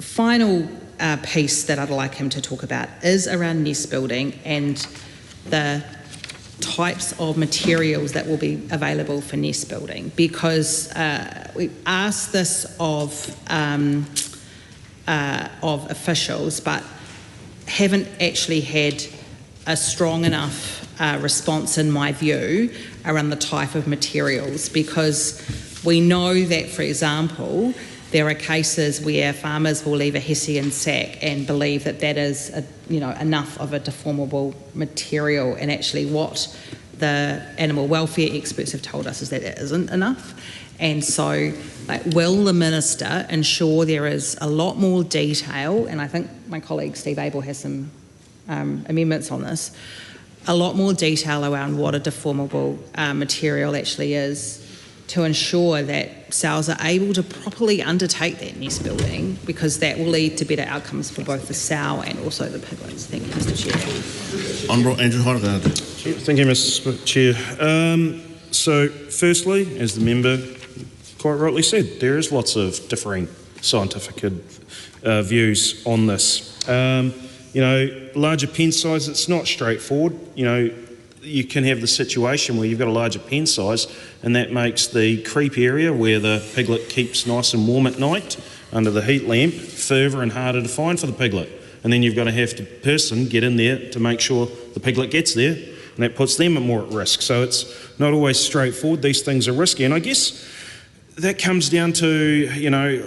Final piece that I'd like him to talk about is around nest building and the types of materials that will be available for nest building, because we asked this of officials, but haven't actually had a strong enough response, in my view, around the type of materials, because we know that, for example, there are cases where farmers will leave a Hessian sack and believe that that is enough of a deformable material, and actually what the animal welfare experts have told us is that it isn't enough. And so will the Minister ensure there is a lot more detail, and I think my colleague Steve Abel has some amendments on this, a lot more detail around what a deformable material actually is, to ensure that sows are able to properly undertake that nest building, because that will lead to better outcomes for both the sow and also the piglets. Thank you, Mr. Chair. Honourable Andrew Horaga. Thank you, Mr. Chair. So, firstly, as the member quite rightly said, there is lots of differing scientific views on this. Larger pen size, it's not straightforward. You can have the situation where you've got a larger pen size, and that makes the creep area where the piglet keeps nice and warm at night under the heat lamp further and harder to find for the piglet. And then you've got to have the person get in there to make sure the piglet gets there, and that puts them more at risk. So it's not always straightforward. These things are risky, and I guess that comes down to,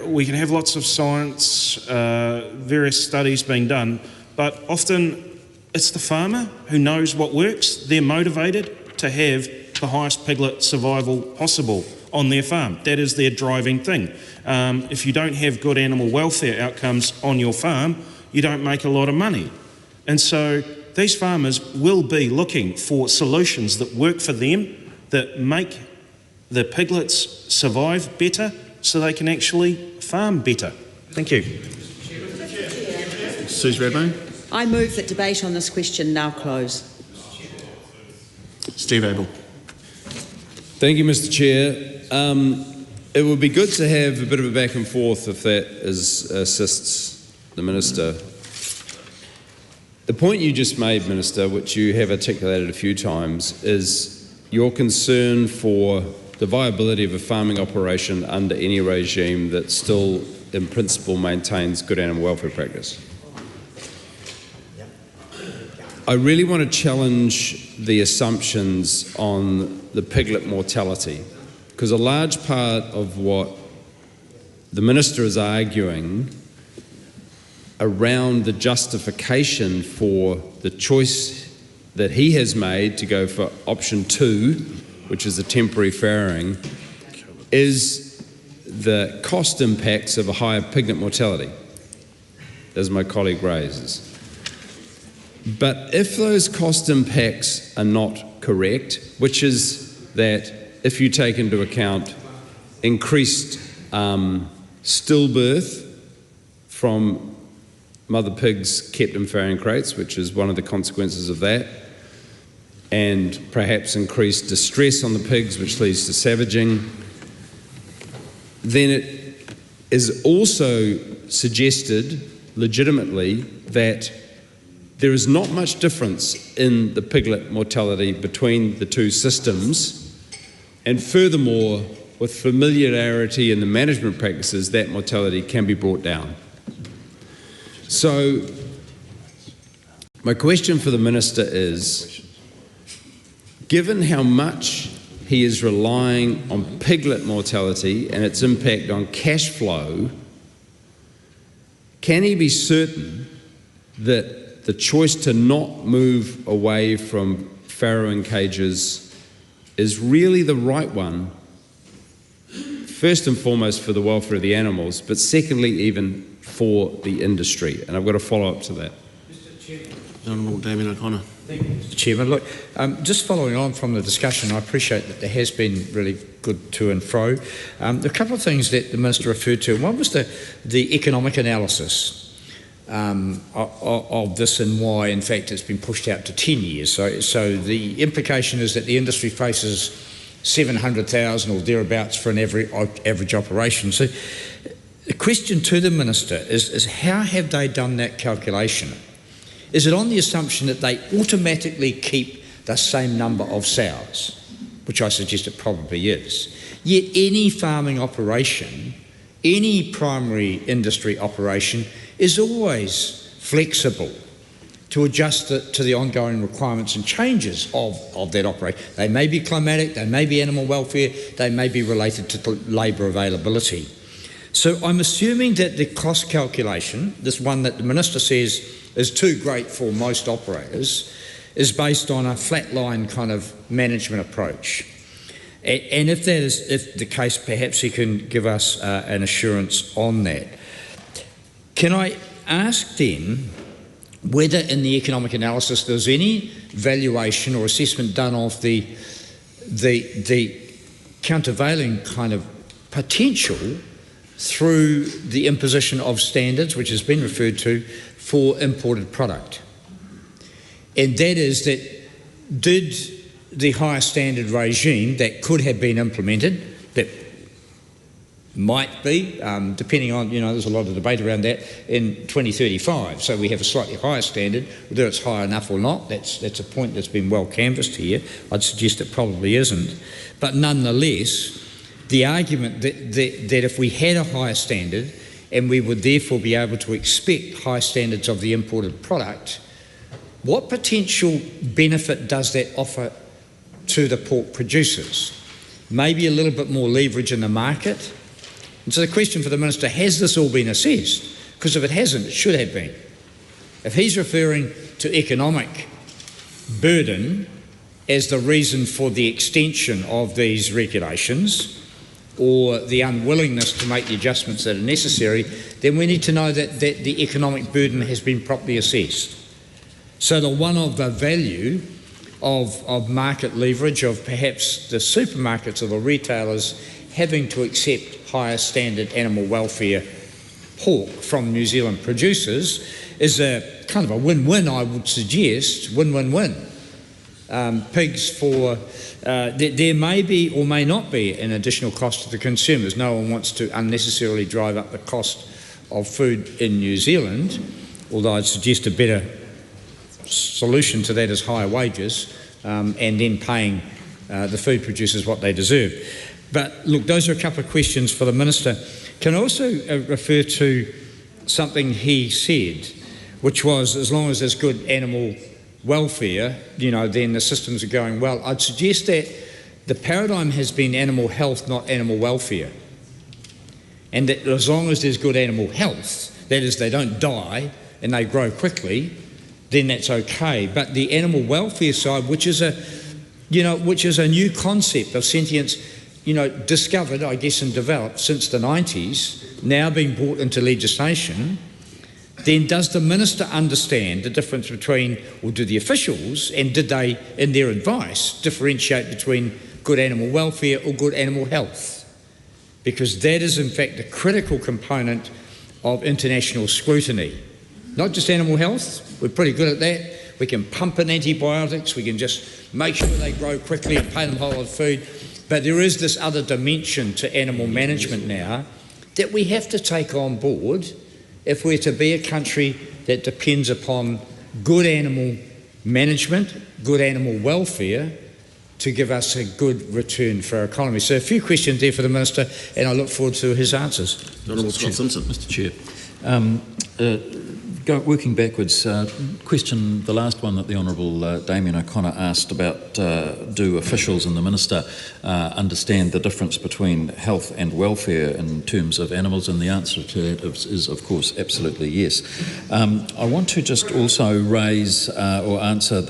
we can have lots of science, various studies being done, but often it's the farmer who knows what works. They're motivated to have the highest piglet survival possible on their farm. That is their driving thing. If you don't have good animal welfare outcomes on your farm, you don't make a lot of money. And so these farmers will be looking for solutions that work for them, that make the piglets survive better so they can actually farm better. Thank you. Suze Redmayne. I move that debate on this question now close. Steve Abel. Thank you, Mr. Chair. It would be good to have a bit of a back and forth if that assists the Minister. The point you just made, Minister, which you have articulated a few times, is your concern for the viability of a farming operation under any regime that still, in principle, maintains good animal welfare practice. I really want to challenge the assumptions on the piglet mortality, because a large part of what the Minister is arguing around the justification for the choice that he has made to go for option 2, which is the temporary farrowing, is the cost impacts of a higher piglet mortality, as my colleague raises. But if those cost impacts are not correct, which is that if you take into account increased stillbirth from mother pigs kept in farrowing crates, which is one of the consequences of that, and perhaps increased distress on the pigs, which leads to savaging, then it is also suggested legitimately that there is not much difference in the piglet mortality between the two systems, and furthermore, with familiarity in the management practices, that mortality can be brought down. So, my question for the Minister is, given how much he is relying on piglet mortality and its impact on cash flow, can he be certain that the choice to not move away from farrowing cages is really the right one first and foremost for the welfare of the animals, but secondly even for the industry. And I've got a follow-up to that. Honourable Damien O'Connor. Thank you, Mr. Chairman. Look, just following on from the discussion, I appreciate that there has been really good to and fro. A couple of things that the Minister referred to. One was the economic analysis of this and why, in fact, it's been pushed out to 10 years. So the implication is that the industry faces 700,000 or thereabouts for an average operation. So the question to the Minister is how have they done that calculation? Is it on the assumption that they automatically keep the same number of sows, which I suggest it probably is? Yet any farming operation, any primary industry operation is always flexible to adjust to the ongoing requirements and changes of that operation. They may be climatic, they may be animal welfare, they may be related to labour availability. So I'm assuming that the cost calculation, this one that the Minister says is too great for most operators, is based on a flatline kind of management approach. And if that is the case, perhaps he can give us an assurance on that. Can I ask then whether in the economic analysis there's any valuation or assessment done of the countervailing kind of potential through the imposition of standards, which has been referred to, for imported product? And that is that did the higher standard regime that could have been implemented, that might be, depending on, there's a lot of debate around that, in 2035. So we have a slightly higher standard. Whether it's high enough or not, that's a point that's been well canvassed here. I'd suggest it probably isn't. But nonetheless, the argument that if we had a higher standard and we would therefore be able to expect high standards of the imported product, what potential benefit does that offer to the pork producers? Maybe a little bit more leverage in the market. And so the question for the Minister, has this all been assessed? Because if it hasn't, it should have been. If he's referring to economic burden as the reason for the extension of these regulations, or the unwillingness to make the adjustments that are necessary, then we need to know that the economic burden has been properly assessed. So the value of market leverage, of perhaps the supermarkets or the retailers having to accept higher standard animal welfare pork from New Zealand producers, is a kind of a win-win, I would suggest, win-win-win. Pigs for, there may be or may not be an additional cost to the consumers. No one wants to unnecessarily drive up the cost of food in New Zealand, although I'd suggest a better solution to that is higher wages and then paying the food producers what they deserve. But look, those are a couple of questions for the Minister. Can I also refer to something he said, which was as long as there's good animal welfare, then the systems are going well. I'd suggest that the paradigm has been animal health, not animal welfare. And that as long as there's good animal health, that is, they don't die and they grow quickly, then that's okay. But the animal welfare side, which is a new concept of sentience, discovered, I guess, and developed since the 90s, now being brought into legislation, then does the Minister understand the difference between, or do the officials, and did they, in their advice, differentiate between good animal welfare or good animal health? Because that is, in fact, a critical component of international scrutiny. Not just animal health, we're pretty good at that. We can pump in antibiotics, we can just make sure they grow quickly and pay them a whole lot of food. But there is this other dimension to animal management now that we have to take on board if we're to be a country that depends upon good animal management, good animal welfare, to give us a good return for our economy. So a few questions there for the Minister, and I look forward to his answers. Honourable Scott Simpson. Mr Chair. Working backwards, question, the last one that the Honourable Damien O'Connor asked about, do officials and the Minister understand the difference between health and welfare in terms of animals? And the answer to that is of course, absolutely yes. I want to just also raise or answer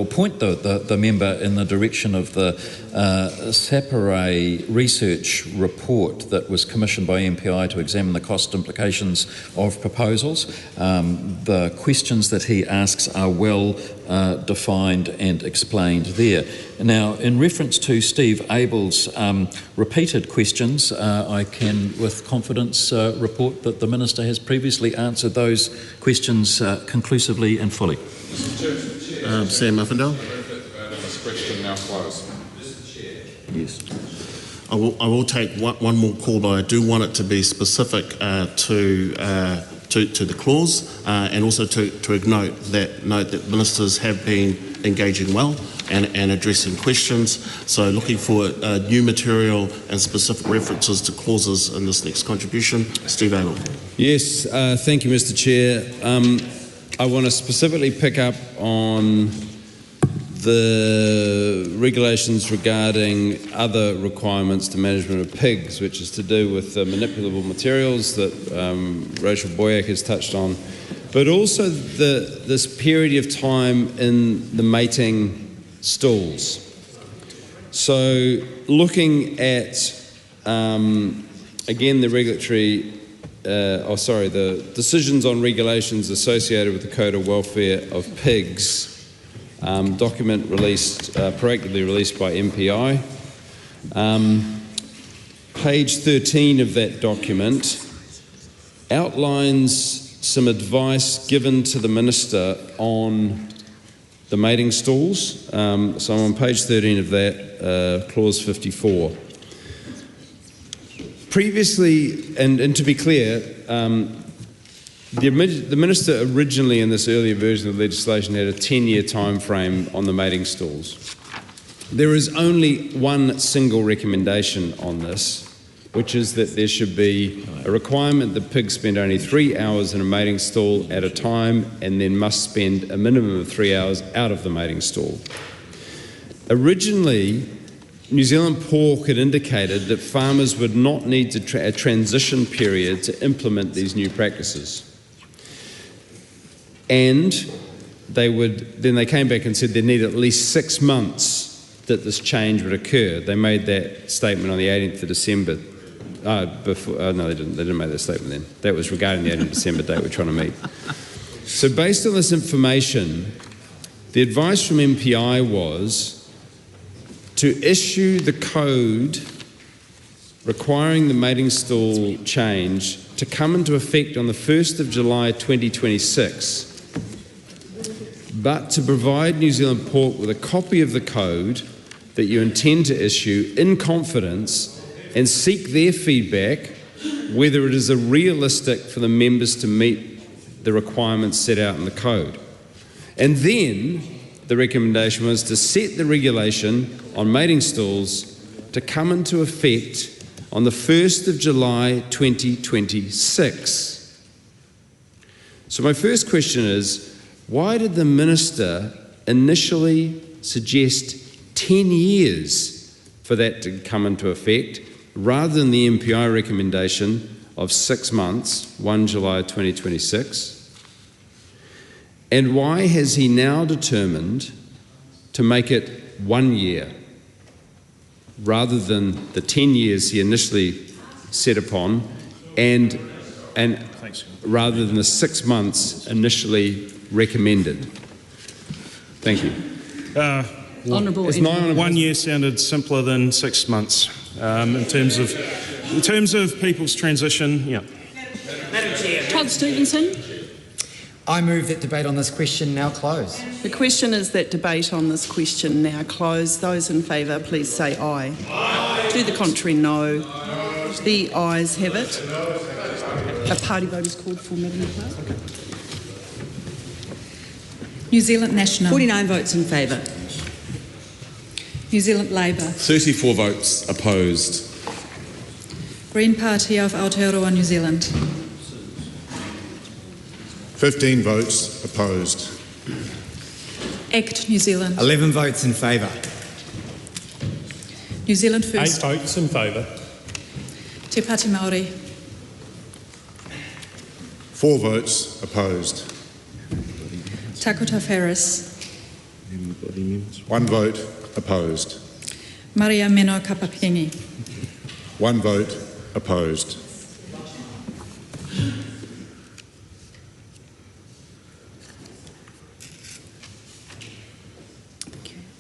point the member in the direction of the Sapere research report that was commissioned by MPI to examine the cost implications of proposals. The questions that he asks are well defined and explained there. Now, in reference to Steve Abel's repeated questions, I can with confidence report that the Minister has previously answered those questions conclusively and fully. Sam Uffindale. This question now closed. Yes. I will take one more call, but I do want it to be specific to the clause, and also to note that ministers have been engaging well and addressing questions. So looking for new material and specific references to clauses in this next contribution. Steve Abel. Yes, thank you, Mr. Chair. I want to specifically pick up on the regulations regarding other requirements to management of pigs, which is to do with the manipulable materials that Rachel Boyack has touched on, but also this period of time in the mating stalls. So looking at, again, the regulatory, the decisions on regulations associated with the Code of Welfare of Pigs, document released, proactively released by MPI. Page 13 of that document outlines some advice given to the Minister on the mating stalls. So I'm on page 13 of that, clause 54. Previously, and to be clear, the Minister originally in this earlier version of the legislation had a 10-year time frame on the mating stalls. There is only one single recommendation on this, which is that there should be a requirement that pigs spend only 3 hours in a mating stall at a time and then must spend a minimum of 3 hours out of the mating stall. Originally, New Zealand Pork had indicated that farmers would not need a transition period to implement these new practices. And then they came back and said they need at least 6 months that this change would occur. They made that statement on the 18th of December. No, they didn't. They didn't make that statement then. That was regarding the 18th of December date we're trying to meet. So based on this information, the advice from MPI was to issue the code requiring the mating stall change to come into effect on the 1st of July 2026, but to provide New Zealand Pork with a copy of the code that you intend to issue in confidence and seek their feedback whether it is realistic for the members to meet the requirements set out in the code. And then the recommendation was to set the regulation on mating stalls to come into effect on the 1st of July 2026. So my first question is, why did the Minister initially suggest 10 years for that to come into effect rather than the MPI recommendation of 6 months, 1 July 2026? And why has he now determined to make it 1 year rather than the 10 years he initially set upon, and rather than the 6 months initially recommended? Thank you. Honourable 1 year sounded simpler than 6 months in terms of people's transition. Yeah. Madam Chair. Todd Stevenson. I move that debate on this question now close. The question is that debate on this question now close. Those in favour, please say aye. Aye. To the contrary, no. The ayes have it. A party vote is called for, Madam Clerk. Okay. New Zealand National. 49 votes in favour. New Zealand Labour. 34 votes opposed. Green Party of Aotearoa, New Zealand. 15 votes opposed. Act New Zealand. 11 votes in favour. New Zealand First. 8 votes in favour. Te Pāti Māori. 4 votes opposed. Takota Ferris. 1 vote opposed. Maria Meno Kapapingi. 1 vote opposed.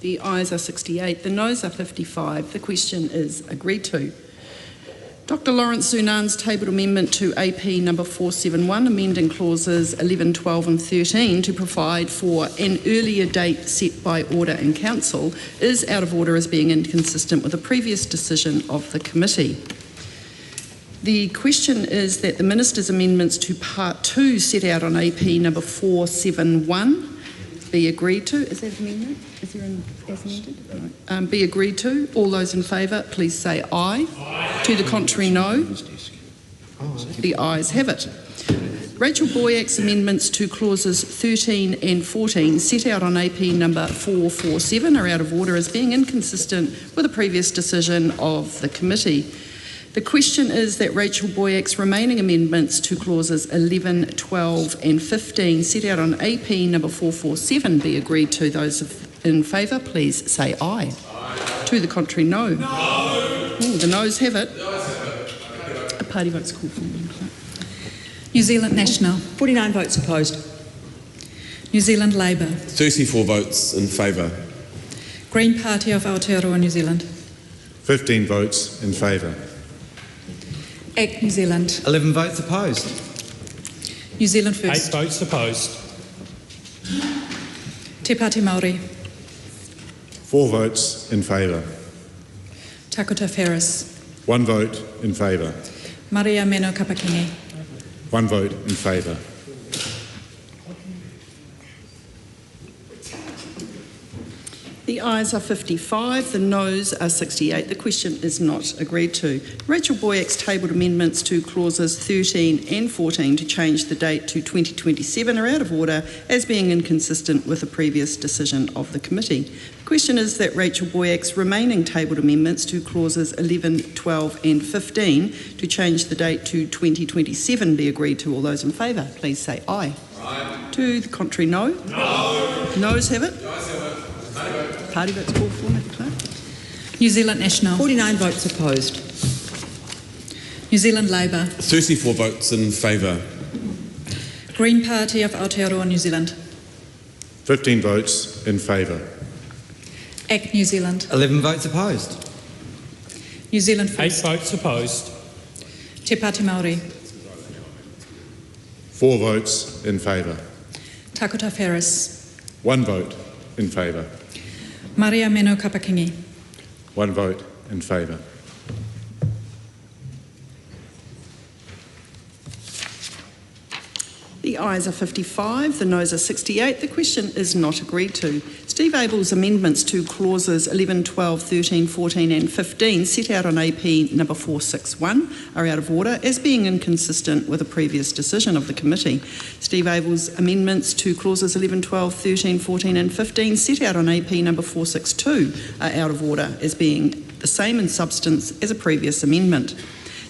The ayes are 68, the noes are 55. The question is agreed to. Dr Lawrence Sunan's tabled amendment to AP number 471, amending clauses 11, 12 and 13 to provide for an earlier date set by order in council, is out of order as being inconsistent with a previous decision of the committee. The question is that the Minister's amendments to Part 2 set out on AP number 471 be agreed to. Is that amendment? Is there an as amended? No. Be agreed to. All those in favour, please say aye. Aye. To the contrary, no. The ayes have it. Rachel Boyack's amendments to clauses 13 and 14 set out on AP number 447 are out of order as being inconsistent with a previous decision of the committee. The question is that Rachel Boyack's remaining amendments to clauses 11, 12 and 15 set out on AP number 447 be agreed to. Those in favour, please say aye. Aye. To the contrary, no. No. Ooh, the noes have it. A party vote's called for. New Zealand National. 49 votes opposed. New Zealand Labour. 34 votes in favour. Green Party of Aotearoa, New Zealand. 15 votes in favour. Act New Zealand. 11 votes opposed. New Zealand First. 8 votes opposed. Te Pāti Māori. 4 votes in favour. Takota Ferris. 1 vote in favour. Maria Meno Kapakingi. 1 vote in favour. The ayes are 55, the noes are 68. The question is not agreed to. Rachel Boyack's tabled amendments to clauses 13 and 14 to change the date to 2027 are out of order as being inconsistent with a previous decision of the committee. The question is that Rachel Boyack's remaining tabled amendments to clauses 11, 12 and 15 to change the date to 2027 be agreed to. All those in favour, please say aye. Aye. To the contrary, no. No. Noes have it. Party votes called for, Madam Clerk. New Zealand National. 49 votes opposed. New Zealand Labour. 34 votes in favour. Green Party of Aotearoa, New Zealand. 15 votes in favour. Act New Zealand. 11 votes opposed. New Zealand First. 8 votes opposed. Te Pāti Māori. 4 votes in favour. Takota Ferris. 1 vote in favour. Maria Meno Kapakingi. 1 vote in favour. The ayes are 55, the noes are 68. The question is not agreed to. Steve Abel's amendments to clauses 11, 12, 13, 14 and 15 set out on AP number 461 are out of order as being inconsistent with a previous decision of the committee. Steve Abel's amendments to clauses 11, 12, 13, 14 and 15 set out on AP number 462 are out of order as being the same in substance as a previous amendment.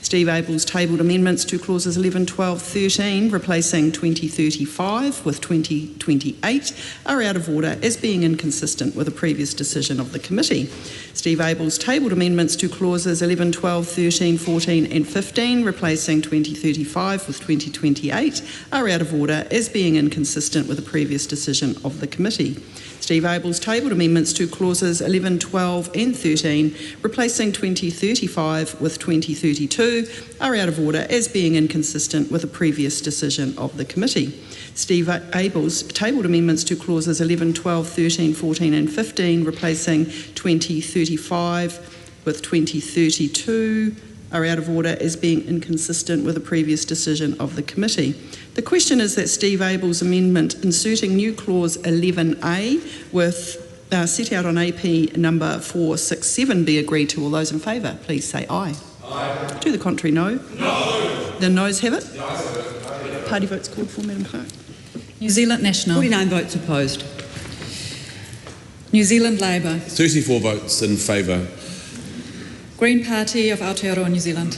Steve Abel's tabled amendments to clauses 11, 12, 13, replacing 2035 with 2028, are out of order as being inconsistent with a previous decision of the committee. Steve Abel's tabled amendments to clauses 11, 12, 13, 14 and 15, replacing 2035 with 2028, are out of order as being inconsistent with a previous decision of the committee. Steve Abel's tabled amendments to clauses 11, 12 and 13, replacing 2035 with 2032, are out of order as being inconsistent with a previous decision of the committee. Steve Abel's tabled amendments to clauses 11, 12, 13, 14 and 15, replacing 2035 with 2032, are out of order as being inconsistent with a previous decision of the committee. The question is that Steve Abel's amendment inserting new clause 11A with set out on AP number 467 be agreed to. All those in favour, please say aye. Aye. To the contrary, no. No. The noes have it. Party votes called for, Madam Clerk. New Zealand National. 49 votes opposed. New Zealand Labour. 34 votes in favour. Green Party of Aotearoa, New Zealand.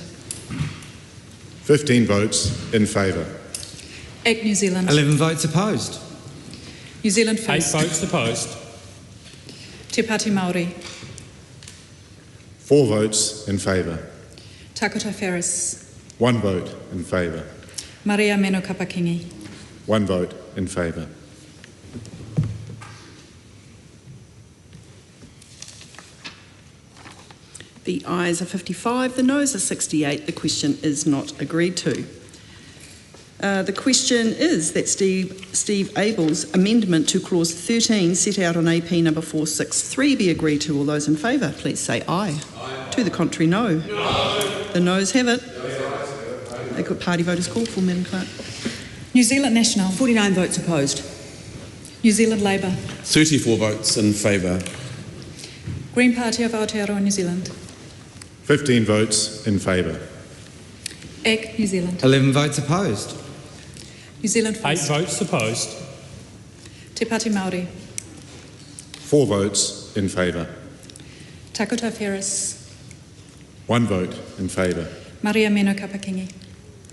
15 votes in favour. ACT New Zealand. 11 votes opposed. New Zealand 8 First. votes opposed. Te Pāti Māori. 4 votes in favour. Takota Ferris. 1 vote in favour. Maria Meno Kapakingi. 1 vote in favour. The ayes are 55, the noes are 68. The question is not agreed to. The question is that Steve Abel's amendment to clause 13 set out on AP number 463 be agreed to. All those in favour, please say aye. Aye. To the contrary, no. No. The noes have it. A good party vote is called for, Madam Clerk. New Zealand National. 49 votes opposed. New Zealand Labour. 34 votes in favour. Green Party of Aotearoa, New Zealand. 15 votes in favour. ACT New Zealand. 11 votes opposed. New Zealand 8 First. votes opposed. Te Pāti Māori. 4 votes in favour. Takota Ferris. 1 vote in favour. Maria Meno Kapakingi.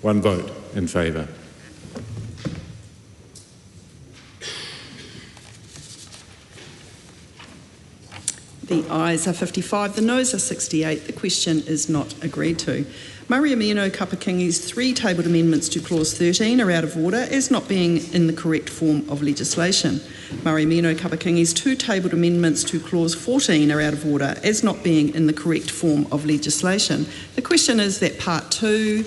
1 vote in favour. The ayes are 55, the noes are 68. The question is not agreed to. Maria Meno Kapakingi's 3 tabled amendments to clause 13 are out of order as not being in the correct form of legislation. Maria Meno Kapakingi's 2 tabled amendments to clause 14 are out of order as not being in the correct form of legislation. The question is that part 2,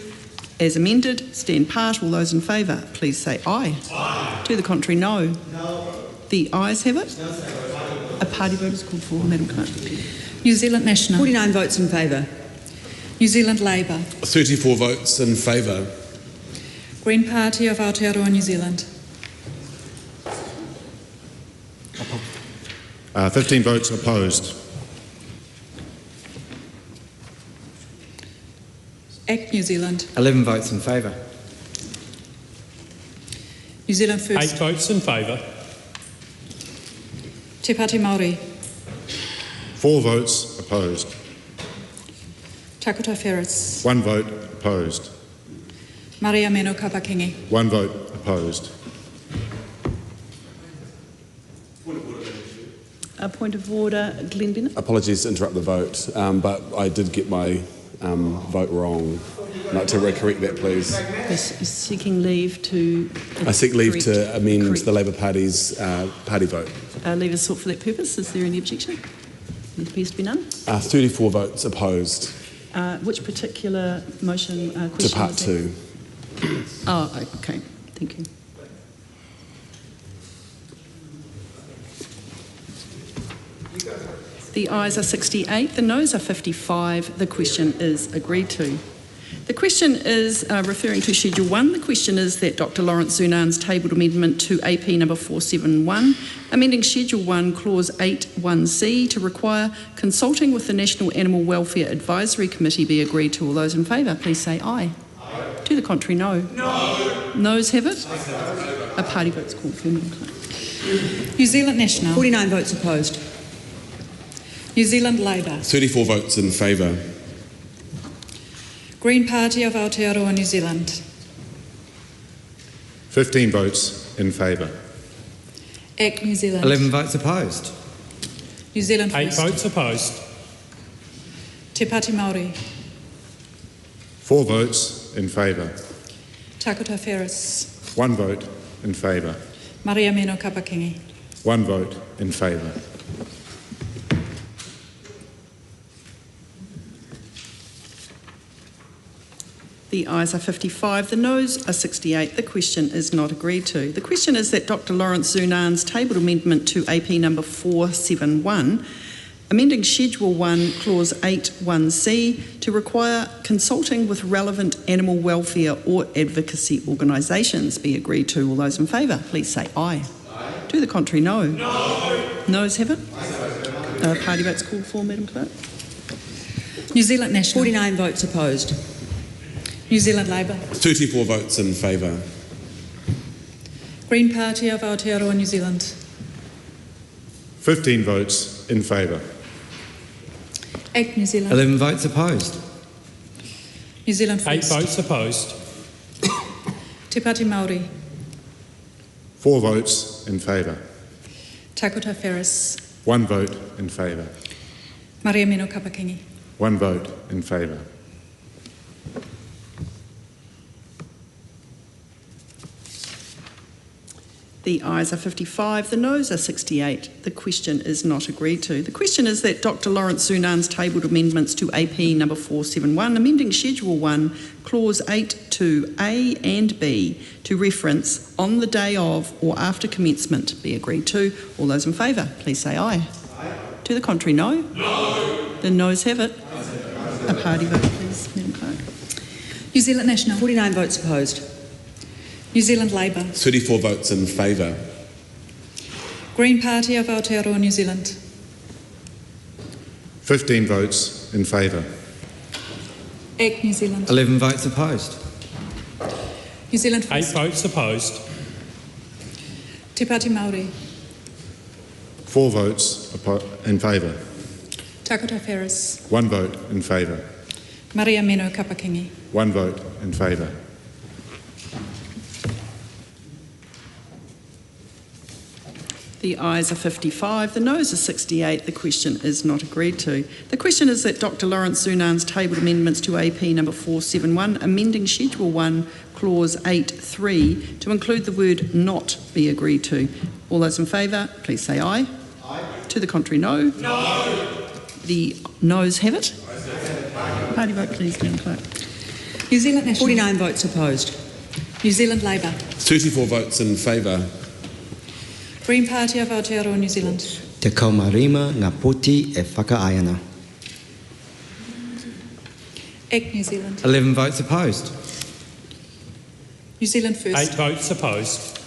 as amended, stand part. All those in favour, please say aye. Aye. To the contrary, no. No. The ayes have it. A party vote is called for, Madam Clerk. New Zealand National. 49 votes in favour. New Zealand Labour. 34 votes in favour. Green Party of Aotearoa, New Zealand. 15 votes opposed. ACT New Zealand. 11 votes in favour. New Zealand 8 First. votes in favour. Te Pāti Māori. 4 votes opposed. Takota Ferris. 1 vote opposed. Maria Meno Kapakingi. 1 vote opposed. A point of order, Glenn Bennett. Apologies to interrupt the vote, but I did get my vote wrong. I'd like to correct that, please. Is seeking leave to... I seek leave to correct- amend correct. the Labour Party's party vote. Leave is sought for that purpose. Is there any objection? There appears to be none. 34 votes opposed Which particular motion question to part was that? 2. Oh, okay. Thank you. The ayes are 68, the noes are 55. The question is agreed to. The question is referring to Schedule 1. The question is that Dr Lawrence Zunan's tabled amendment to AP number 471, amending Schedule 1, Clause 8(1)(c) to require consulting with the National Animal Welfare Advisory Committee be agreed to. All those in favour, please say aye. Aye. To the contrary, no. No. Noes have it. A party vote's called for, Madam Clerk. New Zealand National. 49 votes opposed. New Zealand Labour. 34 votes in favour. Green Party of Aotearoa, New Zealand. 15 votes in favour. ACT New Zealand. 11 votes opposed. New Zealand 8 First. votes opposed. Te Pāti Māori. 4 votes in favour. Takota Ferris. 1 vote in favour. Maria Meno Kapakingi. 1 vote in favour. The ayes are 55, the noes are 68. The question is not agreed to. The question is that Dr Lawrence Zunan's tabled amendment to AP number 471, amending Schedule 1, Clause 8(1)(c) to require consulting with relevant animal welfare or advocacy organisations be agreed to. All those in favour, please say aye. Aye. To the contrary, no. No. Noes have it. Party votes called for, Madam Clerk. New Zealand National. 49 votes opposed. New Zealand Labour. 34 votes in favour. Green Party of Aotearoa, New Zealand. 15 votes in favour. ACT New Zealand. 11 votes opposed. New Zealand 8 First. votes opposed. Te Pāti Māori. 4 votes in favour. Takota Ferris. 1 vote in favour. Maria Mino Kapakingi. 1 vote in favour. The ayes are 55, the noes are 68. The question is not agreed to. The question is that Dr Lawrence Sunan's tabled amendments to AP number 471, amending Schedule 1, Clause 8 to A and B to reference on the day of or after commencement be agreed to. All those in favour, please say aye. Aye. To the contrary, no? No. The noes have it. A party vote, please, Madam Clerk. New Zealand National. 49 votes opposed. New Zealand Labour. 34 votes in favour. Green Party of Aotearoa, New Zealand. 15 votes in favour. ACT New Zealand. 11 votes opposed. New Zealand 8 First. votes opposed. Te Pāti Māori. 4 votes in favour. Takota Ferris. 1 vote in favour. Maria Mino Kapakingi. 1 vote in favour. The ayes are 55, the noes are 68. The question is not agreed to. The question is that Dr Lawrence Sunan's tabled amendments to AP number 471, amending Schedule 1, Clause 8.3 to include the word not be agreed to. All those in favour, please say aye. Aye. To the contrary, no? No. The noes have it. Party vote, please, Madam Clerk. New Zealand National. 49 votes opposed. New Zealand Labour. 34 votes in favour. Green Party of Aotearoa, New Zealand. Te kaumarima ngā poti e whakaaeana. ACT New Zealand. 11 votes opposed. New Zealand First. 8 votes opposed.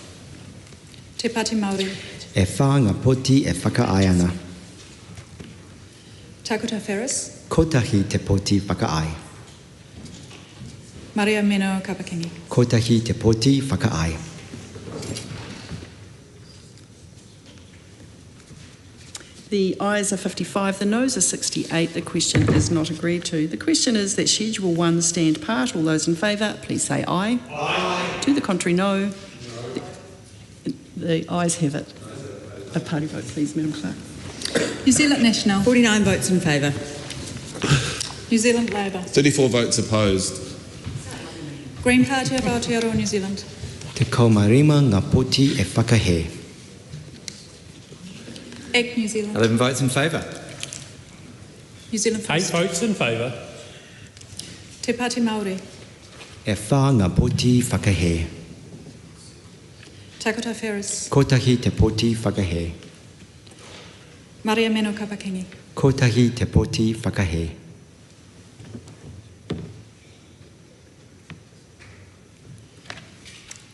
Te Pāti Māori. E whā ngā poti e whakaaeana. Takota Ferris. Kotahi te poti whakaae. Maria Mino Kapakingi. Kotahi te poti whakaae. The ayes are 55, the noes are 68. The question is not agreed to. The question is that Schedule 1 stand part. All those in favour, please say aye. Aye. To the contrary, no. The ayes have it. A party vote, please, Madam Clerk. New Zealand National. 49 votes in favour. New Zealand Labour. 34 votes opposed. Green Party of Aotearoa, New Zealand. Te kaumarima ngā poti e whakahe. ACT New Zealand. 11 votes in favour. New Zealand 8 First. votes in favour. Te Pāti Māori. E whā ngā poti whakahe. Takota Ferris. Kotahi te poti whakahe. Maria Mino Kapakingi. Kotahi te poti whakahe.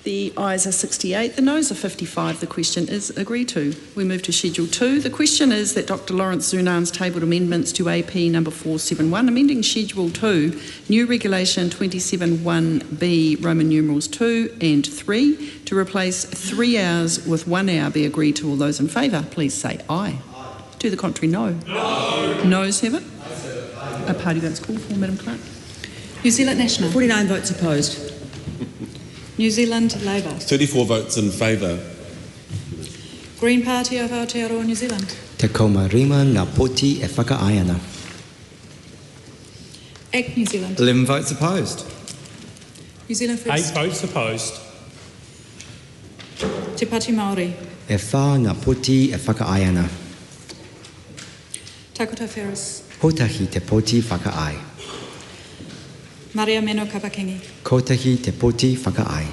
The ayes are 68, the noes are 55. The question is agreed to. We move to Schedule 2. The question is that Dr Lawrence Sunan's tabled amendments to AP number 471, amending Schedule 2, new Regulation 27(1)B, Roman numerals 2 and 3, to replace 3 hours with 1 hour be agreed to. All those in favour, please say aye. Aye. To the contrary, no. No. Noes have it. A party vote's called for, Madam Clerk. New Zealand National. 49 votes opposed. New Zealand Labour. 34 votes in favour. Green Party of Aotearoa, New Zealand. Te kaumarima ngā poti e whakaaeana. ACT New Zealand. 11 votes opposed. New Zealand 8 First. votes opposed. Te Pāti Māori. E whā ngā poti e whakaaeana. Takota Ferris. Kotahi te poti whakaae. Maria Mino Kapakingi. Kotahi te poti whakaae.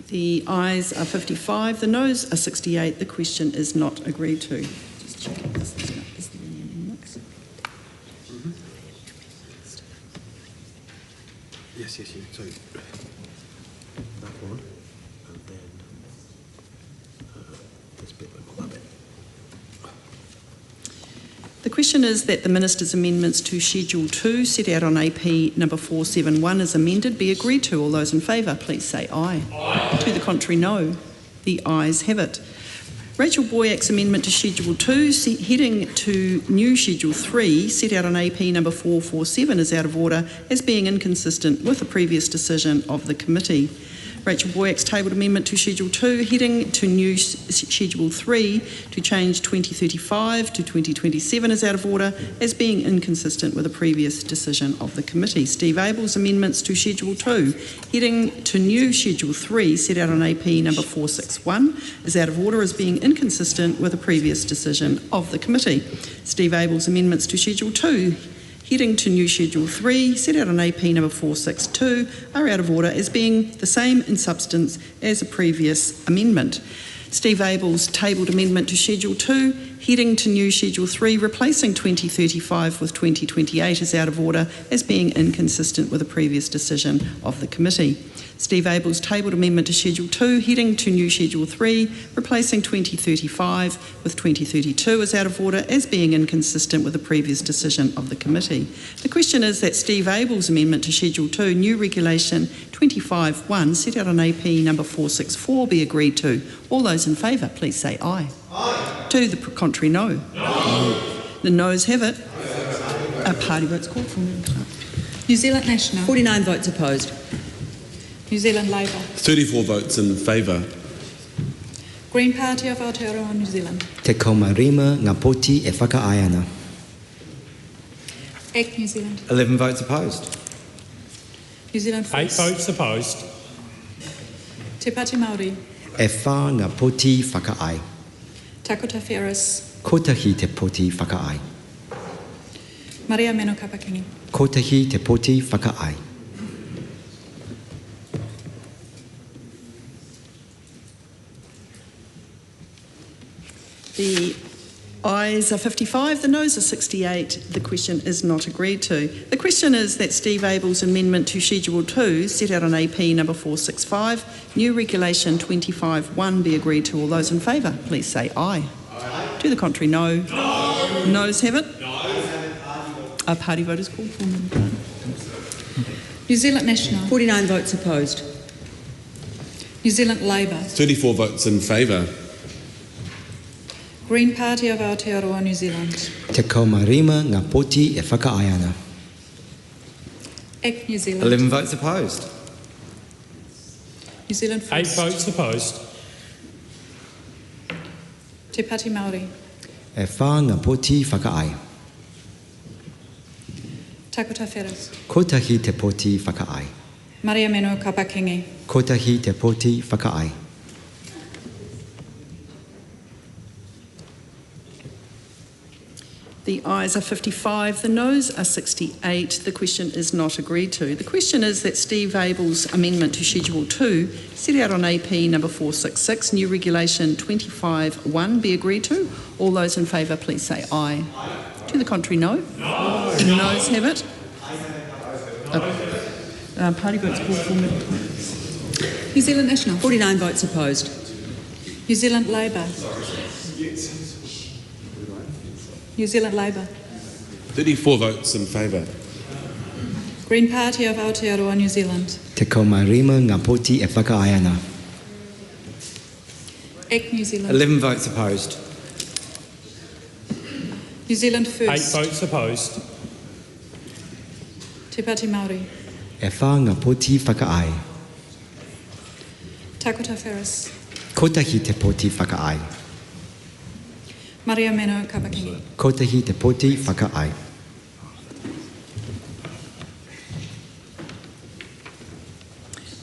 The ayes are 55, the noes are 68. The question is not agreed to. Just checking this. Is there any amendments? Yes. So that one, and then this bit, but not that bit. The question is that the Minister's amendments to Schedule 2 set out on AP number 471 as amended be agreed to. All those in favour, please say aye. Aye. To the contrary, no. The ayes have it. Rachel Boyack's amendment to Schedule 2, heading to new Schedule 3, set out on AP number 447 is out of order as being inconsistent with the previous decision of the committee. Rachel Boyack's tabled amendment to Schedule 2, heading to new Schedule 3 to change 2035 to 2027 is out of order as being inconsistent with the previous decision of the committee. Steve Abel's amendments to Schedule 2, heading to new Schedule 3 set out on AP number 461 is out of order as being inconsistent with the previous decision of the committee. Steve Abel's amendments to Schedule 2, heading to new Schedule 3, set out on AP number 462, are out of order as being the same in substance as a previous amendment. Steve Abel's tabled amendment to Schedule 2, heading to new Schedule 3, replacing 2035 with 2028 is out of order as being inconsistent with the previous decision of the committee. Steve Abel's tabled amendment to Schedule 2, heading to new Schedule 3, replacing 2035 with 2032 is out of order as being inconsistent with the previous decision of the committee. The question is that Steve Abel's amendment to Schedule 2, new Regulation 25(1), set out on AP number 464 be agreed to. All those in favour, please say aye. Aye. To the contrary, no. No. The noes have it. A party vote's called for. New Zealand National. 49 votes opposed. New Zealand Labour. 34 votes in favour. Green Party of Aotearoa, New Zealand. Te kaumarima ngā poti e whakaae ana. ACT New Zealand. 11 votes opposed. New Zealand 8 First. votes opposed. Te Pāti Māori. E whā ngā poti whakaae. Takota Ferris. Kotahi te poti whakaae. Maria Meno Kapakingi. Kotahi te poti whakaae. The ayes are 55, the noes are 68. The question is not agreed to. The question is that Steve Abel's amendment to Schedule 2, set out on AP number 465, new Regulation 25(1) be agreed to. All those in favour, please say aye. Aye. To the contrary, no. No. Noes have it. A party vote is called for. New Zealand National. 49 votes opposed. New Zealand Labour. 34 votes in favour. Green Party of Aotearoa, New Zealand. Te kaumarima ngā poti e whakaae ana. ACT New Zealand. 11 votes opposed. New Zealand 8 First. votes opposed. Te Pāti Māori. E whā ngā poti whakaae. Takota Ferris. Kotahi te poti whakaae. Maria Meno Kapakingi. Kotahi te poti whakaae. The ayes are 55, the noes are 68. The question is not agreed to. The question is that Steve Abel's amendment to Schedule 2, set out on AP number 466, new Regulation 25(1) be agreed to. All those in favour, please say aye. Aye. To the contrary, no. No. The noes have it. Party votes called for. New Zealand National. 49 votes opposed. New Zealand Labour. New Zealand Labour. 34 votes in favour. Green Party of Aotearoa, New Zealand. Te kaumarima ngā poti e whakaae ana. ACT New Zealand. 11 votes opposed. New Zealand 8 First. votes opposed. Te Pāti Māori. E whā ngā poti whakaae. Takota Ferris. Kotahi te poti whakaae. Maria Meno Kapakingi. Kotahi te poti whakaae.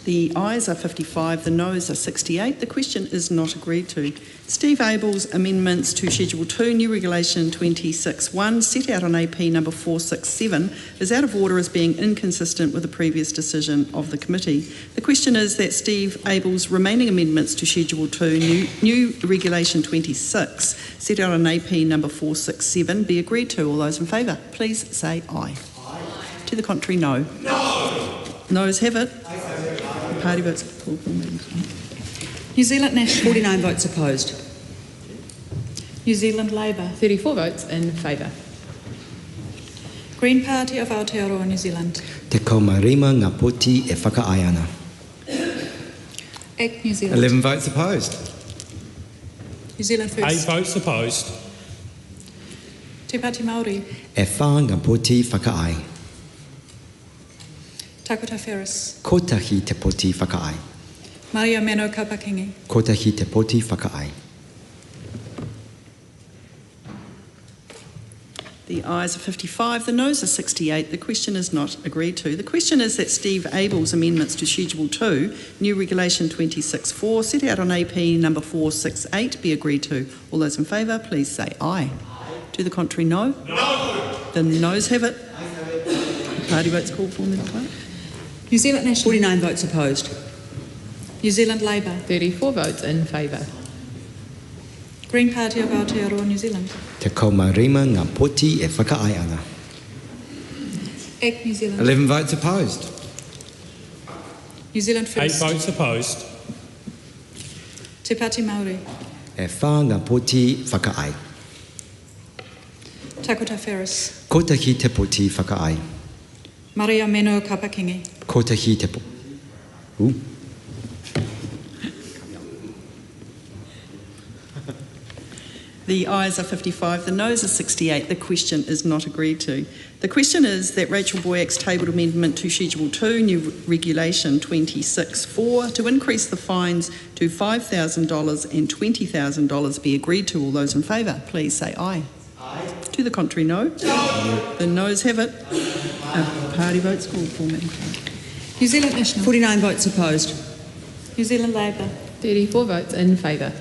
The ayes are 55, the noes are 68. The question is not agreed to. Steve Abel's amendments to Schedule 2, new Regulation 26(1), set out on AP number 467, is out of order as being inconsistent with the previous decision of the committee. The question is that Steve Abel's remaining amendments to Schedule 2, new Regulation 26, set out on AP number 467, be agreed to. All those in favour, please say aye. Aye. To the contrary, no. No. Noes have it. Party votes called for. New Zealand National. 49 votes opposed. New Zealand Labour. 34 votes in favour. Green Party of Aotearoa, New Zealand. Te kaumarima ngā poti e whakaae ana. Act New Zealand. 11 votes opposed. New Zealand 8 First. votes opposed. Te Pāti Māori. E whā ngā poti whakaae. Takota Ferris. Kotahi te poti whakaae. Maria Meno Kapakingi. Kotahi te poti whakaae. The ayes are 55, the noes are 68. The question is not agreed to. The question is that Steve Abel's amendments to Schedule 2, New Regulation 26.4, set out on AP number 468, be agreed to. All those in favour, please say aye. To the contrary, no? No. The noes have it. Party votes called for, Madam Clerk. New Zealand National. 49 votes opposed. New Zealand Labour. 34 votes in favour. Green Party of Aotearoa, New Zealand. Te kaumarima ngā poti e whakaae ana. Act New Zealand. 11 votes opposed. New Zealand 8 First. votes opposed. Te Pāti Māori. E whā ngā poti whakaae. Takota Ferris. Kotahi te poti whakaae. Maria Meno Kapakingi. Kotahi te poti. The ayes are 55, the noes are 68. The question is not agreed to. The question is that Rachel Boyack's tabled amendment to Schedule 2, New Regulation 26.4, to increase the fines to $5,000 and $20,000 be agreed to. All those in favour, please say aye. Aye. To the contrary, no? No. The noes have it. Party votes called for, Madam Clerk. New Zealand National. 49 votes opposed. New Zealand Labour. 34 votes in favour.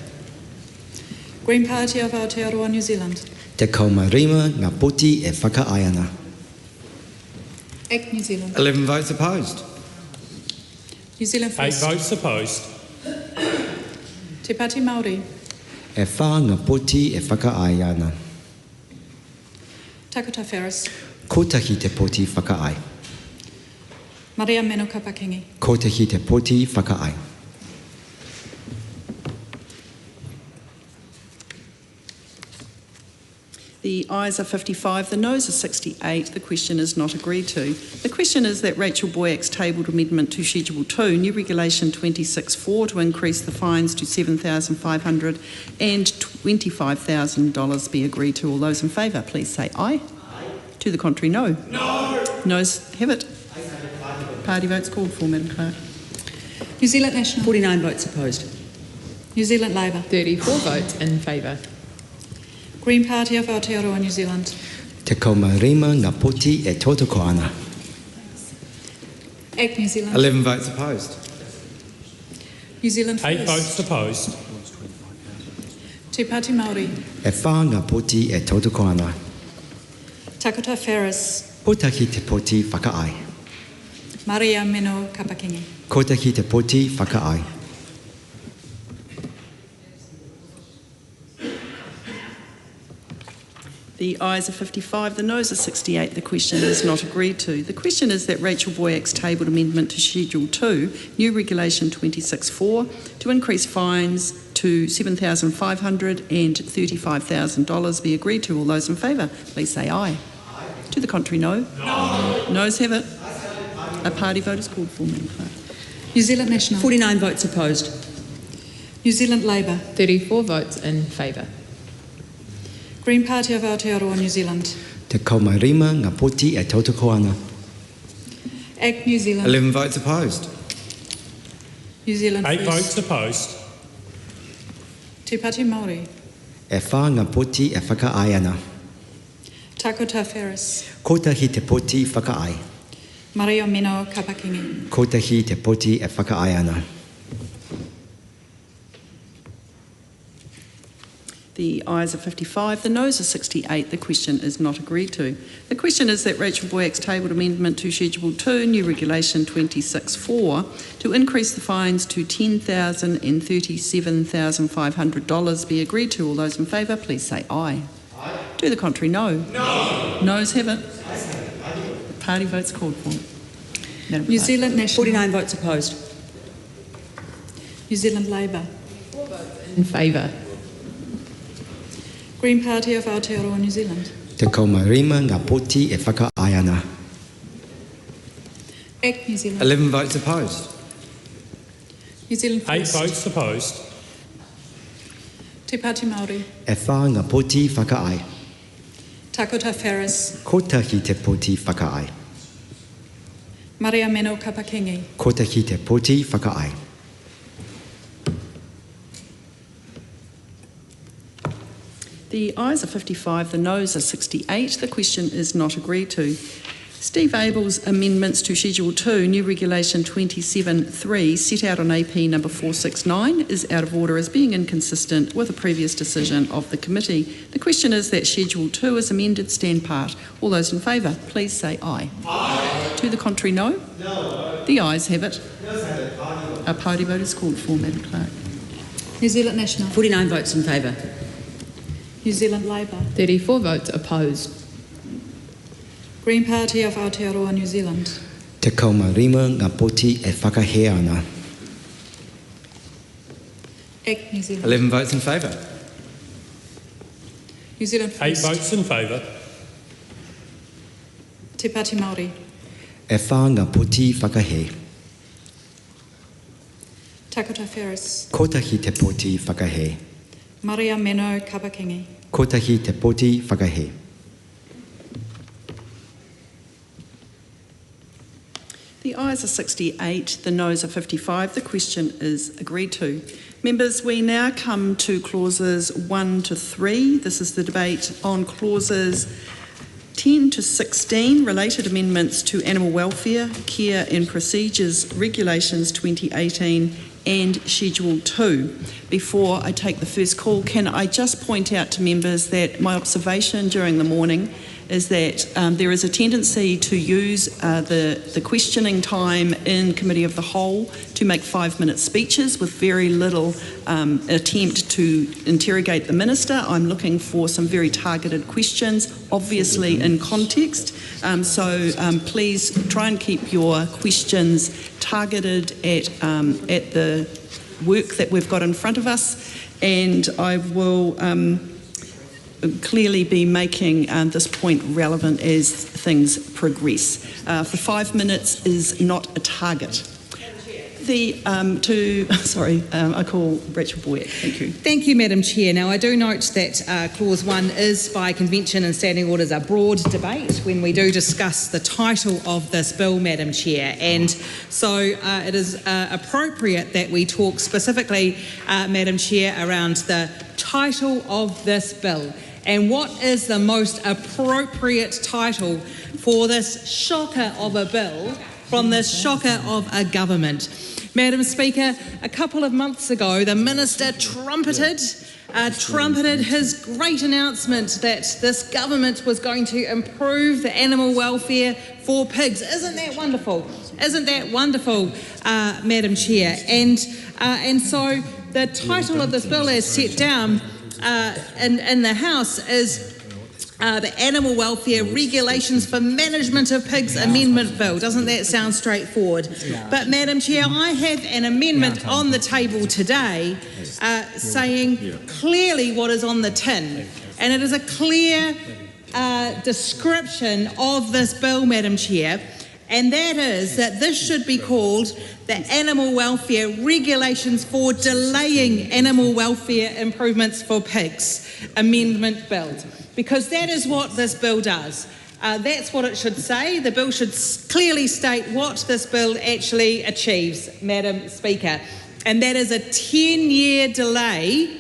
Green Party of Aotearoa, New Zealand. Te kaumarima ngā poti e whakaae ana. Act New Zealand. 11 votes opposed. New Zealand 8 First. votes opposed. Te Pāti Māori. E whā ngā poti e whakaae ana. Takota Ferris. Kotahi te poti whakaae. Maria Meno Kapakingi. Kotahi te poti whakaae. The ayes are 55, the noes are 68. The question is not agreed to. The question is that Rachel Boyack's tabled amendment to Schedule 2, New Regulation 26.4, to increase the fines to $7,500 and $25,000 be agreed to. All those in favour, please say aye. Aye. To the contrary, no. No. Noes have it. Party votes called for, Madam Clerk. New Zealand National. 49 votes opposed. New Zealand Labour. 34 votes in favour. Green Party of Aotearoa, New Zealand. Te kaumarima ngā poti e tōtoko ana. Act New Zealand. 11 votes opposed. New Zealand 8 First. votes opposed. Te Pāti Māori. E whā ngā poti e tōtoko ana. Takota Ferris. Kotahi te poti whakaae. Maria Meno Kapakingi. Kotahi te poti whakaae. The ayes are 55, the noes are 68. The question is not agreed to. The question is that Rachel Boyack's tabled amendment to Schedule 2, New Regulation 26.4, to increase fines to $7,500 and $35,000 be agreed to. All those in favour, please say aye. Aye. To the contrary, no. No. Noes have it. A party vote is called for, Madam Clerk. New Zealand National. 49 votes opposed. New Zealand Labour. 34 votes in favour. Green Party of Aotearoa, New Zealand. Te kaumarima ngā poti e tōtoko ana. Act New Zealand. 11 votes opposed. New Zealand 8 First. votes opposed. Te Pāti Māori. E whā ngā poti e whakaae ana. Takota Ferris. Kotahi te poti whakaae. Maria Meno Kapakingi. Kotahi te poti e whakaae ana. The ayes are 55, the noes are 68. The question is not agreed to. The question is that Rachel Boyack's tabled amendment to Schedule 2, New Regulation 26.4, to increase the fines to $10,000 and $37,500 be agreed to. All those in favour, please say aye. Aye. To the contrary, no. No. Noes have it. The party votes called for. Madam New Clerk. Zealand National. 49 votes opposed. New Zealand Labour. In favour. Green Party of Aotearoa, New Zealand. Te Te kaumarima ngā poti e whakaae ana. Act New Zealand. 11 votes opposed. New Zealand 8 First. votes opposed. Te Pāti Māori. E whā ngā poti whakaae. Takota Ferris. Ko tahi te poti whakaae. Maria Meno Kapakingi. Ko tahi te poti whakaae. The ayes are 55, the noes are 68. The question is not agreed to. Steve Abel's amendments to Schedule 2, New Regulation 27.3, set out on AP number 469, is out of order as being inconsistent with a previous decision of the committee. The question is that Schedule 2 is amended, stand part. All those in favour, please say aye. Aye. To the contrary, no? No. The ayes have it. A party vote is called for, Madam Clerk. New Zealand National. 49 votes in favour. New Zealand Labour. 34 votes opposed. Green Party of Aotearoa, New Zealand. Te kaumarima ngā poti e whakahea ana. Act New Zealand. 11 votes in favour. New Zealand 8 First. votes in favour. Te Pāti Māori. E whā ngā poti whakahe. Takota Ferris. Ko tahi te poti whakahe. Maria Meno Kapakingi. Ko tahi te poti whakahe. The ayes are 68, the noes are 55. The question is agreed to. Members, we now come to clauses 1 to 3. This is the debate on clauses 10 to 16, related amendments to Animal Welfare, Care and Procedures Regulations 2018 and Schedule 2. Before I take the first call, can I just point out to members that my observation during the morning is that there is a tendency to use the questioning time in Committee of the Whole to make 5-minute speeches with very little attempt to interrogate the Minister. I'm looking for some very targeted questions, obviously in context. So please try and keep your questions targeted at the work that we've got in front of us, and I will clearly be making this point relevant as things progress. For 5 minutes is not a target. I call Rachel Boyer. Thank you. Thank you, Madam Chair. Now, I do note that Clause 1 is, by convention and standing orders, a broad debate when we do discuss the title of this bill, Madam Chair. And so it is appropriate that we talk specifically, Madam Chair, around the title of this bill. And what is the most appropriate title for this shocker of a bill from this shocker of a government? Madam Speaker, a couple of months ago, the Minister trumpeted his great announcement that this government was going to improve the animal welfare for pigs. Isn't that wonderful? Isn't that wonderful, Madam Chair? And so the title of this bill, as set down in the House, is the Animal Welfare Regulations for Management of Pigs Amendment Bill. Doesn't that sound straightforward? But, Madam Chair, I have an amendment on the table today saying clearly what is on the tin. And it is a clear description of this bill, Madam Chair, and that is that this should be called the Animal Welfare Regulations for Delaying Animal Welfare Improvements for Pigs Amendment Bill. Because that is what this bill does. That's what it should say. The bill should clearly state what this bill actually achieves, Madam Speaker. And that is a 10-year delay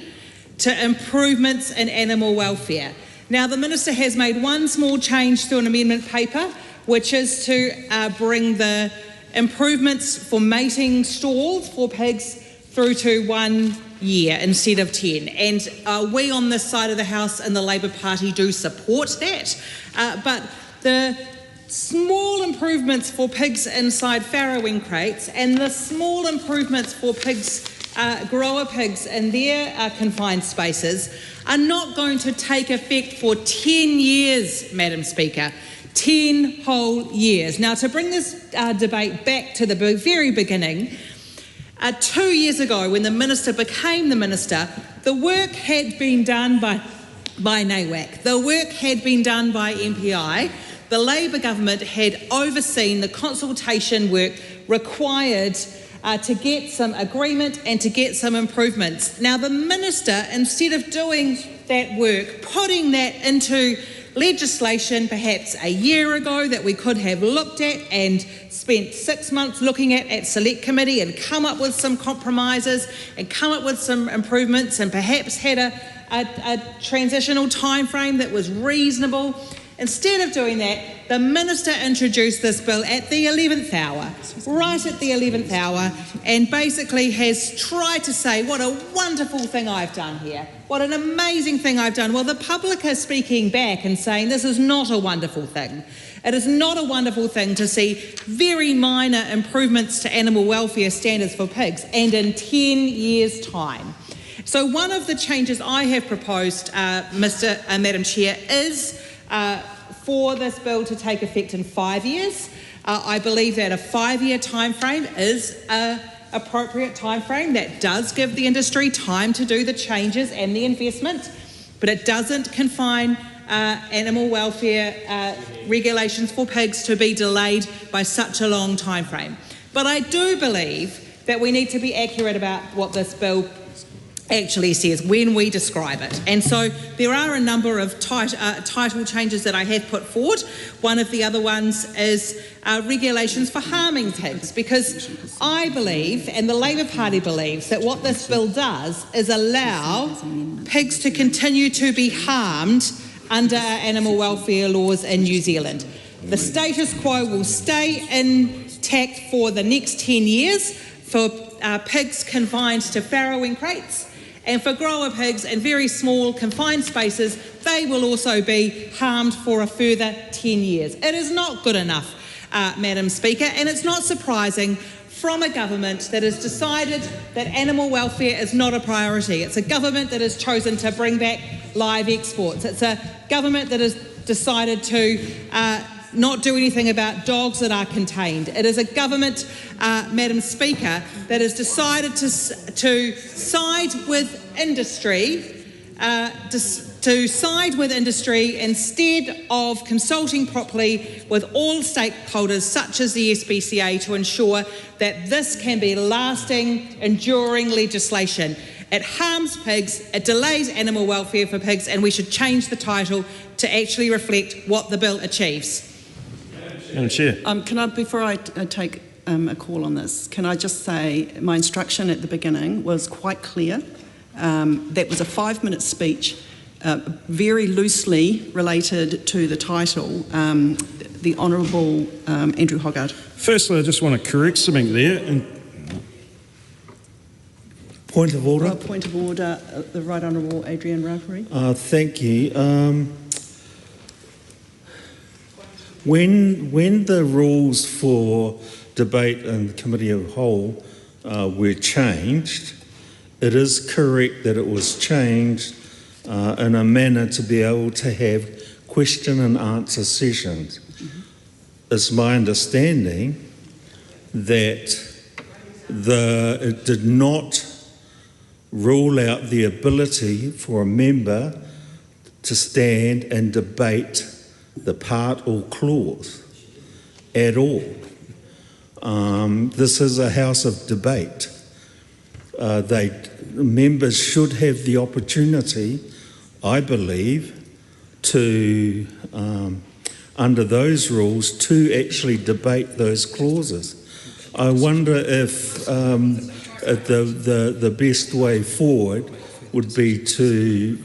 to improvements in animal welfare. Now, the Minister has made one small change to an amendment paper, which is to bring the improvements for mating stalls for pigs through to 1 year instead of 10. And we on this side of the House and the Labour Party do support that. But the small improvements for pigs inside farrowing crates and the small improvements for pigs, grower pigs in their confined spaces are not going to take effect for 10 years, Madam Speaker. 10 whole years. Now, to bring this debate back to the very beginning, 2 years ago when the Minister became the Minister, the work had been done by by NAWAC. The work had been done by MPI. The Labor government had overseen the consultation work required to get some agreement and to get some improvements. Now, the Minister, instead of doing that work, putting that into legislation perhaps a year ago that we could have looked at and spent 6 months looking at select committee and come up with some compromises and come up with some improvements and perhaps had a transitional time frame that was reasonable. Instead of doing that, the Minister introduced this bill at the 11th hour, right at the 11th hour, and basically has tried to say, what a wonderful thing I've done here, what an amazing thing I've done. Well, the public are speaking back and saying this is not a wonderful thing. It is not a wonderful thing to see very minor improvements to animal welfare standards for pigs, and in 10 years' time. So one of the changes I have proposed, Madam Chair, is for this bill to take effect in 5 years. I believe that a 5-year time frame is an appropriate time frame that does give the industry time to do the changes and the investment, but it doesn't confine animal welfare regulations for pigs to be delayed by such a long time frame. But I do believe that we need to be accurate about what this bill actually says when we describe it. And so there are a number of title changes that I have put forward. One of the other ones is regulations for harming pigs, because I believe, and the Labor Party believes, that what this bill does is allow pigs to continue to be harmed under our animal welfare laws in New Zealand. The status quo will stay intact for the next 10 years for pigs confined to farrowing crates. And for grower pigs in very small confined spaces, they will also be harmed for a further 10 years. It is not good enough, Madam Speaker, and it's not surprising from a government that has decided that animal welfare is not a priority. It's a government that has chosen to bring back live exports. It's a government that has decided to not do anything about dogs that are contained. It is a government, Madam Speaker, that has decided to side with industry, instead of consulting properly with all stakeholders such as the SPCA to ensure that this can be lasting, enduring legislation. It harms pigs, it delays animal welfare for pigs, and we should change the title to actually reflect what the bill achieves. Madam Chair. Can I, before I take a call on this, can I just say my instruction at the beginning was quite clear. That was a 5-minute speech, very loosely related to the title. The Honourable Andrew Hoggard. Firstly, I just want to correct something there. Point of order. Point of order, the Right Honourable Adrian Rafferty. Thank you. When the rules for debate in the Committee of the Whole were changed, it is correct that it was changed in a manner to be able to have question and answer sessions. It's my understanding that it did not rule out the ability for a member to stand and debate the part or clause at all. This is a house of debate. Members should have the opportunity, I believe, to, under those rules, to actually debate those clauses. I wonder if the best way forward would be to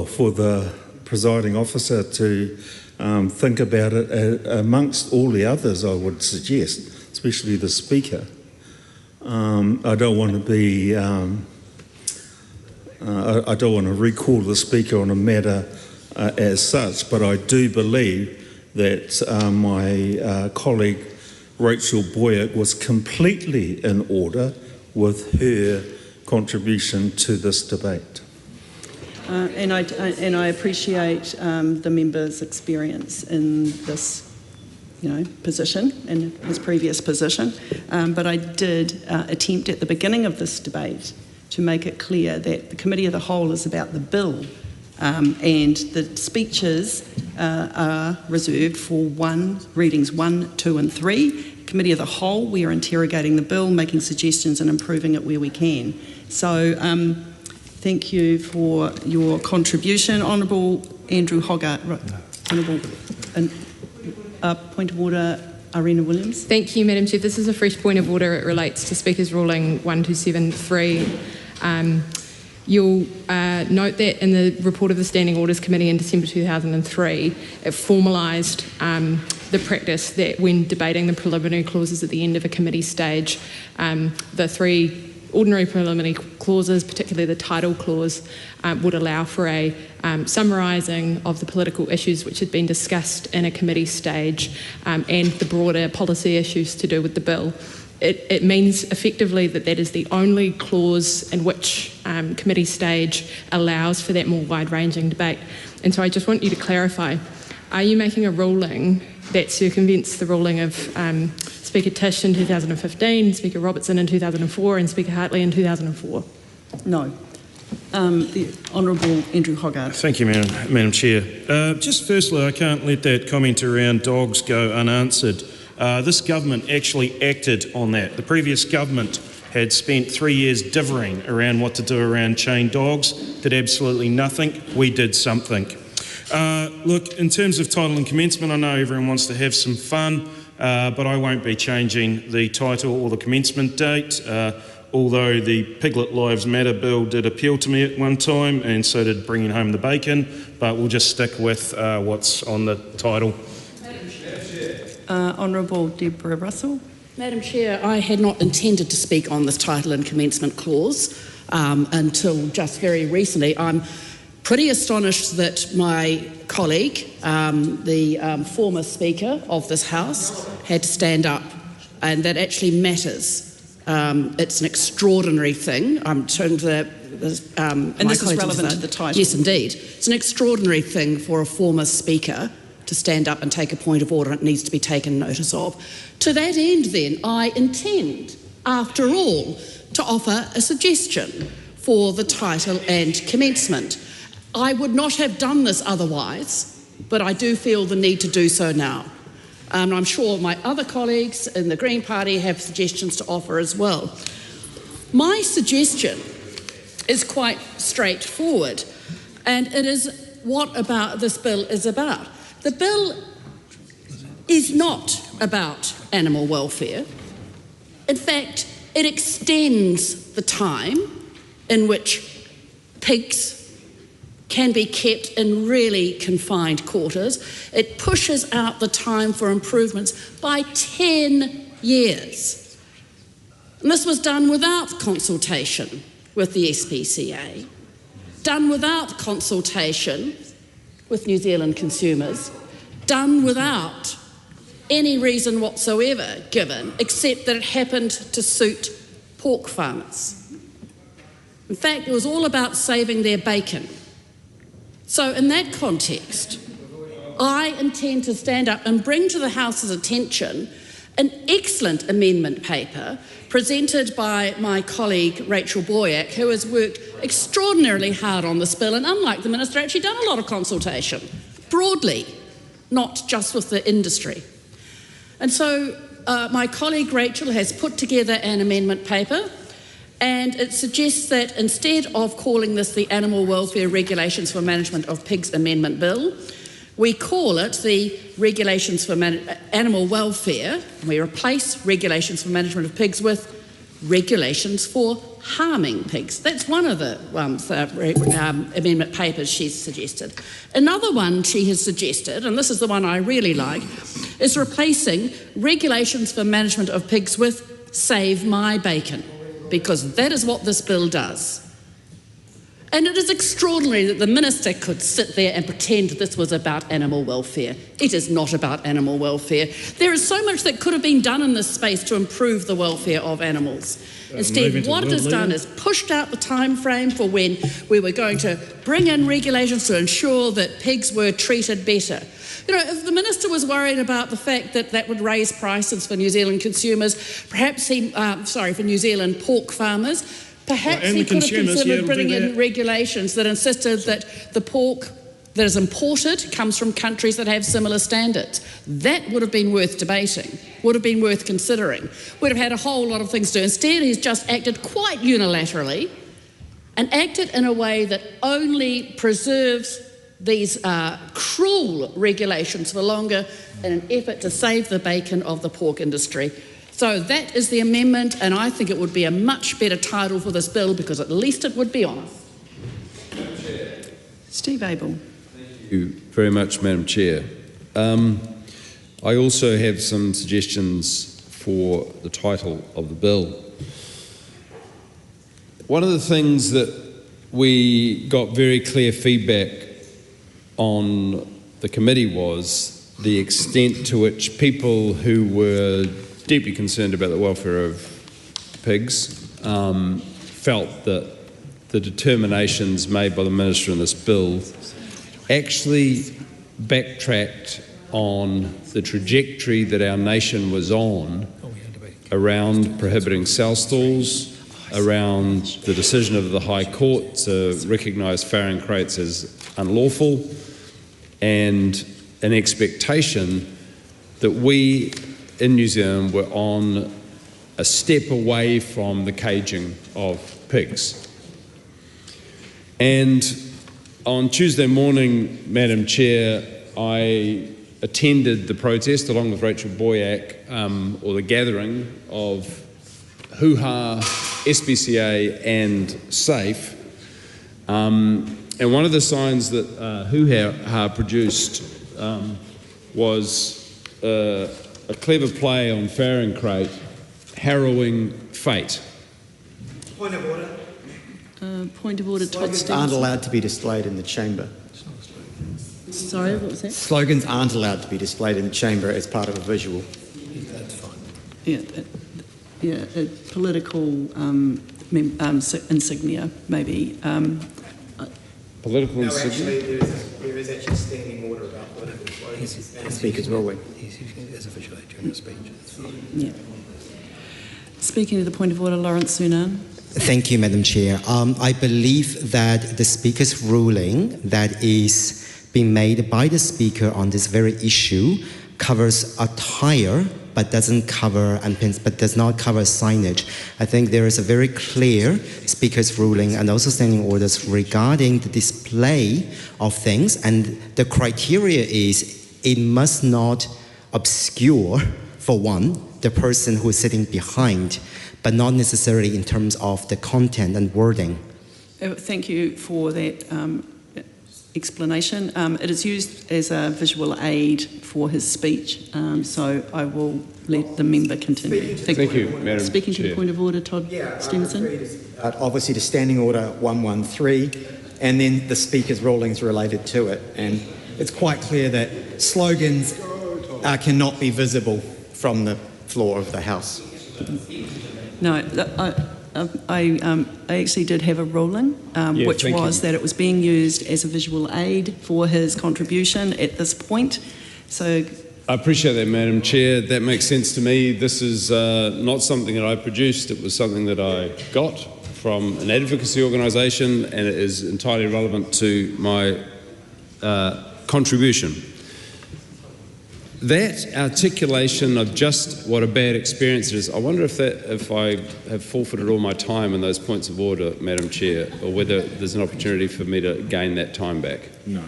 for the presiding officer to think about it amongst all the others, I would suggest, especially the Speaker. I don't want to be, I don't want to recall the Speaker on a matter as such, but I do believe that my colleague Rachel Boyack was completely in order with her contribution to this debate. And I appreciate the member's experience in this, position, in his previous position. But I did attempt at the beginning of this debate to make it clear that the Committee of the Whole is about the bill, and the speeches are reserved for readings 1, 2 and 3. Committee of the Whole, we are interrogating the bill, making suggestions and improving it where we can. So thank you for your contribution. Honourable Andrew Hogarth. Honourable point of order, Arena Williams. Thank you, Madam Chair. This is a fresh point of order. It relates to Speaker's Ruling 1273. You'll note that in the report of the Standing Orders Committee in December 2003, it formalised the practice that when debating the preliminary clauses at the end of a committee stage, the 3 ordinary preliminary clauses, particularly the title clause, would allow for a summarising of the political issues which had been discussed in a committee stage and the broader policy issues to do with the bill. It means effectively that is the only clause in which committee stage allows for that more wide-ranging debate. And so I just want you to clarify, are you making a ruling that circumvents the ruling of Speaker Tish in 2015, Speaker Robertson in 2004 and Speaker Hartley in 2004? No. The Honourable Andrew Hogarth. Thank you, Madam Chair. Just firstly, I can't let that comment around dogs go unanswered. This government actually acted on that. The previous government had spent 3 years divvying around what to do around chained dogs, did absolutely nothing. We did something. Look, in terms of title and commencement, I know everyone wants to have some fun, but I won't be changing the title or the commencement date, although the Piglet Lives Matter bill did appeal to me at one time, and so did bringing home the bacon, but we'll just stick with what's on the title. Honourable Deborah Russell. Madam Chair, I had not intended to speak on this title and commencement clause until just very recently. I'm pretty astonished that my colleague, the former Speaker of this House, had to stand up, and that actually matters. It's an extraordinary thing. I'm turning to and this is relevant to the title. Yes, indeed. It's an extraordinary thing for a former Speaker to stand up and take a point of order. It needs to be taken notice of. To that end, then, I intend, after all, to offer a suggestion for the title and commencement. I would not have done this otherwise, but I do feel the need to do so now. And I'm sure my other colleagues in the Green Party have suggestions to offer as well. My suggestion is quite straightforward, and it is what about this bill is about. The bill is not about animal welfare. In fact, it extends the time in which pigs can be kept in really confined quarters. It pushes out the time for improvements by 10 years. And this was done without consultation with the SPCA, done without consultation with New Zealand consumers, done without any reason whatsoever given, except that it happened to suit pork farmers. In fact, it was all about saving their bacon. So in that context, I intend to stand up and bring to the House's attention an excellent amendment paper presented by my colleague Rachel Boyack, who has worked extraordinarily hard on this bill and, unlike the Minister, actually done a lot of consultation, broadly, not just with the industry. And so my colleague Rachel has put together an amendment paper, and it suggests that instead of calling this the Animal Welfare Regulations for Management of Pigs Amendment Bill, we call it the Regulations for Animal Welfare. We replace Regulations for Management of Pigs with Regulations for Harming Pigs. That's one of the amendment papers she's suggested. Another one she has suggested, and this is the one I really like, is replacing Regulations for Management of Pigs with Save My Bacon, because that is what this bill does. And it is extraordinary that the Minister could sit there and pretend this was about animal welfare. It is not about animal welfare. There is so much that could have been done in this space to improve the welfare of animals. Instead, what it has done is pushed out the time frame for when we were going to bring in regulations to ensure that pigs were treated better. You know, if the Minister was worried about the fact that that would raise prices for New Zealand consumers, perhaps for New Zealand pork farmers, Perhaps and he the could have consumers, considered yeah, bringing it'll do in regulations that insisted that the pork that is imported comes from countries that have similar standards. That would have been worth debating, would have been worth considering. We'd have had a whole lot of things to do. Instead, he's just acted quite unilaterally and acted in a way that only preserves these cruel regulations for longer in an effort to save the bacon of the pork industry. So that is the amendment, and I think it would be a much better title for this bill because at least it would be honest. Steve Abel. Thank you very much, Madam Chair. I also have some suggestions for the title of the bill. One of the things that we got very clear feedback on the committee was the extent to which people who were deeply concerned about the welfare of pigs felt that the determinations made by the Minister in this bill actually backtracked on the trajectory that our nation was on around prohibiting sow stalls, around the decision of the High Court to recognise farrowing crates as unlawful, and an expectation that we in New Zealand were on a step away from the caging of pigs. And on Tuesday morning, Madam Chair, I attended the protest along with Rachel Boyack, or the gathering of Hoo-Ha, SPCA and SAFE. And one of the signs that Hoo-Ha produced was a clever play on farrowing crate, harrowing fate. Point of order. Point of order, Todd Slogans Stevenson. aren't allowed to be displayed in the chamber. Sorry, what was that? Slogans aren't allowed to be displayed in the chamber as part of a visual. That's fine. Yeah, political insignia, maybe. Political insignia? Actually, there is actually a standing order about political slogans. The Speaker's ruling. As a visual aid during the speech. Yeah. Speaking of the point of order, Lawrence Sunan. Thank you, Madam Chair. I believe that the Speaker's ruling that is being made by the Speaker on this very issue covers attire, but does not cover signage. I think there is a very clear Speaker's ruling and also standing orders regarding the display of things, and the criteria is it must not obscure, for one, the person who is sitting behind, but not necessarily in terms of the content and wording. Thank you for that explanation. It is used as a visual aid for his speech, so I will let the member continue. Thank you, Madam Speaking to Chair. the point of order, Todd Stevenson. Obviously, the Standing Order 113, and then the Speaker's rulings related to it. And it's quite clear that slogans cannot be visible from the floor of the House. No, I actually did have a ruling, which was that it was being used as a visual aid for his contribution at this point. So I appreciate that, Madam Chair. That makes sense to me. This is not something that I produced. It was something that I got from an advocacy organisation, and it is entirely relevant to my contribution. That articulation of just what a bad experience it is, I wonder if I have forfeited all my time in those points of order, Madam Chair, or whether there's an opportunity for me to gain that time back. No.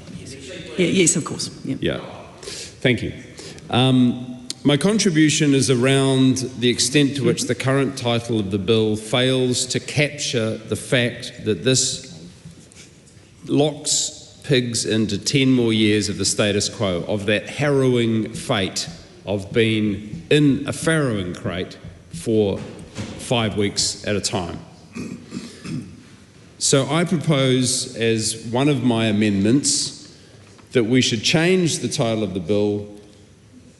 Yes, of course. Yeah. Thank you. My contribution is around the extent to which the current title of the bill fails to capture the fact that this locks pigs into 10 more years of the status quo, of that harrowing fate of being in a farrowing crate for 5 weeks at a time. So I propose as one of my amendments that we should change the title of the bill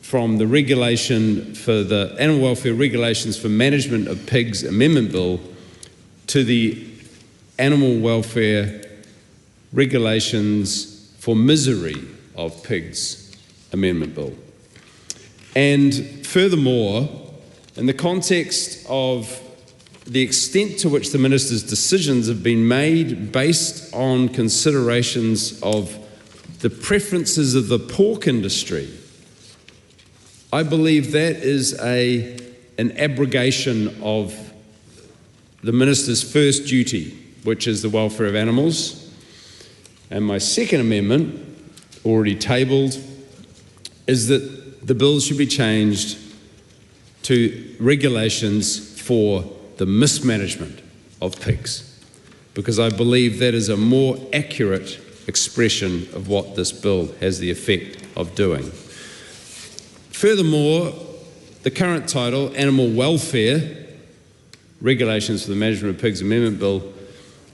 from the regulation for the Animal Welfare Regulations for Management of Pigs Amendment Bill to the Animal Welfare Regulations for Misery of Pigs Amendment Bill. And furthermore, in the context of the extent to which the Minister's decisions have been made based on considerations of the preferences of the pork industry, I believe that is an abrogation of the Minister's first duty, which is the welfare of animals. And my second amendment, already tabled, is that the bill should be changed to regulations for the mismanagement of pigs, because I believe that is a more accurate expression of what this bill has the effect of doing. Furthermore, the current title, Animal Welfare, Regulations for the Management of Pigs Amendment Bill,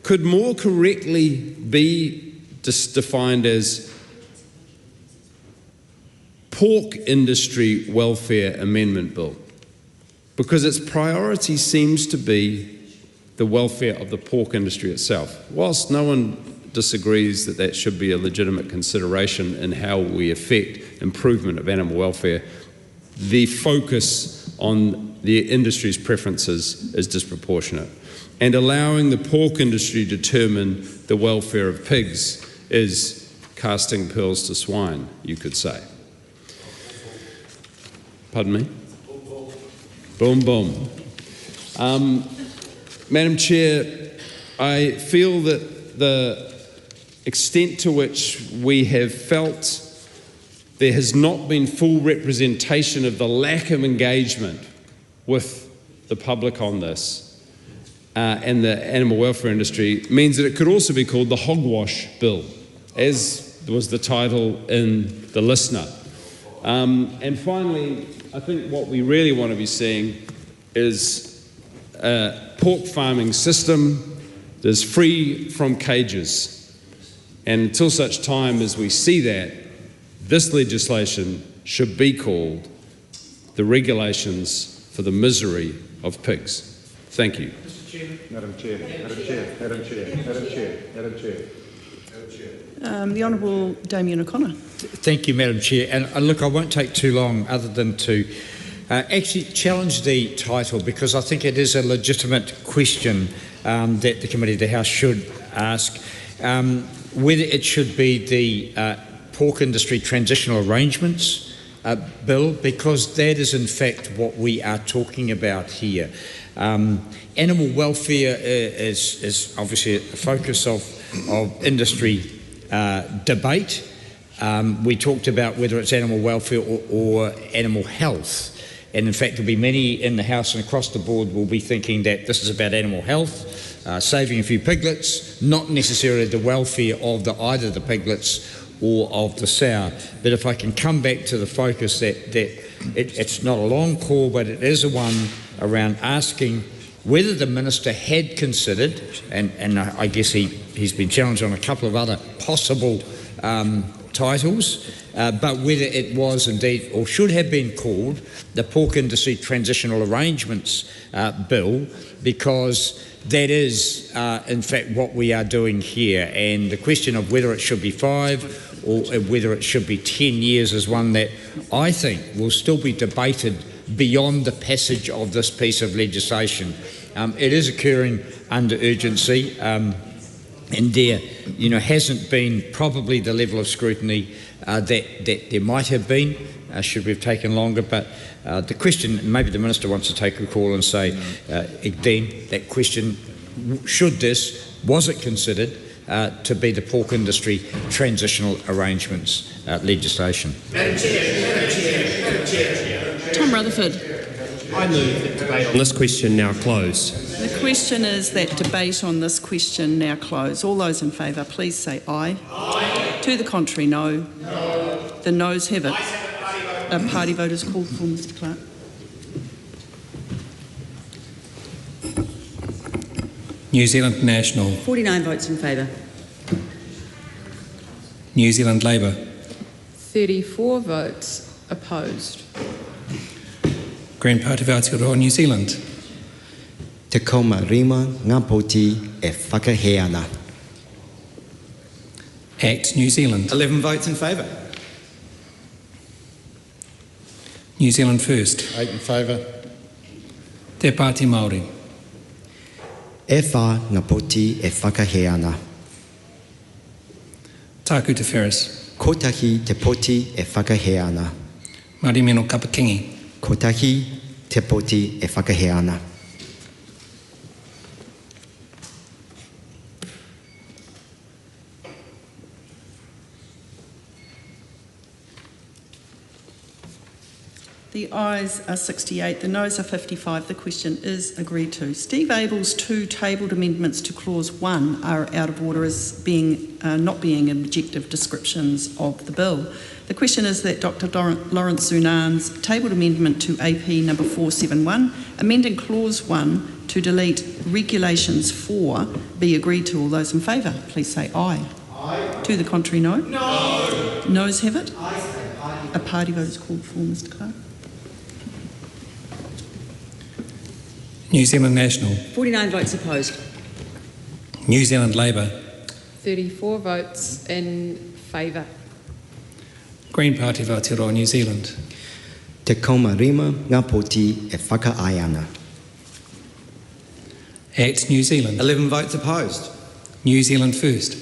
could more correctly be defined as Pork Industry Welfare Amendment Bill, because its priority seems to be the welfare of the pork industry itself. Whilst no one disagrees that that should be a legitimate consideration in how we effect improvement of animal welfare, the focus on the industry's preferences is disproportionate. And allowing the pork industry to determine the welfare of pigs is casting pearls to swine, you could say. Pardon me? Boom, boom. Madam Chair, I feel that the extent to which we have felt there has not been full representation of the lack of engagement with the public on this and the animal welfare industry means that it could also be called the Hogwash Bill, as was the title in the listener. And finally, I think what we really want to be seeing is a pork farming system that is free from cages. And until such time as we see that, this legislation should be called the Regulations for the Misery of Pigs. Thank you. Madam Chair, Madam Chair, Madam Chair, Madam Chair, Madam Chair. The Honourable Damien O'Connor. Thank you, Madam Chair. And look, I won't take too long other than to actually challenge the title, because I think it is a legitimate question that the Committee of the House should ask, whether it should be the Pork Industry Transitional Arrangements Bill, because that is in fact what we are talking about here. Animal welfare is obviously a focus of industry debate. We talked about whether it's animal welfare or animal health. And in fact, there'll be many in the House and across the board will be thinking that this is about animal health, saving a few piglets, not necessarily the welfare of either the piglets or of the sow. But if I can come back to the focus that it's not a long call, but it is a one around asking whether the Minister had considered, and I guess he's been challenged on a couple of other possible titles, but whether it was indeed or should have been called the Pork Industry Transitional Arrangements Bill, because that is in fact what we are doing here. And the question of whether it should be 5 or whether it should be 10 years is one that I think will still be debated beyond the passage of this piece of legislation. It is occurring under urgency, and there hasn't been probably the level of scrutiny that there might have been should we have taken longer. But the question, maybe the Minister wants to take a call and say, again, that question, was it considered to be the Pork Industry Transitional Arrangements legislation? Madam Chair. Tom Rutherford. I move that debate on this question now close. The question is that debate on this question now close. All those in favour, please say aye. Aye. To the contrary, no. No. The noes have it. A party vote is called for, Mr Clark. New Zealand National. 49 votes in favour. New Zealand Labour. 34 votes opposed. Green Party of Aotearoa, New Zealand. Te kauma rima ngā poti e whakaheana. Act New Zealand. 11 votes in favour. New Zealand First. 8 in favour. Te Pāti Māori. E whā ngā poti e whakahe ana. Tāku te Ferris. Kotahi te poti e whakahe ana. Marimino Kapakingi. Kotahi te poti e whakahe ana. The ayes are 68, the noes are 55. The question is agreed to. Steve Abel's two tabled amendments to Clause 1 are out of order as being not being objective descriptions of the bill. The question is that Dr Lawrence Zunan's tabled amendment to AP number 471, amending Clause 1 to delete Regulations 4, be agreed to. All those in favour, please say aye. Aye. To the contrary, no? No. Noes have it? Aye. A party vote is called for, Mr Clark. New Zealand National. 49 votes opposed. New Zealand Labour. 34 votes in favour. Green Party of Aotearoa, New Zealand. Te kaumarima ngā poti e whakaai ana. ACT New Zealand. 11 votes opposed. New Zealand First.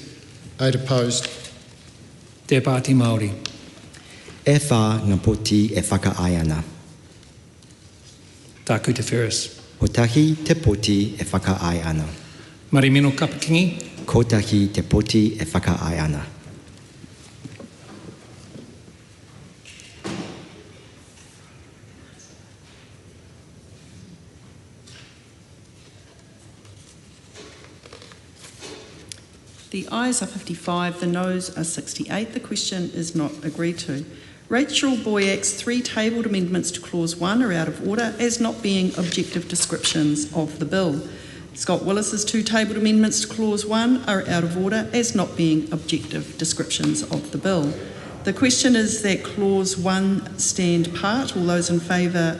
8 opposed. Te Pāti Māori. E whā ngā poti e whakaai ana. Tāku te Ferris. Kotahi te poti e whakaai ana. Marimino Kapakingi. Kotahi te poti e whakaai ana. The ayes are 55, the noes are 68. The question is not agreed to. Rachel Boyack's three tabled amendments to Clause 1 are out of order as not being objective descriptions of the bill. Scott Willis's two tabled amendments to Clause 1 are out of order as not being objective descriptions of the bill. The question is that Clause 1 stand part. All those in favour,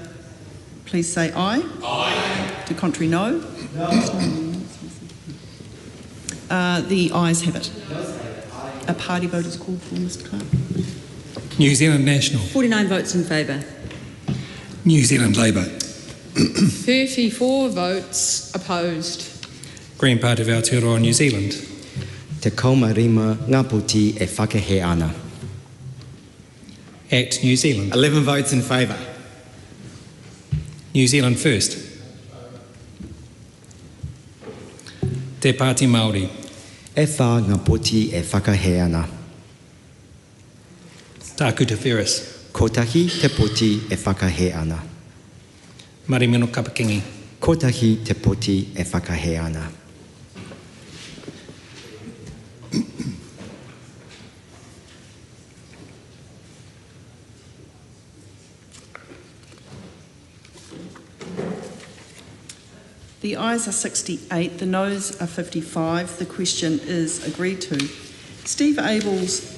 please say aye. Aye. To contrary, no. No. The ayes have it. A party vote is called for, Mr Clark. New Zealand National. 49 votes in favour. New Zealand Labour. 34 votes opposed. Green Party of Aotearoa, New Zealand. Te kaumarima ngā poti e whakahe ana. ACT New Zealand. 11 votes in favour. New Zealand First. Te Pāti Māori. E whā ngā poti e whakahe ana. Tāku te Ferris. Kotahi te poti e whakahe ana. Marimino Kapakingi. Kotahi te poti e whakahe ana. The ayes are 68, the noes are 55. The question is agreed to. Steve Abel's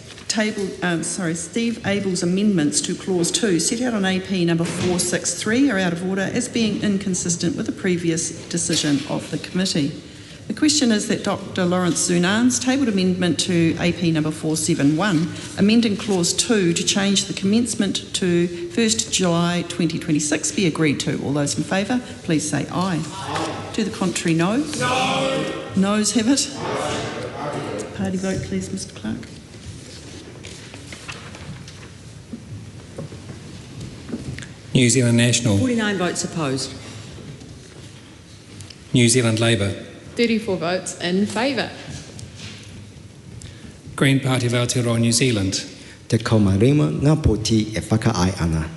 amendments to Clause 2 set out on AP number 463 are out of order as being inconsistent with the previous decision of the committee. The question is that Dr Lawrence Zunan's tabled amendment to AP number 471, amending Clause 2 to change the commencement to 1st July 2026 be agreed to. All those in favour, please say aye. Aye. To the contrary, no. No. Noes have it. Party vote, please, Mr Clark. New Zealand National. 49 votes opposed. New Zealand Labour. 34 votes in favour. Green Party of Aotearoa, New Zealand. Te kaumarima ngā poti e whakaai ana.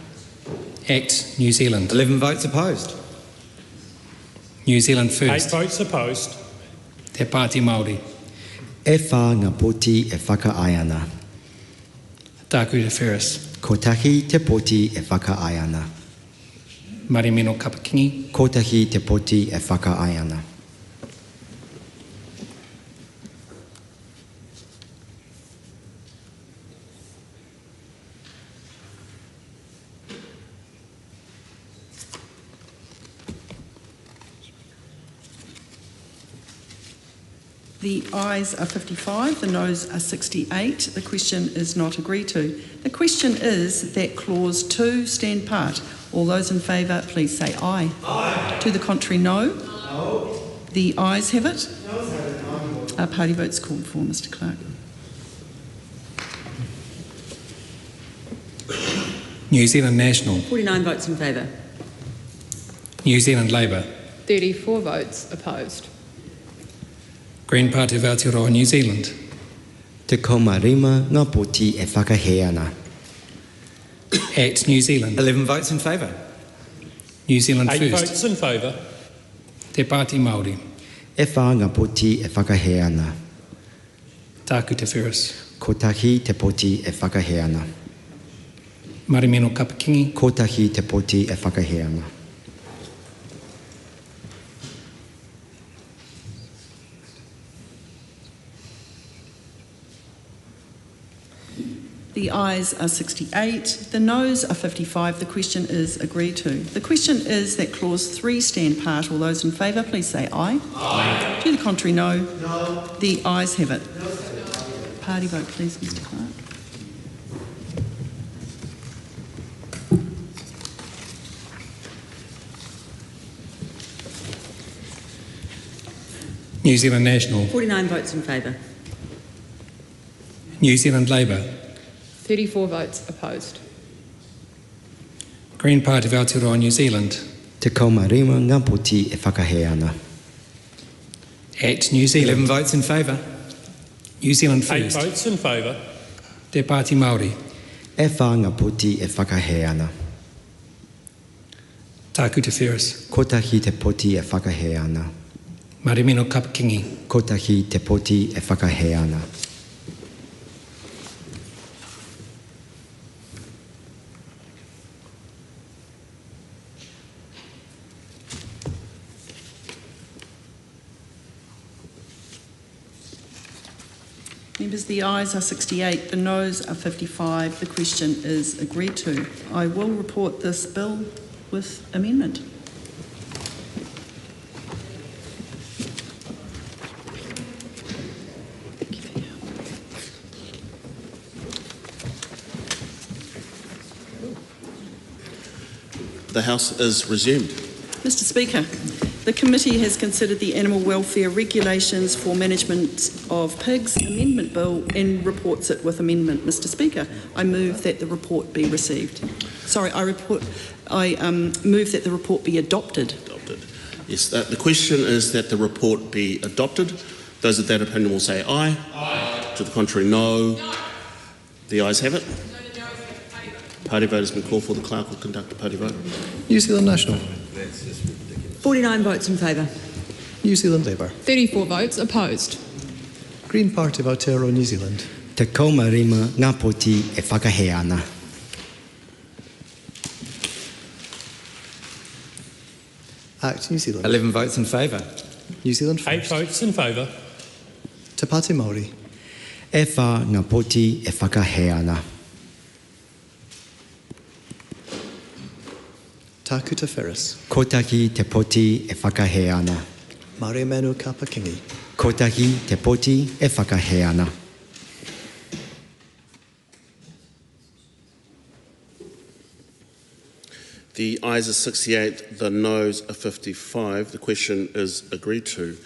ACT New Zealand. 11 votes opposed. New Zealand First. 8 votes opposed. Te Pāti Māori. E whā ngā poti e whakaai ana. Tāku te Ferris. Kotahi te poti e whakaai ana. Marimino Kapakingi. Kotahi te poti e whakaai ana. The ayes are 55, the noes are 68. The question is not agreed to. The question is that Clause 2 stand part. All those in favour, please say aye. Aye. To the contrary, no. No. The ayes have it. Party votes called for, Mr Clerk. New Zealand National. 49 votes in favour. New Zealand Labour. 34 votes opposed. Green Party of Aotearoa, New Zealand. Te kaumarima ngā poti e whakahea ana. ACT New Zealand. 11 votes in favour. New Zealand 8 First. votes in favour. Te Pāti Māori. E whā ngā poti e whakahea ana. Tāku Te Whiris. Kotahi te poti e whakahea ana. Marimeno Kapakingi. Kotahi te poti e whakahea ana. The ayes are 68, the noes are 55. The question is agreed to. The question is that clause 3 stand part. All those in favour, please say aye. Aye. To the contrary, no. No. The ayes have it. Party vote, please, Mr Clerk. New Zealand National. 49 votes in favour. New Zealand Labour. 34 votes opposed. Green Party of Aotearoa, New Zealand. Te kaumarima ngā poti e whakahea ana. ACT New Zealand. 11 votes in favour. New Zealand 8 First. votes in favour. Te Pāti Māori. E whā ngā poti e whakahea ana. Tāku Te Whiris. Kotahi te poti e whakahea ana. Marimeno Kapakingi. Kotahi te poti e whakahea ana. Members, the ayes are 68, the noes are 55. The question is agreed to. I will report this bill with amendment. The House is resumed. Mr Speaker, the committee has considered the Animal Welfare Regulations for Management of Pigs Amendment Bill and reports it with amendment. Mr Speaker, I move that the report be received. Sorry, I move that the report be adopted. Yes, the question is that the report be adopted. Those of that opinion will say aye. Aye. To the contrary, no. No. The ayes have it. Party vote has been called for. The clerk will conduct a party vote. New Zealand National. 49 votes in favour. New Zealand Labour. 34 votes opposed. Green Party of Aotearoa, New Zealand. Te kaumarima ngā poti e whakahea ana. ACT New Zealand. 11 votes in favour. New Zealand 8 First. votes in favour. Te Pāti Māori. E whā ngā poti e whakahea ana. Tāku Te Whiris. Kotahi te poti e whakahea ana. Marimeno Kapakingi. Kotahi te poti e whakahea ana. The ayes are 68, the noes are 55. The question is agreed to.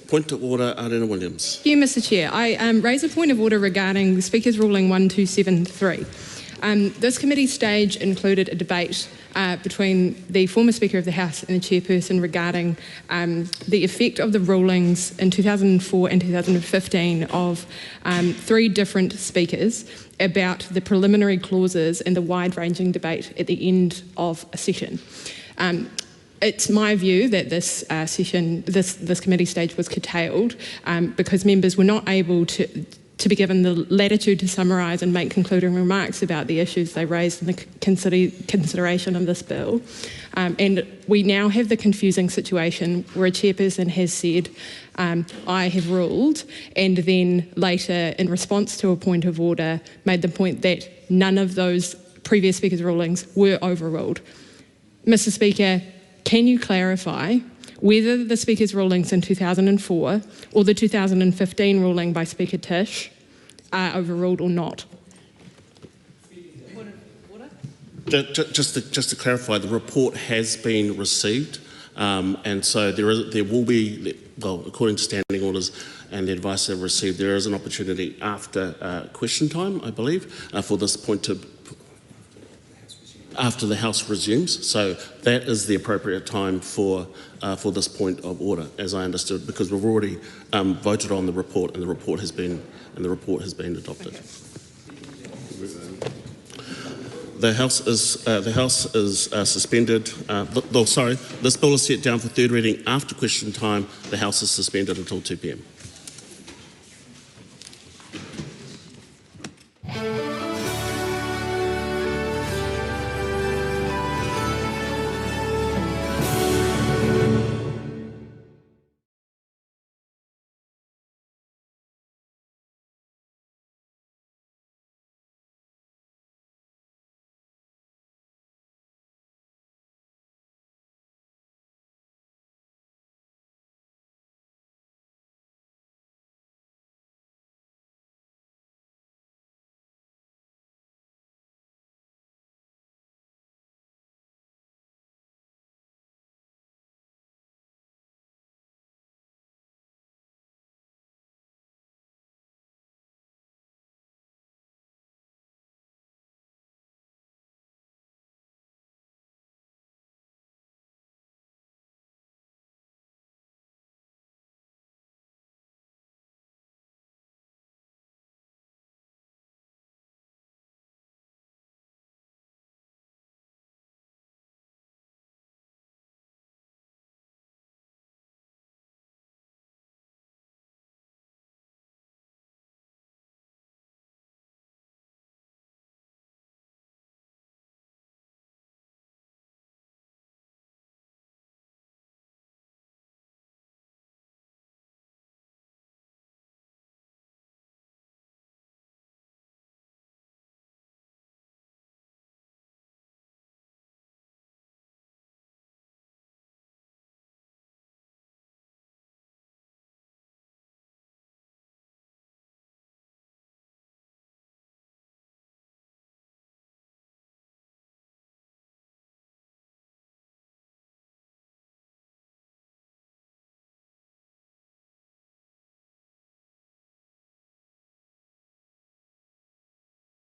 Point to order, Ardena Williams. Thank you, Mr Chair. I raise a point of order regarding the Speaker's ruling 1273. This committee stage included a debate between the former Speaker of the House and the Chairperson regarding the effect of the rulings in 2004 and 2015 of 3 different speakers about the preliminary clauses and the wide-ranging debate at the end of a session. It's my view that this session, this committee stage was curtailed because members were not able to be given the latitude to summarise and make concluding remarks about the issues they raised in the consideration of this bill. And we now have the confusing situation where a chairperson has said, I have ruled, and then later, in response to a point of order, made the point that none of those previous speakers' rulings were overruled. Mr Speaker, can you clarify whether the Speaker's rulings in 2004 or the 2015 ruling by Speaker Tish are overruled or not? Just to clarify, the report has been received. And so there will be, well, according to standing orders and the advice I've received, there is an opportunity after question time, I believe, for this point to, after the House resumes. So that is the appropriate time for this point of order, as I understood, because we've already voted on the report, and the report has been adopted. The House is suspended. Sorry, this bill is set down for third reading after question time. The House is suspended until 2 p.m.